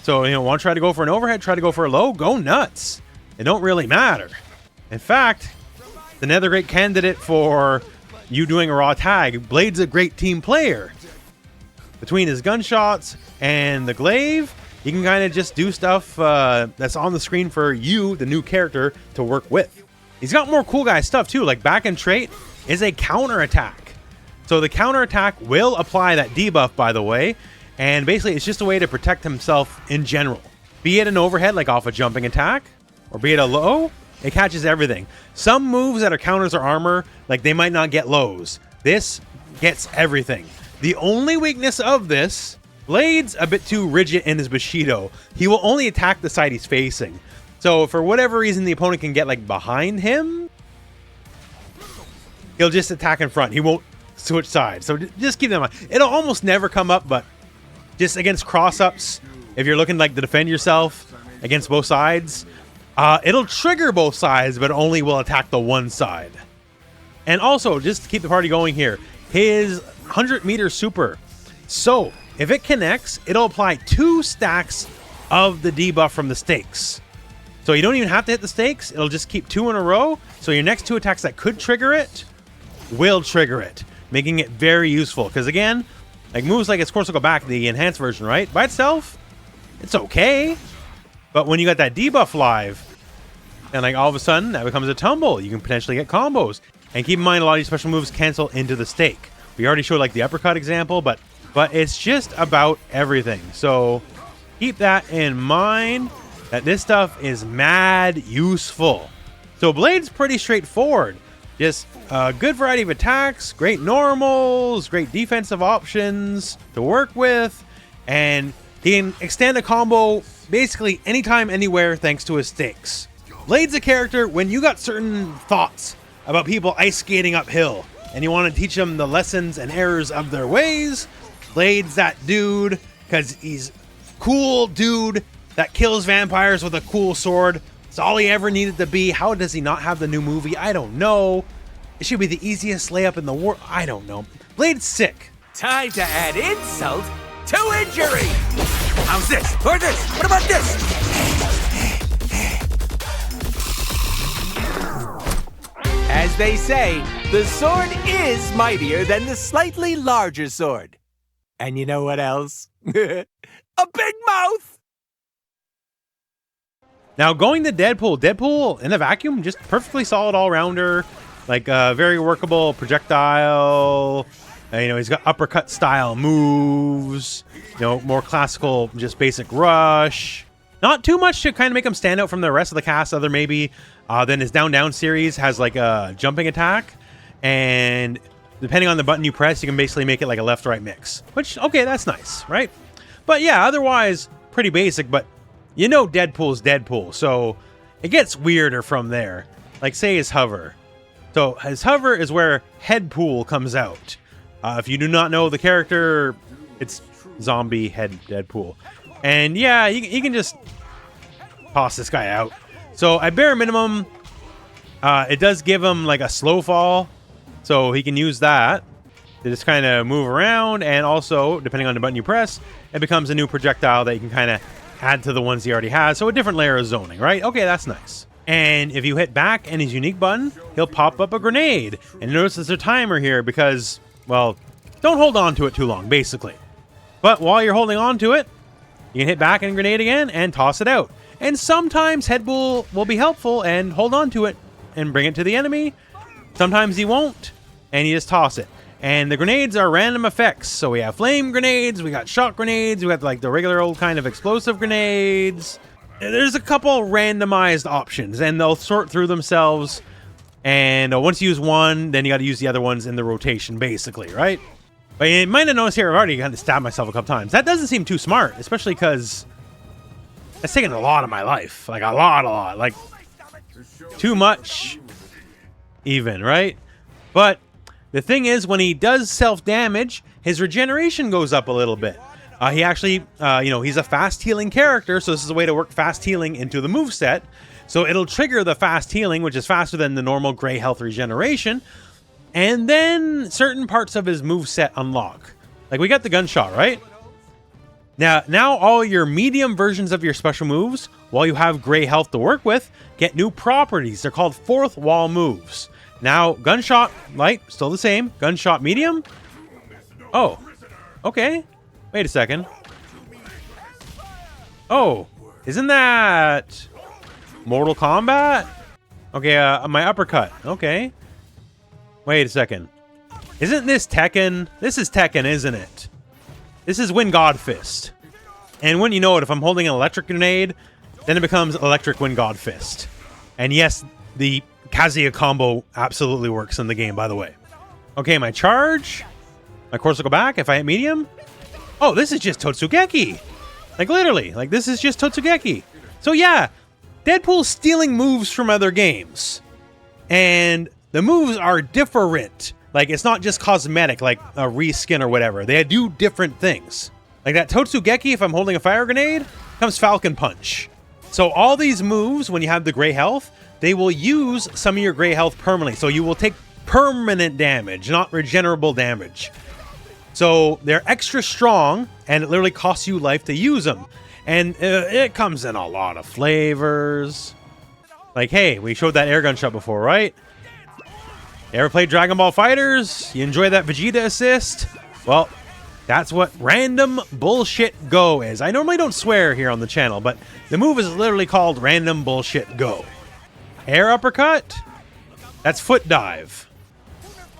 So, you know, want to try to go for an overhead, try to go for a low, go nuts. It don't really matter. In fact, the Nether great candidate for you doing a raw tag. Blade's a great team player. Between his gunshots and the glaive, you can kind of just do stuff that's on the screen for you, the new character, to work with. He's got more cool guy stuff too, like back and trait is a counter attack. So the counter attack will apply that debuff, by the way, and basically it's just a way to protect himself in general. Be it an overhead, like off a jumping attack, or be it a low, it catches everything. Some moves that are counters or armor, like they might not get lows. This gets everything. The only weakness of this, Blade's a bit too rigid in his Bushido. He will only attack the side he's facing. So for whatever reason the opponent can get like behind him, he'll just attack in front. He won't switch sides. So just keep that in mind. It'll almost never come up, but just against cross-ups, if you're looking like to defend yourself against both sides, it'll trigger both sides, but only will attack the one side. And also, just to keep the party going here, his 100-meter super. So if it connects, it'll apply 2 stacks of the debuff from the stakes. So you don't even have to hit the stakes. It'll just keep 2 in a row. So your next 2 attacks that could trigger it will trigger it, making it very useful. Because again, like moves like its course will go back, the enhanced version, right? By itself, it's okay. But when you got that debuff live, and like all of a sudden that becomes a tumble, you can potentially get combos. And keep in mind, a lot of these special moves cancel into the stake. We already showed like the uppercut example, but it's just about everything. So keep that in mind, that this stuff is mad useful. So Blade's pretty straightforward. Just a good variety of attacks, great normals, great defensive options to work with, and he can extend a combo basically anytime, anywhere, thanks to his stakes. Blade's a character when you got certain thoughts about people ice skating uphill, and you want to teach them the lessons and errors of their ways. Blade's that dude, because he's cool dude that kills vampires with a cool sword. It's all he ever needed to be. How does he not have the new movie? I don't know. It should be the easiest layup in the world. I don't know. Blade's sick. Time to add insult to injury. How's this? Or this? What about this? As they say, the sword is mightier than the slightly larger sword. And you know what else? A big mouth! Now going to Deadpool in a vacuum, just perfectly solid all-rounder, like very workable projectile. You know, he's got uppercut style moves, you know, more classical, just basic rush. Not too much to kind of make him stand out from the rest of the cast, other maybe than his Down series has like a jumping attack, and depending on the button you press, you can basically make it like a left-right mix, which, okay, that's nice, right? But yeah, otherwise, pretty basic, but you know Deadpool's Deadpool, so it gets weirder from there. Like, say his hover. So his hover is where Headpool comes out. If you do not know the character, it's zombie head Deadpool. And yeah, you can just toss this guy out. So at bare minimum, it does give him like a slow fall, so he can use that to just kind of move around, and also, depending on the button you press, it becomes a new projectile that you can kind of add to the ones he already has, so a different layer of zoning, right? Okay, that's nice. And if you hit back and his unique button, he'll pop up a grenade. And notice there's a timer here because, well, don't hold on to it too long, basically. But while you're holding on to it, you can hit back and grenade again and toss it out. And sometimes Headpool will be helpful and hold on to it and bring it to the enemy. Sometimes he won't, and you just toss it. And the grenades are random effects. So we have flame grenades, we got shock grenades, we got like the regular old kind of explosive grenades. There's a couple randomized options, and they'll sort through themselves. And once you use one, then you got to use the other ones in the rotation, basically, right? But you might have noticed here, I've already kind of stabbed myself a couple times. That doesn't seem too smart, especially because that's taken a lot of my life. Like, a lot. Like, too much, even, right? But the thing is, when he does self-damage, his regeneration goes up a little bit. He actually, he's a fast healing character, so this is a way to work fast healing into the moveset. So it'll trigger the fast healing, which is faster than the normal gray health regeneration. And then certain parts of his moveset unlock. Like, we got the gunshot, right? Now all your medium versions of your special moves, while you have gray health to work with, get new properties. They're called fourth wall moves. Now, gunshot light, still the same. Gunshot medium. Oh, okay. Wait a second. Oh, isn't that Mortal Kombat? Okay, my uppercut. Okay. Wait a second. Isn't this Tekken? This is Tekken, isn't it? This is Wind God Fist. And when you know it, if I'm holding an electric grenade, then it becomes Electric Wind God Fist. And yes, the Kazuya combo absolutely works in the game, by the way. Okay, my charge. My course will go back if I hit medium. Oh, this is just Totsugeki. Like, literally. Like, this is just Totsugeki. So, yeah. Deadpool's stealing moves from other games. And the moves are different. Like, it's not just cosmetic, like a reskin or whatever. They do different things. Like that Totsugeki, if I'm holding a fire grenade, comes Falcon Punch. So all these moves, when you have the gray health, they will use some of your gray health permanently. So you will take permanent damage, not regenerable damage. So they're extra strong, and it literally costs you life to use them. And it comes in a lot of flavors. Like, hey, we showed that air gun shot before, right? You ever played Dragon Ball FighterZ? You enjoy that Vegeta assist? Well, that's what Random Bullshit Go is. I normally don't swear here on the channel, but the move is literally called Random Bullshit Go. Air uppercut? That's foot dive.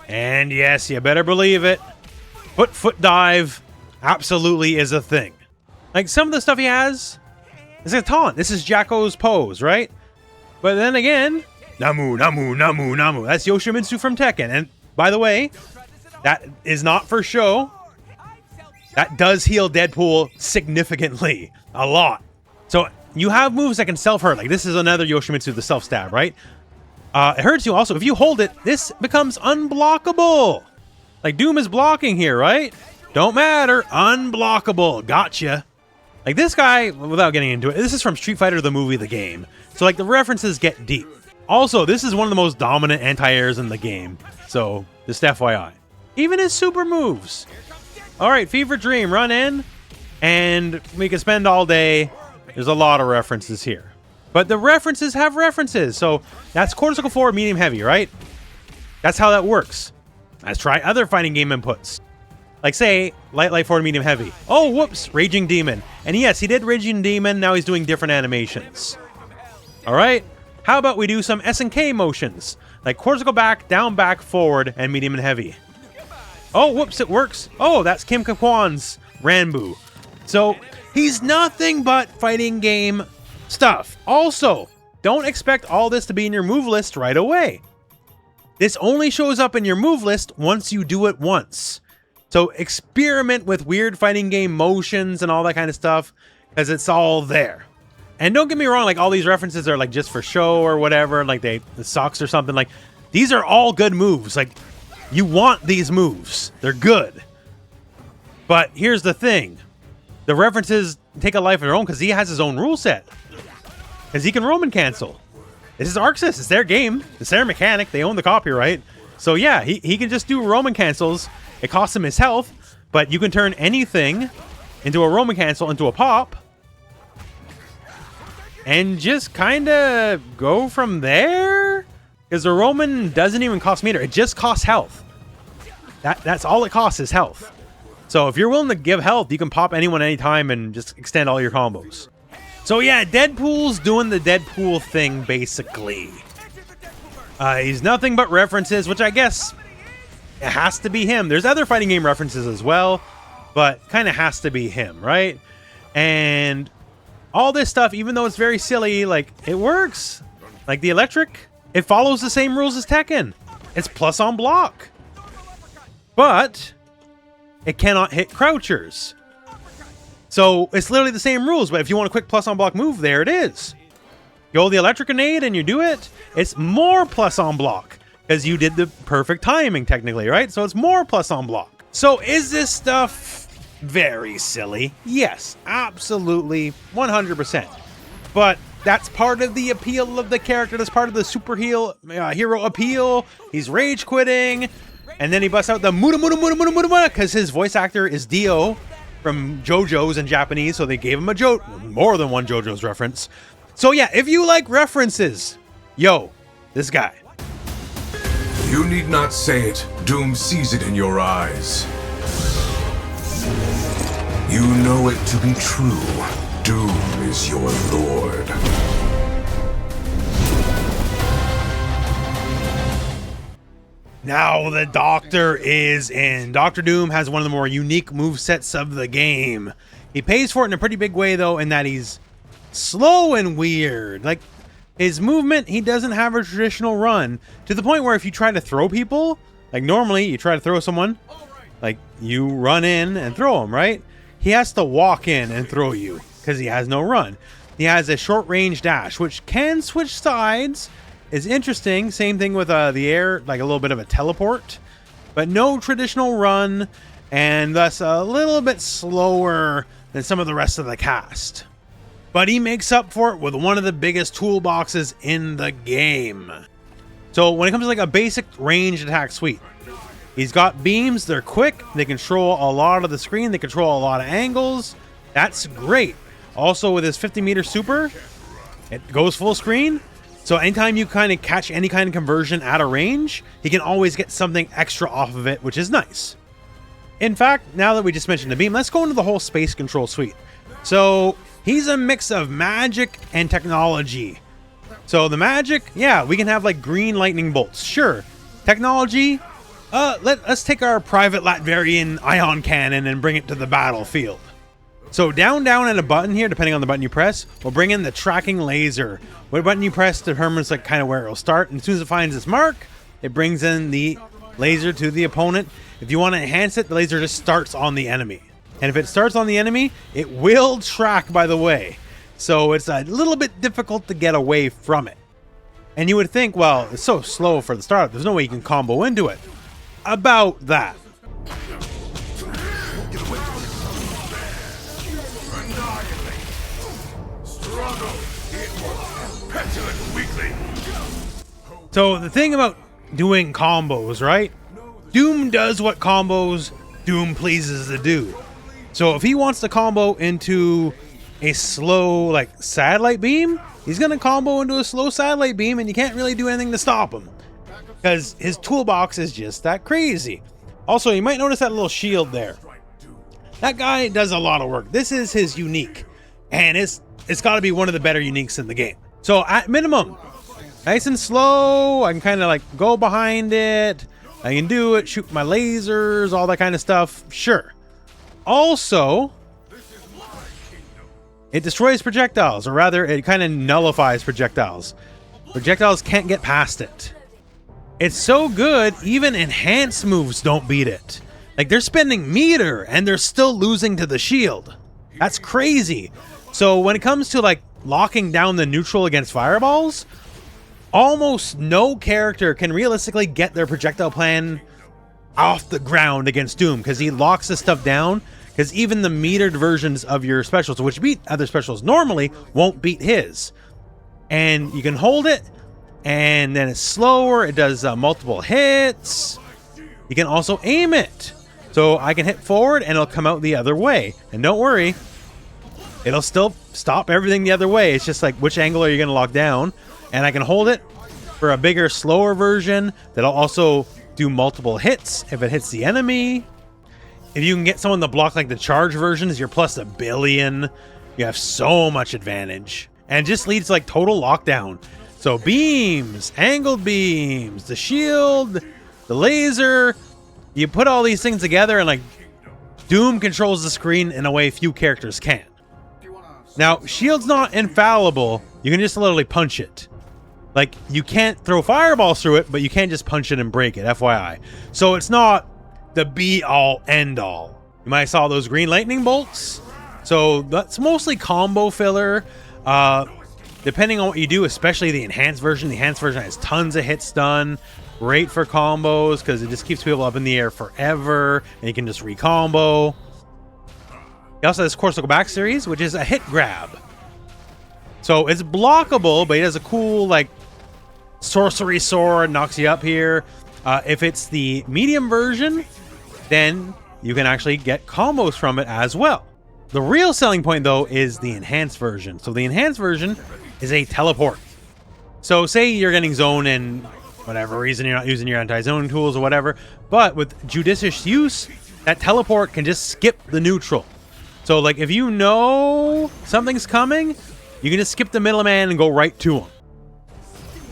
And yes, you better believe it. Foot dive absolutely is a thing. Like, some of the stuff he has is a taunt. This is Jacko's pose, right? But then again, Namu, Namu, Namu, Namu. That's Yoshimitsu from Tekken. And by the way, that is not for show. That does heal Deadpool significantly. A lot. So you have moves that can self-hurt. Like, this is another Yoshimitsu, the self-stab, right? It hurts you also. If you hold it, this becomes unblockable. Like, Doom is blocking here, right? Don't matter. Unblockable. Gotcha. Like, this guy, without getting into it, this is from Street Fighter, the movie, the game. So, like, the references get deep. Also, this is one of the most dominant anti-airs in the game. So, just FYI. Even his super moves. Alright, Fever Dream, run in. And we can spend all day. There's a lot of references here. But the references have references. So, that's quarter circle forward, medium, heavy, right? That's how that works. Let's try other fighting game inputs. Like, say, light, forward, medium, heavy. Oh, whoops, Raging Demon. And yes, he did Raging Demon. Now he's doing different animations. Alright? How about we do some S&K motions? Like quarter circle back, down, back, forward, and medium and heavy. Oh, whoops, it works. Oh, that's Kim Kwan's Ranbu. So, he's nothing but fighting game stuff. Also, don't expect all this to be in your move list right away. This only shows up in your move list once you do it once. So experiment with weird fighting game motions and all that kind of stuff, because it's all there. And don't get me wrong, like, all these references are like just for show or whatever, like the socks or something. Like, these are all good moves. Like, you want these moves. They're good. But here's the thing. The references take a life of their own because he has his own rule set. Because he can Roman cancel. This is Arxis. It's their game. It's their mechanic. They own the copyright. So yeah, he can just do Roman cancels. It costs him his health, but you can turn anything into a Roman cancel into a pop. And just kind of go from there? Because the Roman doesn't even cost meter. It just costs health. That's all it costs is health. So if you're willing to give health, you can pop anyone anytime and just extend all your combos. So yeah, Deadpool's doing the Deadpool thing, basically. He's nothing but references, which I guess it has to be him. There's other fighting game references as well, but kind of has to be him, right? And all this stuff, even though it's very silly, like, it works. Like the electric, it follows the same rules as Tekken. It's plus on block. But it cannot hit crouchers. So it's literally the same rules, but if you want a quick plus on block move, there it is. You hold the electric grenade and you do it, it's more plus on block. Because you did the perfect timing, technically, right? So it's more plus on block. So is this stuff very silly? Yes, absolutely, 100%. But that's part of the appeal of the character. That's part of the hero appeal. He's rage quitting. And then he busts out the muda muda muda muda muda muda because his voice actor is Dio from JoJo's in Japanese. So they gave him more than one JoJo's reference. So yeah, if you like references, yo, this guy. You need not say it. Doom sees it in your eyes. You know it to be true. Doom is your lord. Now the Doctor is in. Doctor Doom has one of the more unique movesets of the game. He pays for it in a pretty big way, though, in that he's slow and weird. Like, his movement, he doesn't have a traditional run, to the point where if you try to throw people, like normally you try to throw someone, like you run in and throw them, right? He has to walk in and throw you because he has no run. He has a short range dash, which can switch sides. Is interesting. Same thing with the air, like a little bit of a teleport, but no traditional run, and thus a little bit slower than some of the rest of the cast. But he makes up for it with one of the biggest toolboxes in the game. So when it comes to like a basic ranged attack suite, he's got beams, they're quick, they control a lot of the screen, they control a lot of angles. That's great. Also with his 50-meter super, it goes full screen. So anytime you kind of catch any kind of conversion at a range, he can always get something extra off of it, which is nice. In fact, now that we just mentioned the beam, let's go into the whole space control suite. So he's a mix of magic and technology. So the magic, yeah, we can have like green lightning bolts, sure. Technology, let's take our private Latvian ion cannon and bring it to the battlefield. So down, and a button here, depending on the button you press, will bring in the tracking laser. What button you press determines like kind of where it will start. And as soon as it finds its mark, it brings in the laser to the opponent. If you want to enhance it, the laser just starts on the enemy. And if it starts on the enemy, it will track, by the way. So it's a little bit difficult to get away from it. And you would think, well, it's so slow for the startup, there's no way you can combo into it. About that. So the thing about doing combos, right? Doom does what combos Doom pleases to do. So if he wants to combo into a slow, like, satellite beam, he's going to combo into a slow satellite beam, and you can't really do anything to stop him. Because his toolbox is just that crazy. Also, you might notice that little shield there. That guy does a lot of work. This is his unique. And it's got to be one of the better uniques in the game. So at minimum, nice and slow, I can kind of like go behind it. I can do it, shoot my lasers, all that kind of stuff. Sure. Also, it destroys projectiles, or rather, it kind of nullifies projectiles. Projectiles can't get past it. It's so good, even enhanced moves don't beat it. Like, they're spending meter, and they're still losing to the shield. That's crazy. So when it comes to, like, locking down the neutral against fireballs, almost no character can realistically get their projectile plan off the ground against Doom, because he locks this stuff down, because even the metered versions of your specials, which beat other specials normally, won't beat his. And you can hold it, and then it's slower, it does multiple hits. You can also aim it. So I can hit forward and it'll come out the other way. And don't worry, it'll still stop everything the other way. It's just like, which angle are you going to lock down? And I can hold it for a bigger, slower version that'll also do multiple hits if it hits the enemy. If you can get someone to block like the charge versions, you're plus 1 billion. You have so much advantage. And it just leads to like total lockdown. So beams, angled beams, the shield, the laser, you put all these things together and like Doom controls the screen in a way few characters can. Now, shield's not infallible. You can just literally punch it. Like, you can't throw fireballs through it, but you can't just punch it and break it, FYI. So it's not the be-all, end-all. You might have saw those green lightning bolts. So that's mostly combo filler. Depending on what you do, especially the enhanced version. The enhanced version has tons of hit stun. Great for combos because it just keeps people up in the air forever. And you can just re-combo. He also has Course Go Back series, which is a hit grab. So it's blockable, but he has a cool, like, sorcery sword, knocks you up here. If it's the medium version, then you can actually get combos from it as well. The real selling point, though, is the enhanced version. So the enhanced version is a teleport. So say you're getting zoned and whatever reason you're not using your anti-zoning tools or whatever, but with judicious use, that teleport can just skip the neutral. So like if you know something's coming, you can just skip the middleman and go right to him.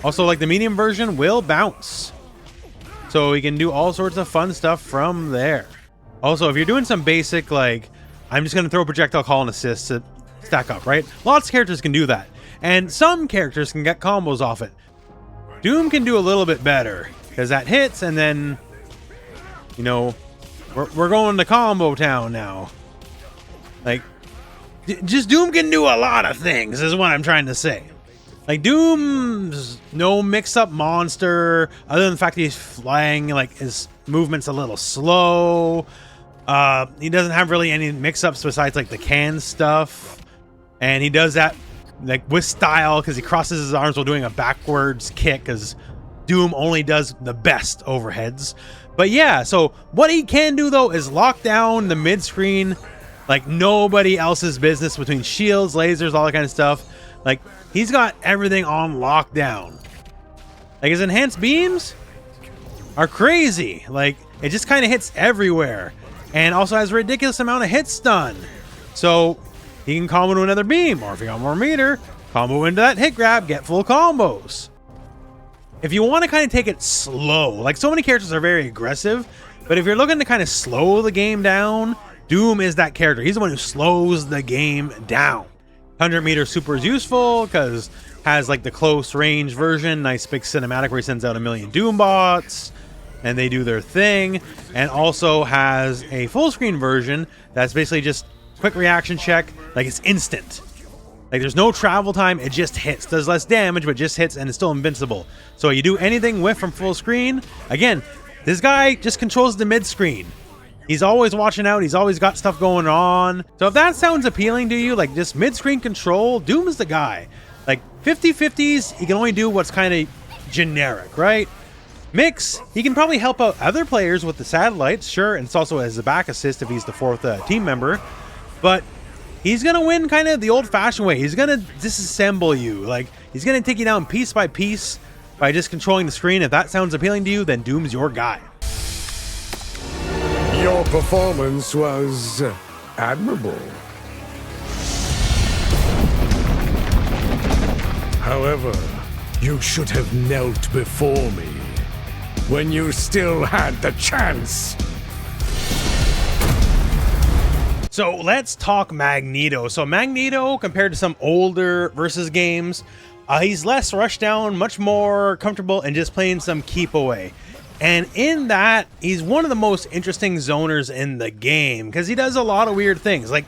Also, like the medium version will bounce. So you can do all sorts of fun stuff from there. Also, if you're doing some basic, like, I'm just going to throw a projectile call and assist to stack up, right? Lots of characters can do that. And some characters can get combos off it. Doom can do a little bit better because that hits and then, you know, we're going to combo town now. Like, just Doom can do a lot of things is what I'm trying to say. Like, Doom's no mix-up monster, other than the fact that he's flying, like, his movement's a little slow. He doesn't have really any mix-ups besides, like, the can stuff. And he does that, like, with style, because he crosses his arms while doing a backwards kick, because Doom only does the best overheads. But yeah, so what he can do, though, is lock down the mid-screen like nobody else's business between shields, lasers, all that kind of stuff. Like, he's got everything on lockdown. Like, his enhanced beams are crazy. Like, it just kind of hits everywhere. And also has a ridiculous amount of hit stun. So, he can combo to another beam. Or if you got more meter, combo into that hit grab, get full combos. If you want to kind of take it slow, like so many characters are very aggressive, but if you're looking to kind of slow the game down, Doom is that character. He's the one who slows the game down. 100 meter super is useful because has like the close range version, nice big cinematic where he sends out a million Doom bots and they do their thing, and also has a full screen version that's basically just quick reaction check, like it's instant. Like there's no travel time, it just hits. Does less damage, but just hits and it's still invincible. So you do anything with from full screen. Again, this guy just controls the mid screen. He's always watching out. He's always got stuff going on. So if that sounds appealing to you, like just mid-screen control, Doom is the guy. Like 50-50s, he can only do what's kind of generic, right? Mix, he can probably help out other players with the satellites, sure, and it's also as a back assist if he's the fourth team member. But he's going to win kind of the old-fashioned way. He's going to disassemble you. Like, he's going to take you down piece by piece by just controlling the screen. If that sounds appealing to you, then Doom's your guy. Your performance was admirable. However, you should have knelt before me when you still had the chance. So let's talk Magneto. So Magneto, compared to some older Versus games, he's less rushed down, much more comfortable, and just playing some keep away. And in that, he's one of the most interesting zoners in the game because he does a lot of weird things. Like,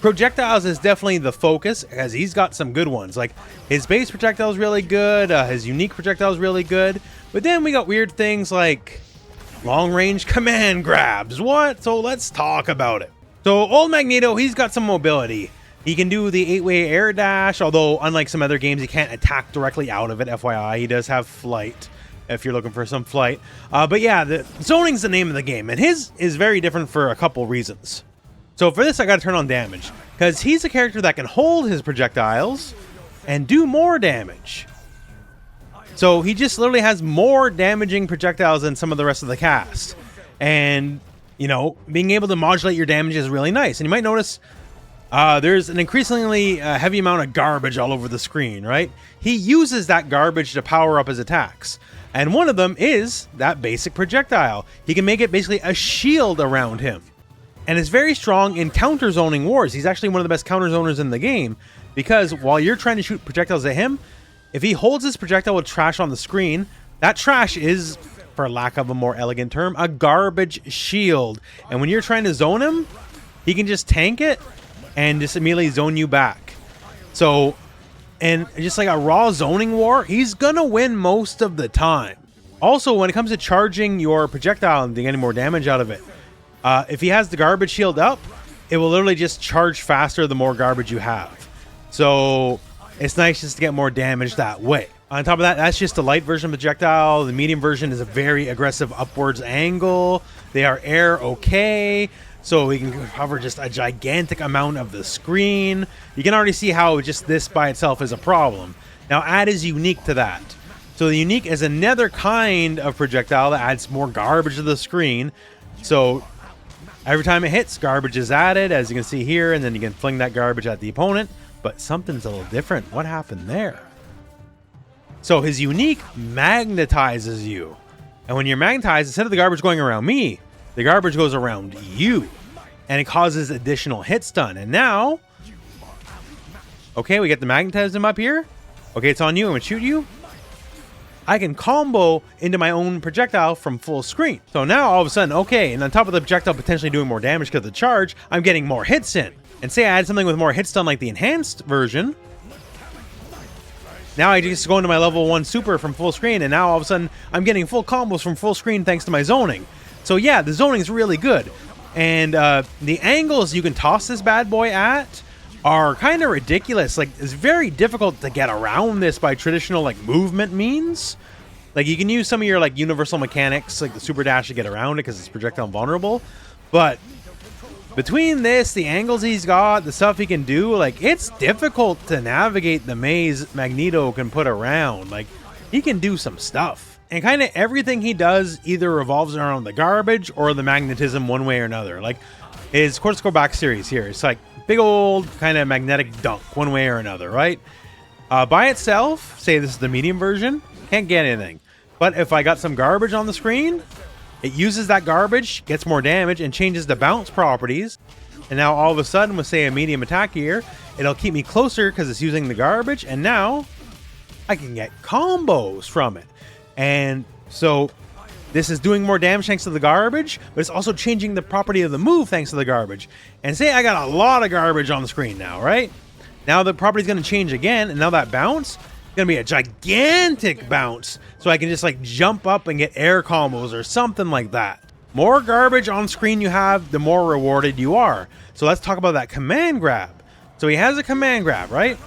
projectiles is definitely the focus as he's got some good ones. Like, his base projectile is really good, his unique projectile is really good. But then we got weird things like long-range command grabs. What? So let's talk about it. So old Magneto, he's got some mobility. He can do the 8-way air dash, although unlike some other games, he can't attack directly out of it, FYI. He does have flight, if you're looking for some flight. But yeah, the zoning's the name of the game, and his is very different for a couple reasons. So for this, I got to turn on damage, because he's a character that can hold his projectiles and do more damage. So he just literally has more damaging projectiles than some of the rest of the cast. And, you know, being able to modulate your damage is really nice. And you might notice there's an increasingly heavy amount of garbage all over the screen, right? He uses that garbage to power up his attacks. And one of them is that basic projectile. He can make it basically a shield around him. And is very strong in counter-zoning wars. He's actually one of the best counter-zoners in the game, because while you're trying to shoot projectiles at him, if he holds his projectile with trash on the screen, that trash is, for lack of a more elegant term, a garbage shield. And when you're trying to zone him, he can just tank it and just immediately zone you back. So, and just like a raw zoning war, he's gonna win most of the time. Also, when it comes to charging your projectile and getting more damage out of it, if he has the garbage shield up, it will literally just charge faster the more garbage you have. So it's nice just to get more damage that way. On top of that, that's just the light version of projectile. The medium version is a very aggressive upwards angle. They are air okay, so we can cover just a gigantic amount of the screen. You can already see how just this by itself is a problem. Now add is unique to that. So the unique is another kind of projectile that adds more garbage to the screen. So every time it hits, garbage is added, as you can see here, and then you can fling that garbage at the opponent. But something's a little different. What happened there? So his unique magnetizes you. And when you're magnetized, instead of the garbage going around me, the garbage goes around you. And it causes additional hit stun. And now, okay, we get the magnetism up here. Okay, it's on you. I'm going to shoot you. I can combo into my own projectile from full screen. So now all of a sudden, okay, and on top of the projectile potentially doing more damage because of the charge, I'm getting more hits in. And say I add something with more hit stun like the enhanced version. Now I just go into my level 1 super from full screen, and now all of a sudden I'm getting full combos from full screen thanks to my zoning. So yeah, the zoning is really good. And the angles you can toss this bad boy at are kind of ridiculous. Like, it's very difficult to get around this by traditional like movement means. Like, you can use some of your like universal mechanics like the super dash to get around it because it's projectile vulnerable. But between this, the angles he's got, the stuff he can do, like, it's difficult to navigate the maze Magneto can put around. Like, he can do some stuff. And kind of everything he does either revolves around the garbage or the magnetism one way or another. Like, his Cortical back series here, it's like big old kind of magnetic dunk one way or another, right? By itself, say this is the medium version, can't get anything. But if I got some garbage on the screen, it uses that garbage, gets more damage, and changes the bounce properties. And now all of a sudden, with say a medium attack here, it'll keep me closer because it's using the garbage. And now I can get combos from it. And so this is doing more damage thanks to the garbage, but it's also changing the property of the move thanks to the garbage. And say I got a lot of garbage on the screen now, right? Now the property is going to change again, and now that bounce is going to be a gigantic bounce. So I can just like jump up and get air combos or something like that. More garbage on screen you have, the more rewarded you are. So let's talk about that command grab. So he has a command grab, right?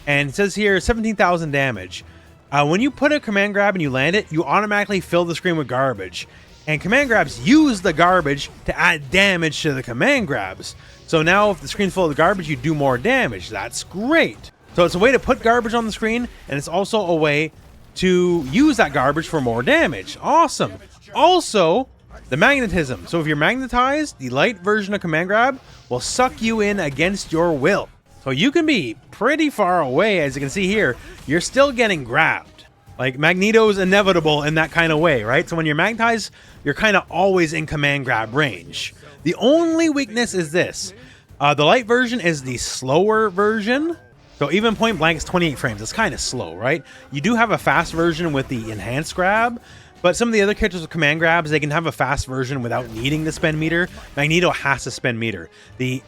And it says here 17,000 damage. When you put a command grab and you land it, you automatically fill the screen with garbage. And command grabs use the garbage to add damage to the command grabs. So now if the screen's full of garbage, you do more damage. That's great. So it's a way to put garbage on the screen, and it's also a way to use that garbage for more damage. Awesome. Also, the magnetism. So if you're magnetized, the light version of command grab will suck you in against your will. So you can be pretty far away, as you can see here. You're still getting grabbed. Like, Magneto is inevitable in that kind of way, right? So when you're magnetized, you're kind of always in command grab range. The only weakness is this. The light version is the slower version. So even point blank is 28 frames. It's kind of slow, right? You do have a fast version with the enhanced grab, but some of the other characters with command grabs, they can have a fast version without needing to spend meter. Magneto has to spend meter. The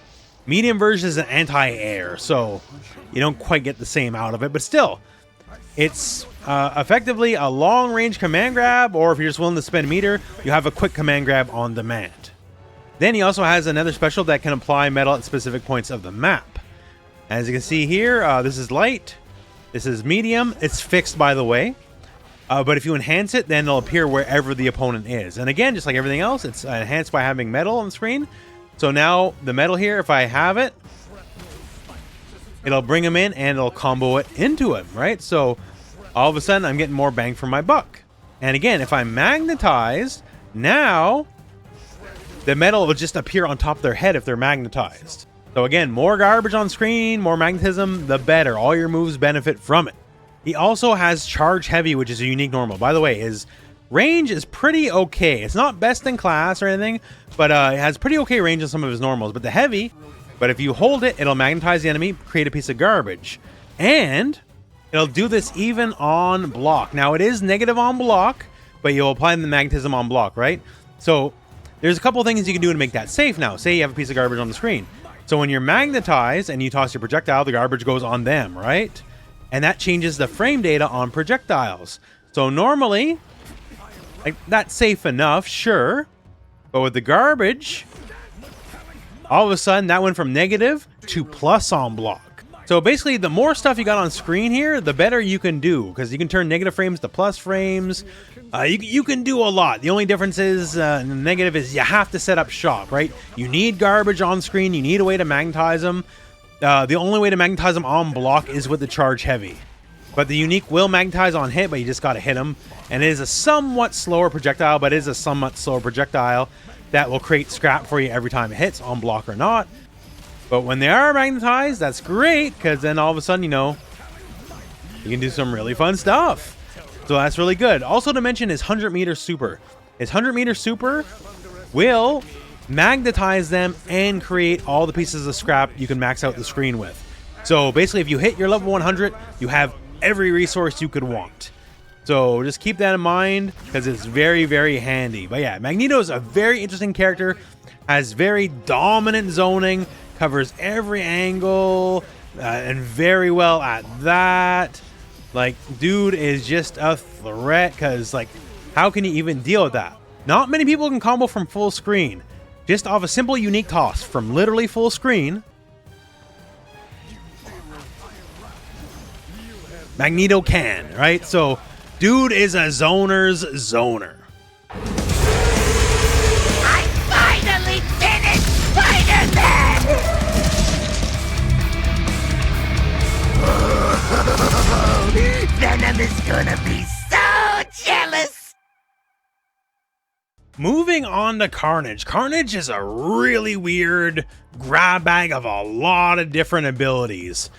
medium version is an anti-air, so you don't quite get the same out of it, but still, it's effectively a long-range command grab, or if you're just willing to spend meter, you have a quick command grab on demand. Then he also has another special that can apply metal at specific points of the map. As you can see here, this is light, this is medium, it's fixed by the way, but if you enhance it, then it'll appear wherever the opponent is. And again, just like everything else, it's enhanced by having metal on the screen. So now the metal here, if I have it, it'll bring him in and it'll combo it into him, right? So all of a sudden I'm getting more bang for my buck. And again, if I'm magnetized, now the metal will just appear on top of their head if they're magnetized. So again, more garbage on screen, more magnetism, the better. All your moves benefit from it. He also has Charge Heavy, which is a unique normal. By the way, his range is pretty okay. It's not best in class or anything, but it has pretty okay range on some of his normals. But the Heavy, but if you hold it, it'll magnetize the enemy, create a piece of garbage. And it'll do this even on block. Now, it is negative on block, but you'll apply the magnetism on block, right? So there's a couple things you can do to make that safe now. Say you have a piece of garbage on the screen. So when you're magnetized and you toss your projectile, the garbage goes on them, right? And that changes the frame data on projectiles. So normally, like, that's safe enough, sure. But with the garbage, all of a sudden that went from negative to plus on block. So basically, the more stuff you got on screen here, the better you can do, because you can turn negative frames to plus frames. You can do a lot. The only difference is, negative is you have to set up shop, right? You need garbage on screen. You need a way to magnetize them. The only way to magnetize them on block is with the Charge Heavy. But the unique will magnetize on hit, but you just got to hit them. And it is a somewhat slower projectile, but it is a somewhat slower projectile that will create scrap for you every time it hits, on block or not. But when they are magnetized, that's great, because then all of a sudden, you know, you can do some really fun stuff. So that's really good. Also to mention his 100-meter super. His 100-meter super will magnetize them and create all the pieces of scrap you can max out the screen with. So basically, if you hit your level 100, you have every resource you could want. So just keep that in mind, because it's very, very handy. But yeah, Magneto is a very interesting character, has very dominant zoning, covers every angle, and very well at that. Like, dude is just a threat, because, like, how can you even deal with that? Not many people can combo from full screen. Just off a simple unique toss from literally full screen, Magneto can, right? So, dude is a zoner's zoner. I finally finished Spider-Man! Venom is gonna be so jealous! Moving on to Carnage. Carnage is a really weird grab bag of a lot of different abilities.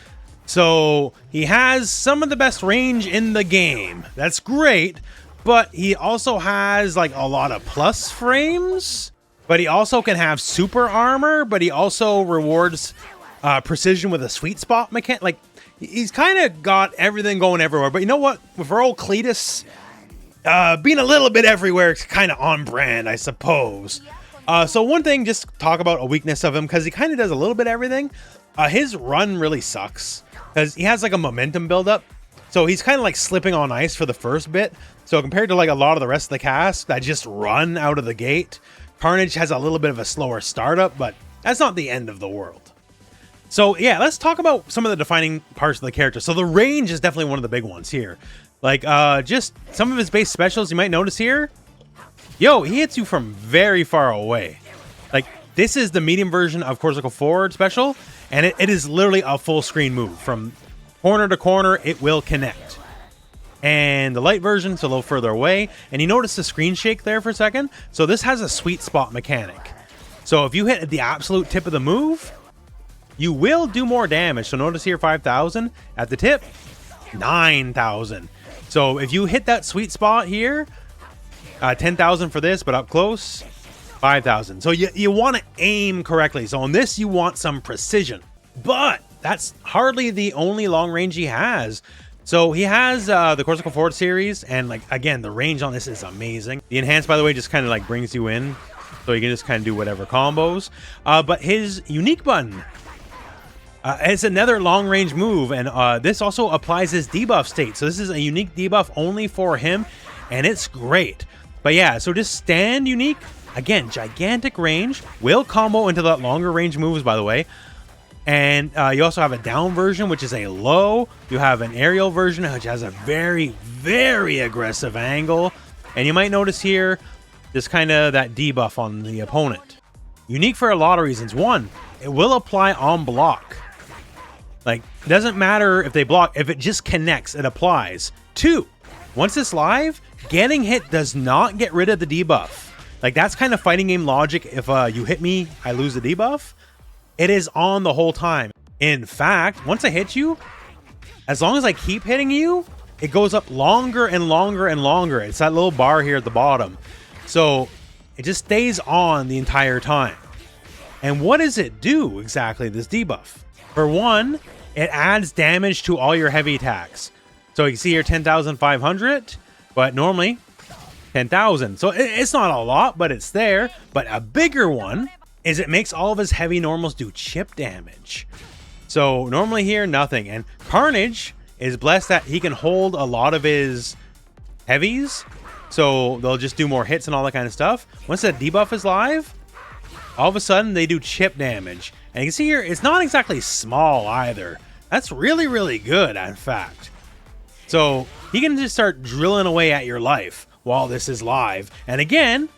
So he has some of the best range in the game. That's great. But he also has like a lot of plus frames. But he also can have super armor. But he also rewards precision with a sweet spot mechanic. Like, he's kind of got everything going everywhere. But you know what? With our old Cletus being a little bit everywhere, it's kind of on brand, I suppose. So one thing, just talk about a weakness of him, because he kind of does a little bit of everything. His run really sucks, because he has like a momentum buildup. So he's kind of like slipping on ice for the first bit. So compared to like a lot of the rest of the cast that just run out of the gate, Carnage has a little bit of a slower startup, but that's not the end of the world. So yeah, let's talk about some of the defining parts of the character. So the range is definitely one of the big ones here. Like, just some of his base specials you might notice here. Yo, he hits you from very far away. Like, this is the medium version of Corsical Forward special, and it is literally a full screen move. From corner to corner, it will connect. And the light version is a little further away. And you notice the screen shake there for a second? So this has a sweet spot mechanic. So if you hit at the absolute tip of the move, you will do more damage. So notice here, 5,000. At the tip, 9,000. So if you hit that sweet spot here, 10,000 for this, but up close, 5,000. So you want to aim correctly. So on this, you want some precision. But that's hardly the only long range he has. So he has the Corsical Forward series, and like, again, the range on this is amazing. The enhanced, by the way, just kind of like brings you in, so you can just kind of do whatever combos. But his unique button, it's another long range move, and this also applies his debuff state. So this is a unique debuff only for him, and it's great. But yeah, so just stand unique. Again, gigantic range. Will combo into that longer range moves, by the way. And you also have a down version, which is a low. You have an aerial version, which has a very, very aggressive angle. And you might notice here, just kind of that debuff on the opponent. Unique for a lot of reasons. One, it will apply on block. Like, it doesn't matter if they block. If it just connects, it applies. Two, once it's live, getting hit does not get rid of the debuff. Like, that's kind of fighting game logic. If you hit me, I lose the debuff. it is on the whole time. In fact, once I hit you, as long as I keep hitting you, it goes up longer and longer and longer. It's that little bar here at the bottom. So it just stays on the entire time. And what does it do exactly, this debuff? For one, it adds damage to all your heavy attacks. So you can see here 10,500, but normally 10,000. So it's not a lot, but it's there. But a bigger one is it makes all of his heavy normals do chip damage. So normally here, nothing. And Carnage is blessed that he can hold a lot of his heavies. So they'll just do more hits and all that kind of stuff. Once that debuff is live, all of a sudden they do chip damage. And you can see here, it's not exactly small either. That's really, really good, in fact. So he can just start drilling away at your life while this is live. And again,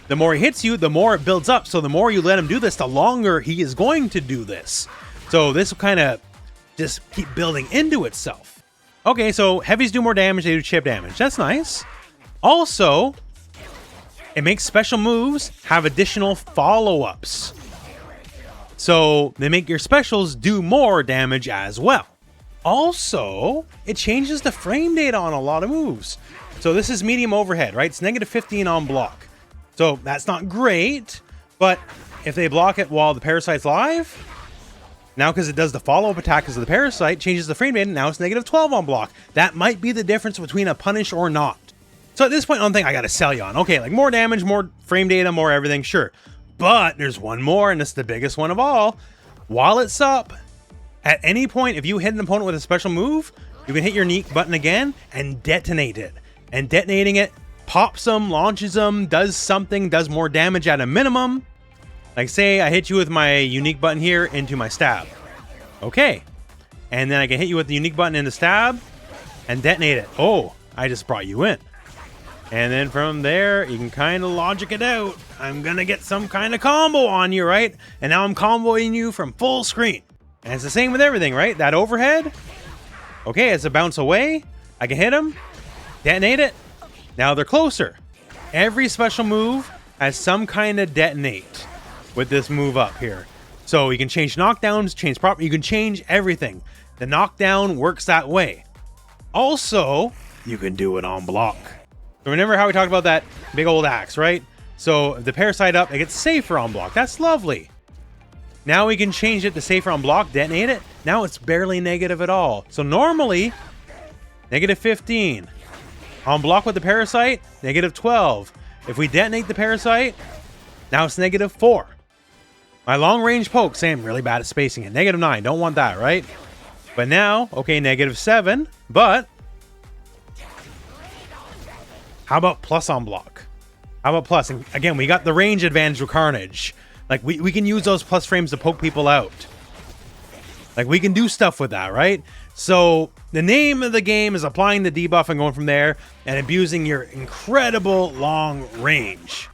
the more he hits you, the more it builds up. So the more you let him do this, the longer he is going to do this. So this will kind of just keep building into itself. Okay, so heavies do more damage, they do chip damage. That's nice. Also, it makes special moves have additional follow-ups. So they make your specials do more damage as well. Also, it changes the frame data on a lot of moves. So this is medium overhead, right? It's negative 15 on block. So that's not great, but if they block it while the parasite's live, now because it does the follow-up attack because of the parasite, changes the frame data, now it's negative 12 on block. That might be the difference between a punish or not. So at this point, one thing I gotta sell you on. Okay, like more damage, more frame data, more everything, sure. But there's one more, and it's the biggest one of all. While it's up, at any point, if you hit an opponent with a special move, you can hit your unique button again and detonate it. And detonating it pops them, launches them, does something, does more damage at a minimum. Like say I hit you with my unique button here into my stab. Okay. And then I can hit you with the unique button in the stab and detonate it. Oh, I just brought you in. And then from there, you can kind of logic it out. I'm going to get some kind of combo on you, right? And now I'm comboing you from full screen. And it's the same with everything, right? That overhead. Okay, it's a bounce away. I can hit them, detonate it. Now they're closer. Every special move has some kind of detonate with this move up here. So you can change knockdowns, change prop, you can change everything. The knockdown works that way. Also, you can do it on block. So remember how we talked about that big old axe, right? So if the parasite up, it gets safer on block. That's lovely. Now we can change it to safer on block, detonate it. Now it's barely negative at all. So normally, negative 15. On block with the parasite, negative 12. If we detonate the parasite, now it's negative 4. My long range poke, same, really bad at spacing it. Negative 9, don't want that, right? But now, okay, negative 7, but how about plus on block? How about plus? And again, we got the range advantage with Carnage. Like, we can use those plus frames to poke people out. Like, we can do stuff with that, right? So, the name of the game is applying the debuff and going from there and abusing your incredible long range.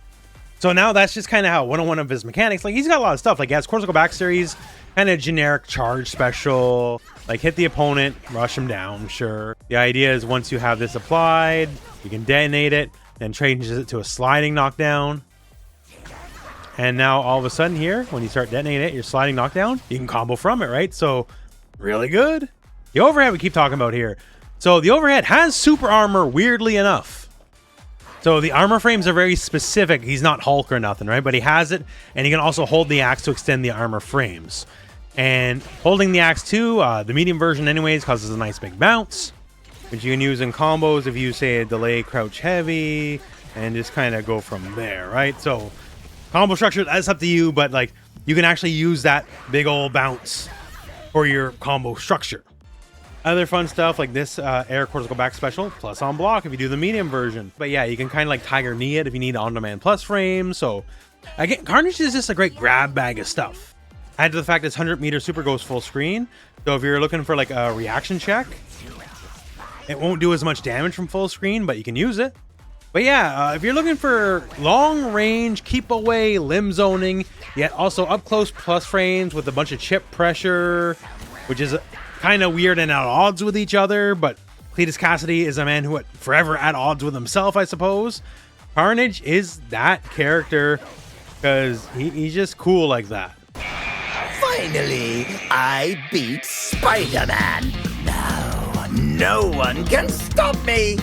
So now that's just kind of how one of his mechanics. Like, he's got a lot of stuff. Like, he has Corsical back series, kind of generic charge special. Like, hit the opponent, rush him down, sure. The idea is once you have this applied, you can detonate it, then changes it to a sliding knockdown. And now all of a sudden here, when you start detonating it, your sliding knockdown, you can combo from it, right? So, really good. The overhead we keep talking about here. So the overhead has super armor, weirdly enough. So the armor frames are very specific. He's not Hulk or nothing, right? But he has it, and he can also hold the axe to extend the armor frames. And holding the axe too, the medium version anyways, causes a nice big bounce, which you can use in combos if you say a delay, crouch heavy, and just kind of go from there, right? So combo structure, that's up to you, but like you can actually use that big old bounce for your combo structure. Other fun stuff like this air cortical back special, plus on block if you do the medium version. But yeah, you can kind of like Tiger Knee it if you need on-demand plus frames. So again, Carnage is just a great grab bag of stuff. Add to the fact this 100-meter super goes full screen. So if you're looking for like a reaction check, it won't do as much damage from full screen, but you can use it. But yeah, if you're looking for long range, keep away, limb zoning, yet also up close plus frames with a bunch of chip pressure, which is kind of weird and at odds with each other, but Cletus Cassidy is a man who forever at odds with himself, I suppose. Carnage is that character because he's just cool like that. Finally, I beat Spider-Man. Now, no one can stop me.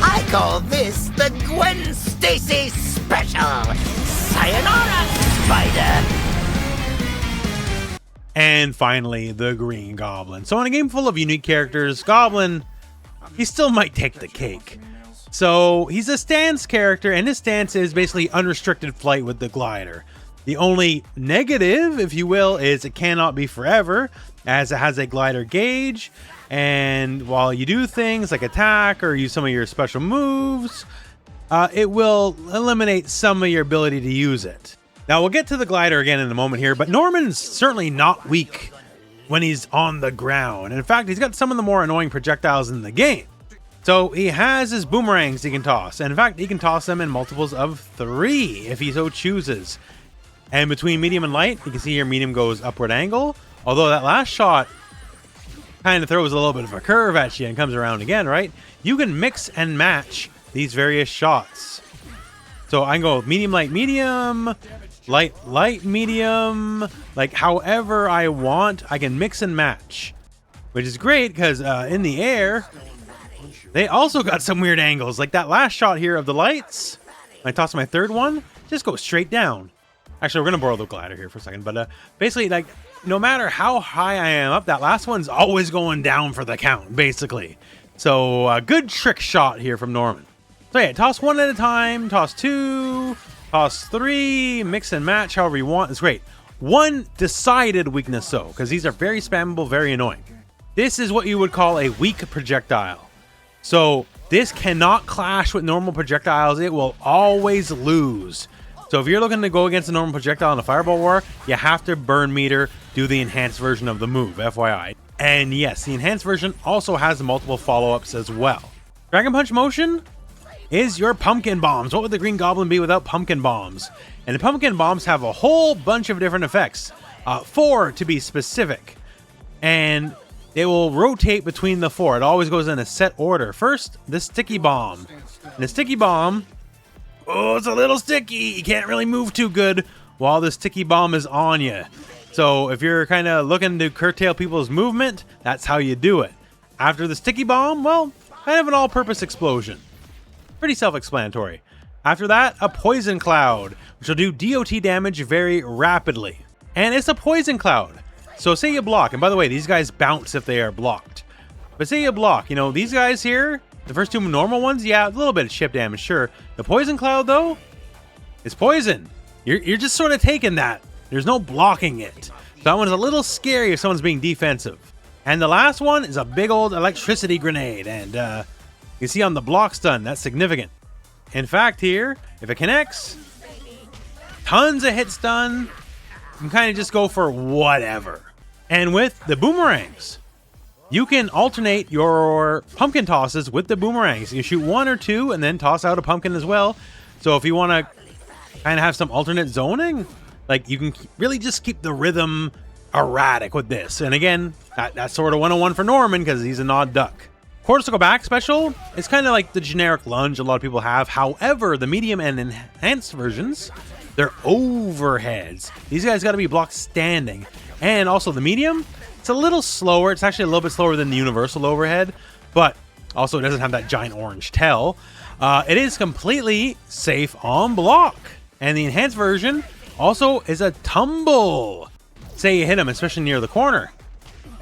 I call this the Gwen Stacy Special. Sayonara, Spider. And finally, the Green Goblin. So in a game full of unique characters, Goblin, he still might take the cake. So he's a stance character, and his stance is basically unrestricted flight with the glider. The only negative, if you will, is it cannot be forever, as it has a glider gauge. And while you do things like attack or use some of your special moves, it will eliminate some of your ability to use it. Now, we'll get to the glider again in a moment here, but Norman's certainly not weak when he's on the ground. And in fact, he's got some of the more annoying projectiles in the game. So he has his boomerangs he can toss. And in fact, he can toss them in multiples of 3 if he so chooses. And between medium and light, you can see here medium goes upward angle. Although that last shot kind of throws a little bit of a curve at you and comes around again, right? You can mix and match these various shots. So I can go medium, light, medium, light, medium, like however I want. I can mix and match, which is great because in the air, they also got some weird angles. Like that last shot here of the lights, when I toss my third one, just go straight down. Actually, we're going to borrow the glider here for a second. But basically, like, no matter how high I am up, that last one's always going down for the count, basically. So, good trick shot here from Norman. So, yeah, toss 1 at a time, toss 2, toss 3, mix and match however you want. It's great. One decided weakness, though, because these are very spammable, very annoying. This is what you would call a weak projectile. So this cannot clash with normal projectiles. It will always lose. So if you're looking to go against a normal projectile in a fireball war, you have to burn meter, do the enhanced version of the move, FYI. And yes, the enhanced version also has multiple follow-ups as well. Dragon Punch motion is your pumpkin bombs. What would the Green Goblin be without pumpkin bombs? And the pumpkin bombs have a whole bunch of different effects. 4 to be specific. And they will rotate between the 4. It always goes in a set order. First, the sticky bomb. And the sticky bomb, oh, it's a little sticky. You can't really move too good while the sticky bomb is on you. So if you're kind of looking to curtail people's movement, that's how you do it. After the sticky bomb, well, kind of an all-purpose explosion. Pretty self-explanatory. After that, a poison cloud, which will do DOT damage very rapidly. And it's a poison cloud. So say you block, and by the way, these guys bounce if they are blocked. But say you block, you know, these guys here, the first 2 normal ones, yeah, a little bit of chip damage, sure. The poison cloud, though, is poison. You're just sort of taking that. There's no blocking it. So that one's a little scary if someone's being defensive. And the last one is a big old electricity grenade, and you see on the block stun, that's significant. In fact, here, if it connects, tons of hit stun. You can kind of just go for whatever. And with the boomerangs, you can alternate your pumpkin tosses with the boomerangs. You shoot 1 or 2 and then toss out a pumpkin as well. So if you want to kind of have some alternate zoning, like you can really just keep the rhythm erratic with this. And again, that's sort of 101 for Norman because he's an odd duck. Cortical back special is kind of like the generic lunge a lot of people have. However, the medium and enhanced versions, they're overheads. These guys got to be blocked standing. And also the medium, it's a little slower. It's actually a little bit slower than the universal overhead, but also it doesn't have that giant orange tail. It is completely safe on block. And the enhanced version also is a tumble. Say you hit him, especially near the corner.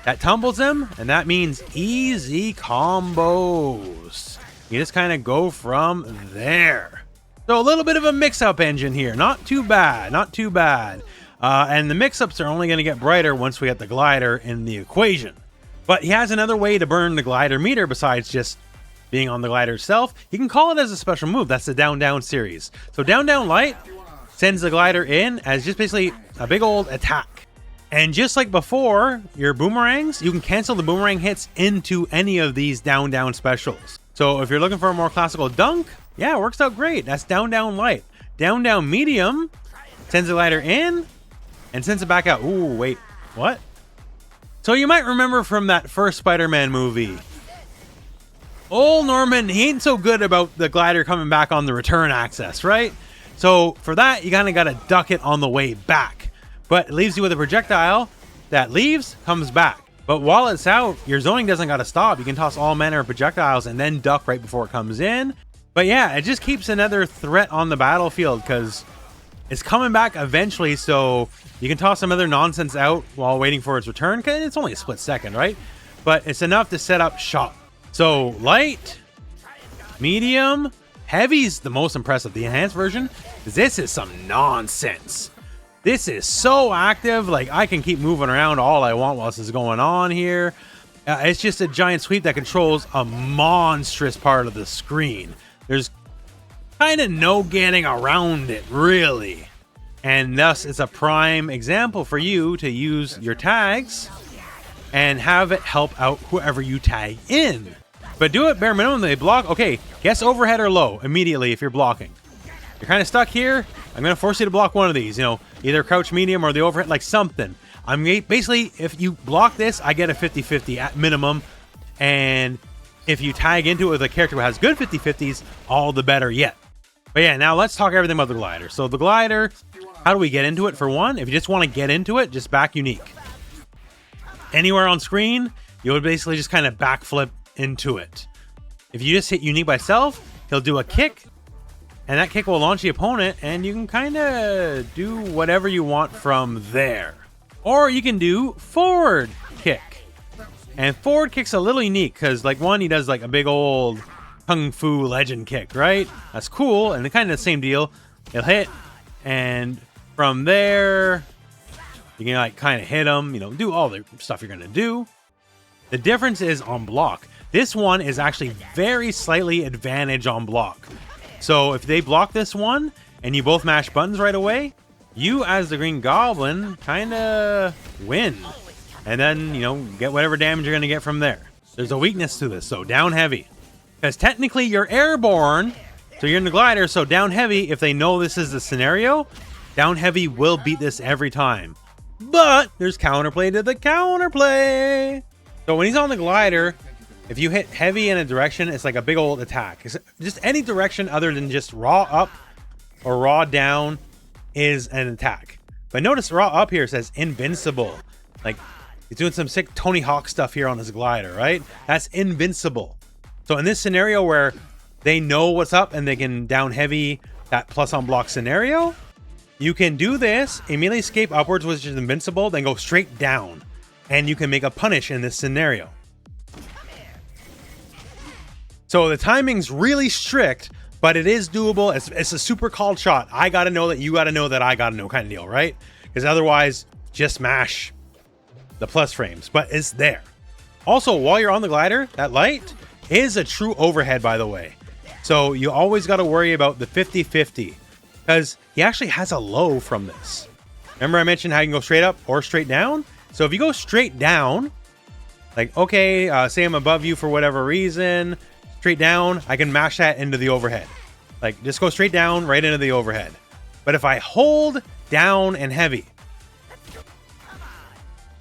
That tumbles him, and that means easy combos. You just kind of go from there. So a little bit of a mix-up engine here. Not too bad, not too bad. And the mix-ups are only going to get brighter once we get the glider in the equation. But he has another way to burn the glider meter besides just being on the glider itself. You can call it as a special move. That's the down-down series. So down-down light sends the glider in as just basically a big old attack. And just like before, your boomerangs, you can cancel the boomerang hits into any of these down-down specials. So if you're looking for a more classical dunk, yeah, it works out great. That's down-down light. Down-down medium sends the glider in and sends it back out. Ooh, wait, what? So you might remember from that first Spider-Man movie, old Norman, he ain't so good about the glider coming back on the return access, right? So for that, you kind of got to duck it on the way back. But it leaves you with a projectile that leaves, comes back. But while it's out, your zoning doesn't got to stop. You can toss all manner of projectiles and then duck right before it comes in. But yeah, it just keeps another threat on the battlefield because it's coming back eventually. So you can toss some other nonsense out while waiting for its return. Cause it's only a split second, right? But it's enough to set up shop. So light, medium, heavy's the most impressive. The enhanced version, this is some nonsense. This is so active. Like, I can keep moving around all I want while this is going on here. It's just a giant sweep that controls a monstrous part of the screen. There's kind of no getting around it, really. And thus, it's a prime example for you to use your tags and have it help out whoever you tag in. But do it bare minimum. They block. Okay, guess overhead or low immediately if you're blocking. You're kind of stuck here. I'm going to force you to block one of these, you know, either crouch medium or the overhead, like something. I'm basically, if you block this, I get a 50-50 at minimum. And if you tag into it with a character who has good 50-50s, all the better yet. But yeah, now let's talk everything about the glider. So the glider, how do we get into it? For one, if you just want to get into it, just back unique. Anywhere on screen, you would basically just kind of backflip into it. If you just hit unique by self, he'll do a kick. And that kick will launch the opponent, and you can kind of do whatever you want from there. Or you can do forward kick. And forward kick's a little unique, because like one, he does like a big old Kung Fu legend kick, right? That's cool, and kind of the same deal. He'll hit, and from there, you can like kind of hit him, you know, do all the stuff you're going to do. The difference is on block. This one is actually very slightly advantage on block. So if they block this one and you both mash buttons right away, you as the Green Goblin kind of win. And then, you know, get whatever damage you're going to get from there. There's a weakness to this, so down heavy. Because technically you're airborne, so you're in the glider, so down heavy, if they know this is the scenario, down heavy will beat this every time. But there's counterplay to the counterplay. So when he's on the glider, if you hit heavy in a direction, it's like a big old attack. It's just any direction other than just raw up or raw down is an attack. But notice raw up here says invincible. Like he's doing some sick Tony Hawk stuff here on his glider, right? That's invincible. So in this scenario where they know what's up and they can down heavy that plus on block scenario, you can do this, immediately escape upwards, which is invincible, then go straight down. And you can make a punish in this scenario. So the timing's really strict, but it is doable. It's a super called shot. I got to know that you got to know that I got to know kind of deal, right? Because otherwise, just mash the plus frames. But it's there. Also, while you're on the glider, that light is a true overhead, by the way. So you always got to worry about the 50-50. Because he actually has a low from this. Remember I mentioned how you can go straight up or straight down? So if you go straight down, like, okay, say I'm above you for whatever reason, straight down, I can mash that into the overhead. Like, just go straight down, right into the overhead. But if I hold down and heavy,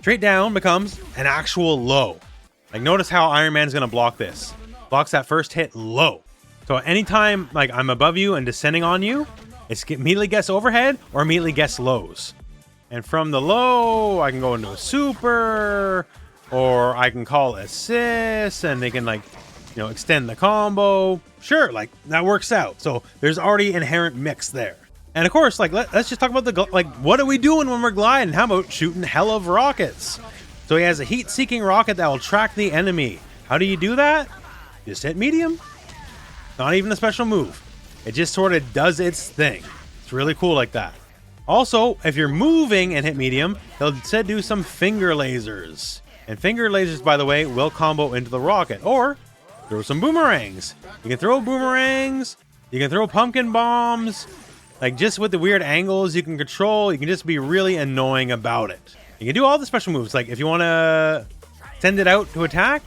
straight down becomes an actual low. Like, notice how Iron Man's going to block this. Blocks that first hit low. So anytime, like, I'm above you and descending on you, it's immediately guess overhead or immediately guess lows. And from the low, I can go into a super, or I can call assist, and they can, like, you know, extend the combo. Sure, like, that works out. So there's already inherent mix there. And of course, like, let's just talk about the, like, what are we doing when we're gliding? How about shooting hell of rockets? So he has a heat-seeking rocket that will track the enemy. How do you do that? Just hit medium. Not even a special move. It just sort of does its thing. It's really cool like that. Also, if you're moving and hit medium, he'll instead do some finger lasers. And finger lasers, by the way, will combo into the rocket. Or throw some boomerangs. You can throw boomerangs. You can throw pumpkin bombs. Like, just with the weird angles you can control, you can just be really annoying about it. You can do all the special moves. Like, if you want to send it out to attack,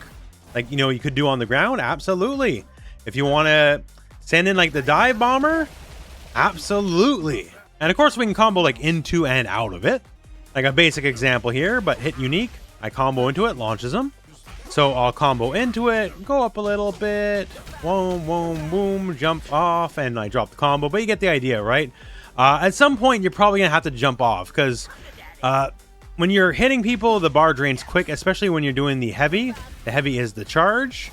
like, you know, you could do on the ground, absolutely. If you want to send in, like, the dive bomber, absolutely. And of course, we can combo, like, into and out of it. Like a basic example here, but hit unique. I combo into it, launches them. So I'll combo into it, go up a little bit, boom, boom, boom, jump off, and I drop the combo. But you get the idea, right? At some point, you're probably going to have to jump off, because when you're hitting people, the bar drains quick, especially when you're doing the heavy. The heavy is the charge.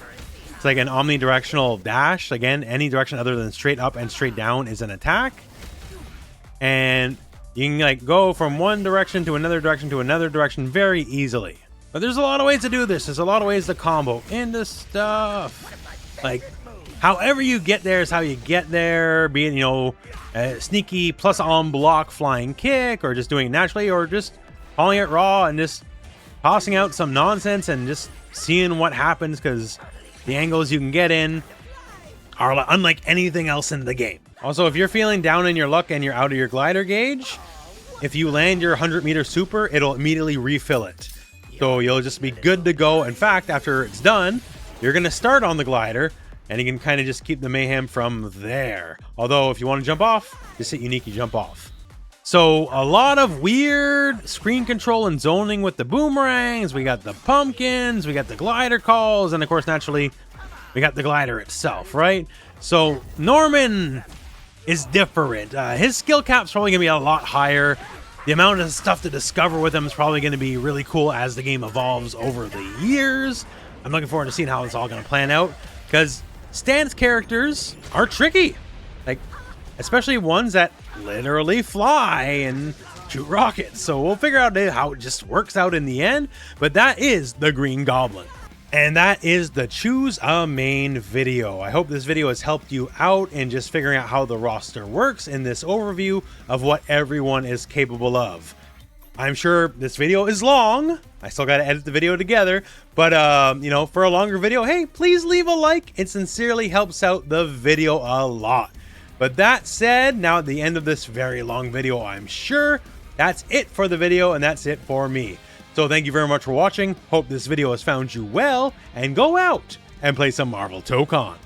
It's like an omnidirectional dash. Again, any direction other than straight up and straight down is an attack. And you can like go from one direction to another direction very easily. But there's a lot of ways to do this. There's a lot of ways to combo into stuff. Like, however you get there is how you get there. Be it, you know, a sneaky plus on block flying kick, or just doing it naturally, or just calling it raw and just tossing out some nonsense and just seeing what happens, because the angles you can get in are unlike anything else in the game. Also, if you're feeling down in your luck and you're out of your glider gauge, if you land your 100-meter super, it'll immediately refill it. So you'll just be good to go. In fact, after it's done, you're going to start on the glider, and you can kind of just keep the mayhem from there. Although, if you want to jump off, just hit unique, you jump off. So a lot of weird screen control and zoning with the boomerangs. We got the pumpkins, we got the glider calls, and of course, naturally, we got the glider itself, right? So Norman is different. His skill cap's probably going to be a lot higher. The amount of stuff to discover with him is probably going to be really cool as the game evolves over the years. I'm looking forward to seeing how it's all going to plan out, because Stan's characters are tricky. Like, especially ones that literally fly and shoot rockets. So we'll figure out how it just works out in the end. But that is the Green Goblin. And that is the Choose a Main video. I hope this video has helped you out in just figuring out how the roster works in this overview of what everyone is capable of. I'm sure this video is long. I still got to edit the video together. But, you know, for a longer video, hey, please leave a like. It sincerely helps out the video a lot. But that said, now at the end of this very long video, I'm sure that's it for the video, and that's it for me. So thank you very much for watching. Hope this video has found you well, and go out and play some Marvel Tokon.